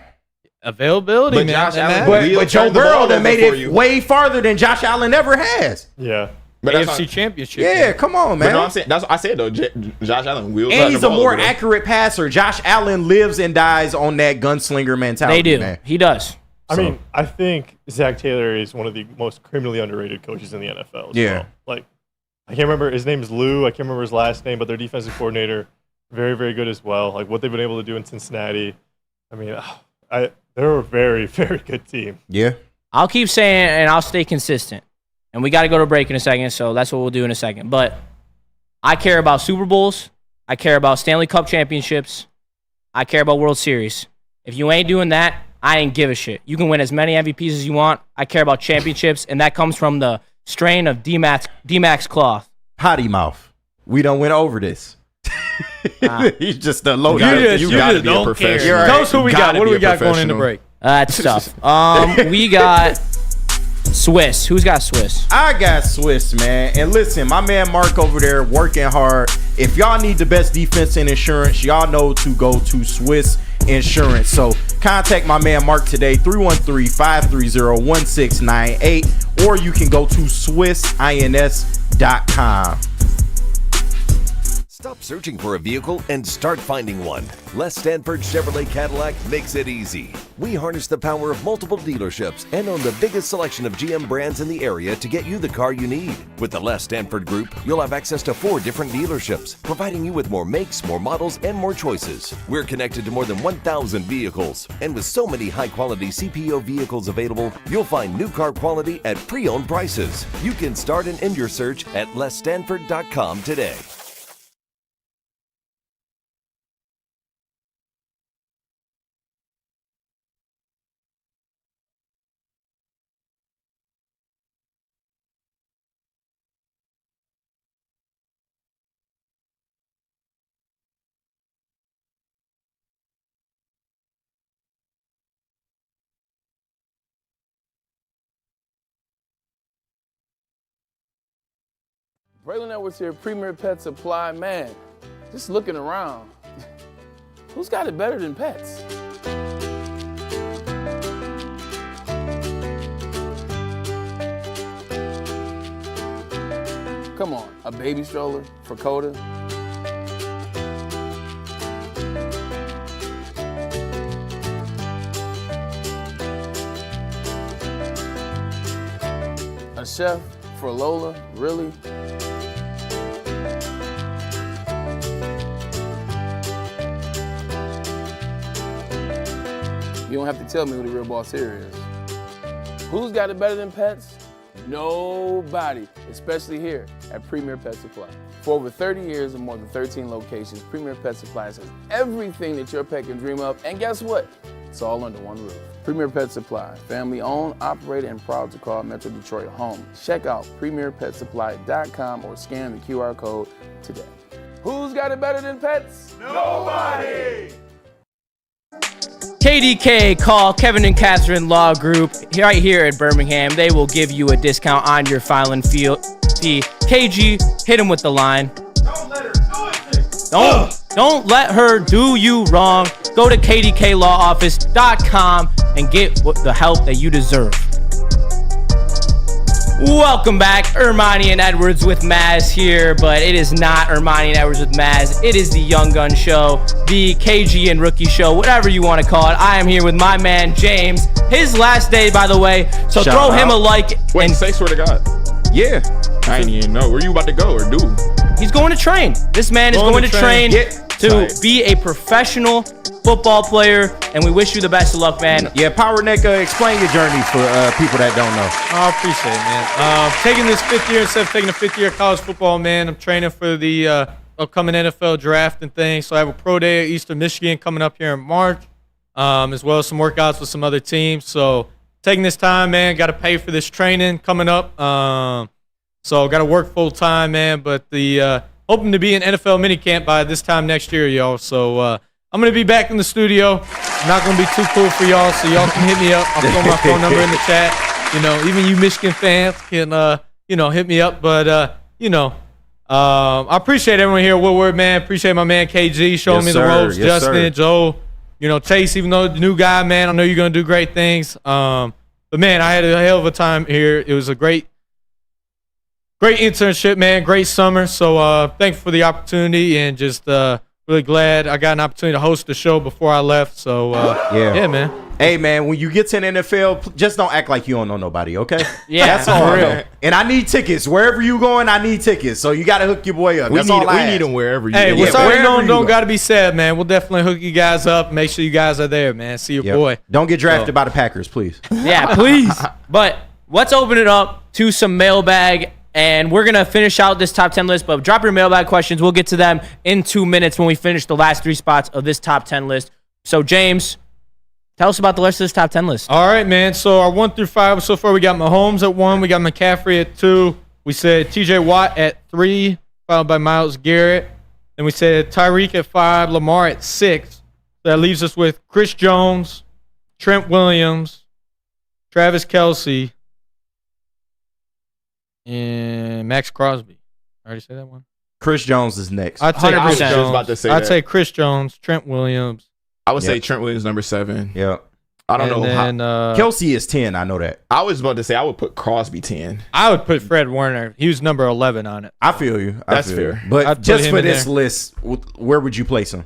Availability, But man. Josh Allen But Joe Burrow that made it way farther than Josh Allen ever has. Yeah. But AFC championship. Yeah, come on, man. But no, I'm saying, that's what I said though. Josh Allen will. And he's a more accurate passer. Josh Allen lives and dies on that gunslinger mentality. They do. Man. He does. I mean, I think Zach Taylor is one of the most criminally underrated coaches in the NFL. Yeah. Like, I can't remember his name is Lou. I can't remember his last name, but their defensive coordinator, very, very good as well. Like what they've been able to do in Cincinnati. I mean, they're a very, very good team. Yeah. I'll keep saying it, and I'll stay consistent. And we got to go to break in a second, so that's what we'll do in a second. But I care about Super Bowls. I care about Stanley Cup championships. I care about World Series. If you ain't doing that, I ain't give a shit. You can win as many MVPs as you want. I care about championships, and that comes from the strain of D-Max cloth. Potty mouth. We don't went over this. He's just a low. You gotta be a professional. Tell us who we got. What do we got going into break? That's tough. We got Swiss. Who's got Swiss? I got Swiss, man. And listen, my man Mark over there working hard. If y'all need the best defense and insurance, y'all know to go to Swiss Insurance. So contact my man Mark today, 313-530-1698, or you can go to swissins.com. Stop searching for a vehicle and start finding one. Les Stanford Chevrolet Cadillac makes it easy. We harness the power of multiple dealerships and own the biggest selection of GM brands in the area to get you the car you need. With the Les Stanford Group, you'll have access to 4 different dealerships, providing you with more makes, more models, and more choices. We're connected to more than 1,000 vehicles, and with so many high-quality CPO vehicles available, you'll find new car quality at pre-owned prices. You can start and end your search at lesstanford.com today. Braylon Edwards here, Premier Pet Supply. Man, just looking around, who's got it better than pets? Come on, a baby stroller for Coda? A chef for Lola? Really? You don't have to tell me who the real boss here is. Who's got it better than pets? Nobody, especially here at Premier Pet Supply. For over 30 years and more than 13 locations, Premier Pet Supplies has everything that your pet can dream of, and guess what? It's all under one roof. Premier Pet Supply, family owned, operated, and proud to call Metro Detroit home. Check out premierpetsupply.com or scan the QR code today. Who's got it better than pets? Nobody! KDK, call Kevin and Catherine Law Group right here in Birmingham. They will give you a discount on your filing fee. KG, hit him with the line. Don't let her do it. Don't let her do you wrong. Go to kdklawoffice.com and get the help that you deserve. Welcome back, Ermanni and Edwards with Maz here, but it is not Ermanni and Edwards with Maz. It is the Young Gun Show, the KG and Rookie Show, whatever you want to call it. I am here with my man, James. His last day, by the way, so Shout throw out. him a like. Wait, say swear to God. Yeah. I ain't even know. Where you about to go or do? He's going to train. This man is going to train to be a professional football player, and we wish you the best of luck, man. Yeah, Power Neck, explain your journey for people that don't know. I appreciate it, man. Taking this fifth year instead of taking a fifth year of college football, man. I'm training for the upcoming NFL draft and things. So I have a pro day at Eastern Michigan coming up here in March, as well as some workouts with some other teams. So taking this time, man. Got to pay for this training coming up. So got to work full time, man. But the hoping to be in NFL minicamp by this time next year, y'all. So I'm going to be back in the studio. I'm not going to be too cool for y'all, so y'all can hit me up. I'll throw my phone number in the chat. You know, even you Michigan fans can, hit me up. But, I appreciate everyone here at Woodward, man. Appreciate my man KG showing me the ropes. Justin, Joe, Chase, even though the new guy, man, I know you're going to do great things. But, man, I had a hell of a time here. It was a great internship, man. Great summer. So thankful for the opportunity and just really glad I got an opportunity to host the show before I left. So, yeah, man. Hey, man, when you get to the NFL, just don't act like you don't know nobody, okay? Yeah, that's all. Real. And I need tickets. Wherever you going, I need tickets. So you got to hook your boy up. We That's all I need ask. them wherever you Hey, go. what's already known don't got to be said, man. We'll definitely hook you guys up. Make sure you guys are there, man. See your boy. Don't get drafted by the Packers, please. Yeah, please. But let's open it up to some mailbag. And we're going to finish out this top 10 list, but drop your mailbag questions. We'll get to them in 2 minutes when we finish the last 3 spots of this top 10 list. So, James, tell us about the rest of this top 10 list. All right, man. So, our 1 through 5, so far we got Mahomes at 1. We got McCaffrey at 2. We said TJ Watt at 3, followed by Myles Garrett. Then we said Tyreek at 5, Lamar at 6. So that leaves us with Chris Jones, Trent Williams, Travis Kelce, and Max Crosby. I already said that one. Chris Jones is next. I'd say Chris just Jones. about to say I'd that. say Chris Jones, Trent Williams. I would say Trent Williams number 7. Yeah. I don't know how. And Kelce is 10. I know that. I was about to say I would put Crosby 10. I would put Fred Warner. He was number 11 on it. I feel you. That's fair. But I'd put just him for in this there. list, where would you place him?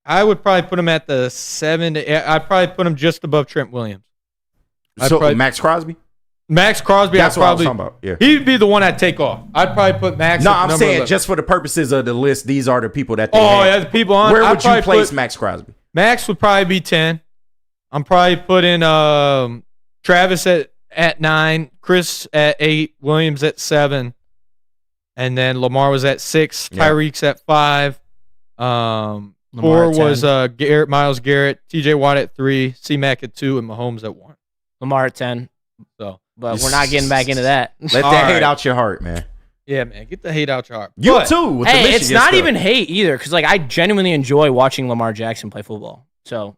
I would probably put him at the 7 to. I'd probably put him just above Trent Williams. So Max Crosby? Max Crosby, That's I'd what I was probably. talking about. Yeah. He'd be the one I'd take off. I'd probably put Max. No, at I'm number saying 11. just for the purposes of the list, these are the people that they Oh, had. yeah, the people on. Where I'd would you probably place put- Max Crosby? Max would probably be 10. I'm probably putting Travis at 9, Chris at 8, Williams at 7, and then Lamar was at 6, Yeah. Tyreek's at 5. 4 at 10. was Garrett, Myles Garrett, TJ Watt at 3, C-Mac at 2, and Mahomes at 1. Lamar at 10. So, But we're not getting back into that. Let that All hate right. out your heart, man. Yeah, man, get the hate out your heart. You But- too. With the Hey, it's Michigan not stuff. even hate either, because I genuinely enjoy watching Lamar Jackson play football. So,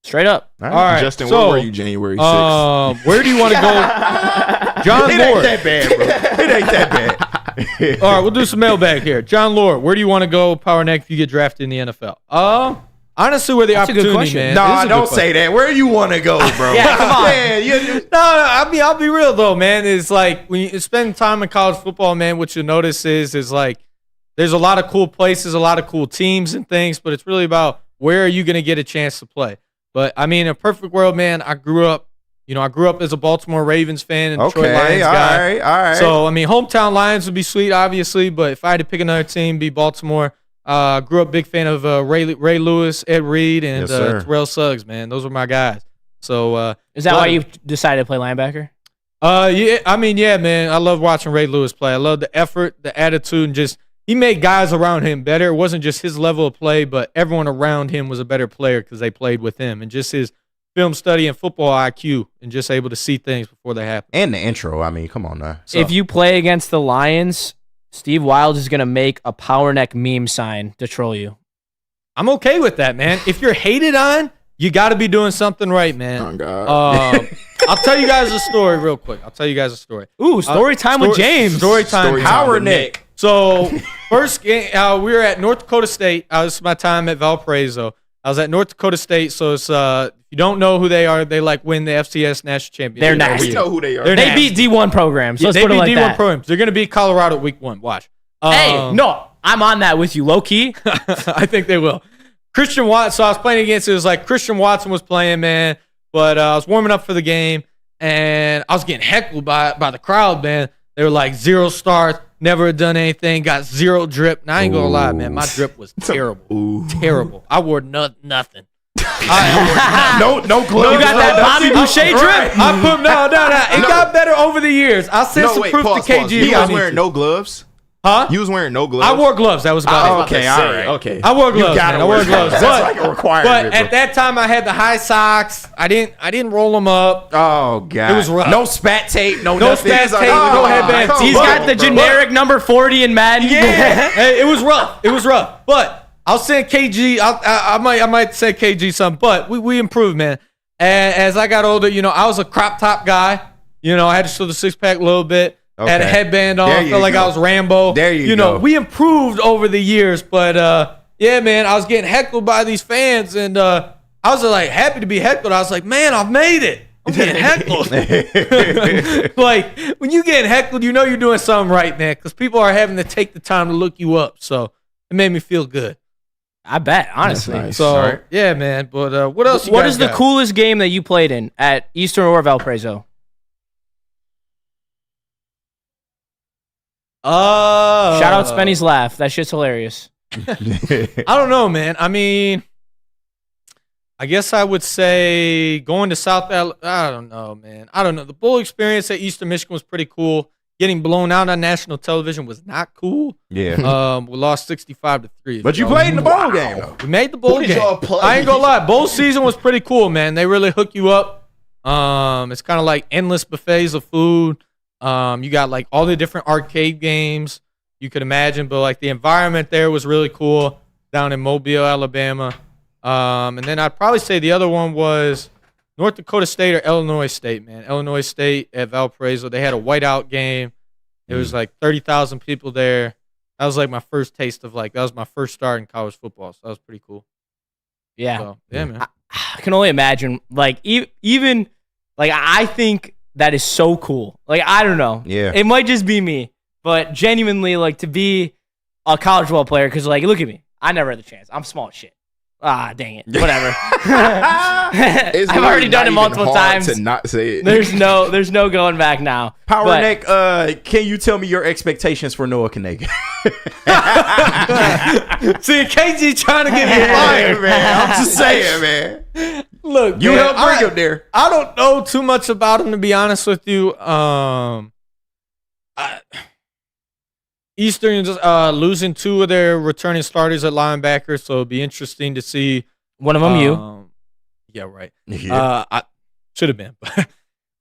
straight up. All right. Justin, so, where were you January 6th? Where do you want to go? John It Lord. ain't that bad, bro. It ain't that bad. All right, we'll do some mailbag here. John Lord, where do you want to go, Power Neck, if you get drafted in the NFL? Honestly, where the That's a good opportunity, question. man. No, It is a good don't question. say that. Where you want to go, bro? Yeah, come on. Man, No, I mean, I'll be real though, man. It's like when you spend time in college football, man, what you'll notice is like there's a lot of cool places, a lot of cool teams and things, but it's really about where are you going to get a chance to play. But I mean, in a perfect world, man, I grew up as a Baltimore Ravens fan and Detroit Lions guy. All right. So I mean, hometown Lions would be sweet, obviously, but if I had to pick another team, be Baltimore. Grew up big fan of Ray Lewis, Ed Reed, and Yes, sir. Terrell Suggs, man. Those were my guys. So Is that why you decided to play linebacker? Yeah, I mean, yeah, man. I love watching Ray Lewis play. I love the effort, the attitude, and just he made guys around him better. It wasn't just his level of play, but everyone around him was a better player because they played with him, and just his film study and football IQ, and just able to see things before they happen. And the intro. I mean, come on now. So, If you play against the Lions, Steve Wild is going to make a Power Neck meme sign to troll you. I'm okay with that, man. If you're hated on, you got to be doing something right, man. Oh, God. I'll tell you guys a story real quick. Ooh, story time with James. Story time. Power Nick. So, first game, we were at North Dakota State. This is my time at Valparaiso. I was at North Dakota State, so it's if you don't know who they are, they win the FCS national championship. They're nasty. We know who they are. They beat D1 programs. Let's they put it beat like D1 that. programs. They're going to beat Colorado week 1. Watch. Hey, no, I'm on that with you, low key. I think they will. Christian Watson. So I was playing against. It was like Christian Watson was playing, man. But I was warming up for the game, and I was getting heckled by the crowd, man. They were like 0 stars, never had done anything, got 0 drip. And I ain't gonna lie, man, my drip was terrible, terrible. I wore nothing. no gloves. You got that Bobby Boucher drip? I put no. It got better over the years. I sent some proof to KG. You was wearing no gloves? Huh? You was wearing no gloves? I wore gloves. That was about it. Okay, all right. Okay. I wore gloves. gotta Man. I wear wore gloves. gloves. That's like a requirement, But at that time, I had the high socks. I didn't roll them up. Oh God. It was rough. No spat tape. No spat nothing. tape. No headband. He's got the generic number 40 in Madden. Yeah. Hey, it was rough. But I'll send KG. I might send KG something. But we improved, man. And as I got older, I was a crop top guy. I had to show the 6-pack a little bit. Okay. Had a headband on. There Felt like go. I was Rambo. There you go. We improved over the years. But, yeah, man, I was getting heckled by these fans. And I was like happy to be heckled. I was like, man, I've made it. I'm getting heckled. Like, when you get heckled, you're doing something right, man, because people are having to take the time to look you up. So it made me feel good. I bet, honestly. Nice. So, yeah, man. But what else What guys is the got? coolest game that you played in at Eastern or Valparaiso? Shout out Spenny's laugh. That shit's hilarious. I don't know, man. I mean, I guess I would say going to South Alabama. I don't know, man. I don't know. The bowl experience at Eastern Michigan was pretty cool. Getting blown out on national television was not cool. Yeah. We lost 65-3. But you played in the bowl game, though. We made the bowl Who did game. y'all play? I ain't gonna lie. Bowl season was pretty cool, man. They really hook you up. It's kind of like endless buffets of food. You got like all the different arcade games you could imagine, but like the environment there was really cool down in Mobile, Alabama. And then I'd probably say the other one was North Dakota State or Illinois State, man. Illinois State at Valparaiso. They had a whiteout game. It was like 30,000 people there. That was like my first taste of that was my first start in college football. So that was pretty cool. Yeah. So, yeah, man. I can only imagine. Like, even, like, I think that is so cool. Like, I don't know. Yeah. It might just be me, but genuinely, like, to be a college football player, because, like, look at me. I never had the chance. I'm small as shit. Ah, dang it. Whatever. It's I've already really done it not even multiple hard times. to not say it. There's no going back now. Power But- Neck, can you tell me your expectations for Noah Kanega? See, KG trying to get me fired, man. I'm just saying, man. Look, You man, helped bring him there. I don't know too much about him, to be honest with you. Eastern's losing 2 of their returning starters at linebacker, so it'll be interesting to see. One of them you. Yeah, right. Yeah. I should have been, but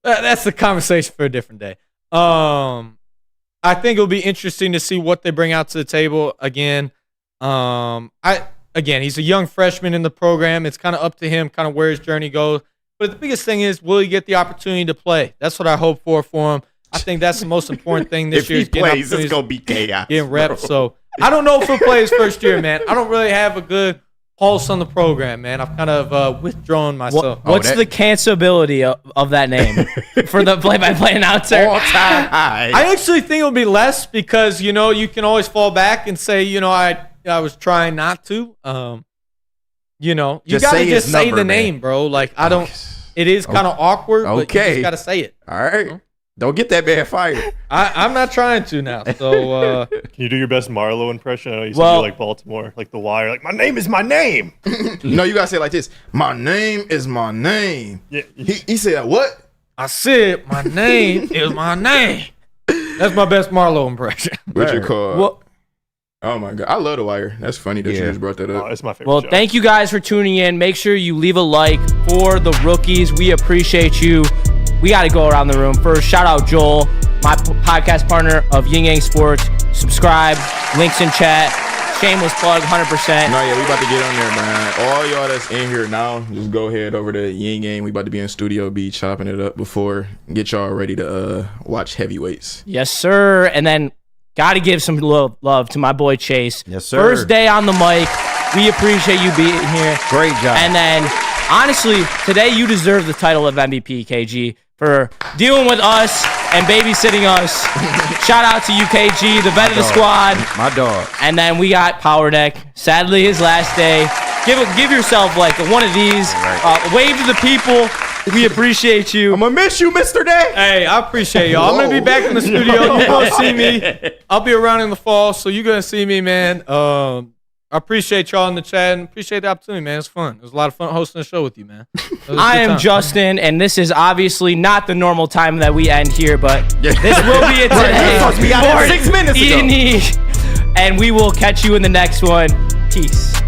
that's the conversation for a different day. I think it'll be interesting to see what they bring out to the table again. Again, he's a young freshman in the program. It's kind of up to him, kind of where his journey goes. But the biggest thing is, will he get the opportunity to play? That's what I hope for him. I think that's the most important thing this If year. he plays, it's gonna be chaos. Getting reps. So I don't know if he'll play his first year, man. I don't really have a good pulse on the program, man. I've kind of withdrawn myself. What's the cancelability of that name for the play-by-play announcer? All-time high. I actually think it'll be less because, you know, you can always fall back and say, you know, I was trying not to. You know, you got to just say the name, bro. Like, I don't – it is kind of awkward, but you just got to say it. All right. Don't get that man fired. I'm not trying to now. So can you do your best Marlo impression? I know you said you like Baltimore, like The Wire. Like, my name is my name. No, you gotta say it like this. My name is my name. Yeah. He said what? I said my name is my name. That's my best Marlo impression. Richard Cole. Well, oh my god, I love The Wire. That's funny that you just brought that up. Oh, it's my favorite. well, show. thank you guys for tuning in. Make sure you leave a like for the rookies. We appreciate you. We got to go around the room. First, shout out Joel, my podcast partner of Yin Yang Sports. Subscribe, links in chat. Shameless plug, 100%. No, yeah, we about to get on there, man. All y'all that's in here now, just go ahead over to Yin Yang. We about to be in Studio B chopping it up before. Get y'all ready to watch heavyweights. Yes, sir. And then got to give some love to my boy Chase. Yes, sir. First day on the mic. We appreciate you being here. Great job. And then, honestly, today you deserve the title of MVP, KG, for dealing with us and babysitting us. Shout out to UKG, the vet of the squad. My dog. And then we got Power Deck. Sadly, his last day. Give yourself like one of these. Wave to the people. We appreciate you. I'm gonna miss you, Mr. Day. Hey, I appreciate y'all. I'm going to be back in the studio. You're going to see me. I'll be around in the fall, so you're going to see me, man. I appreciate y'all in the chat and appreciate the opportunity, man. It's fun. It was a lot of fun hosting the show with you, man. I am Justin, and this is obviously not the normal time that we end here, but this will be it today. Supposed to be out there 6 minutes ago. E&E. And we will catch you in the next one. Peace.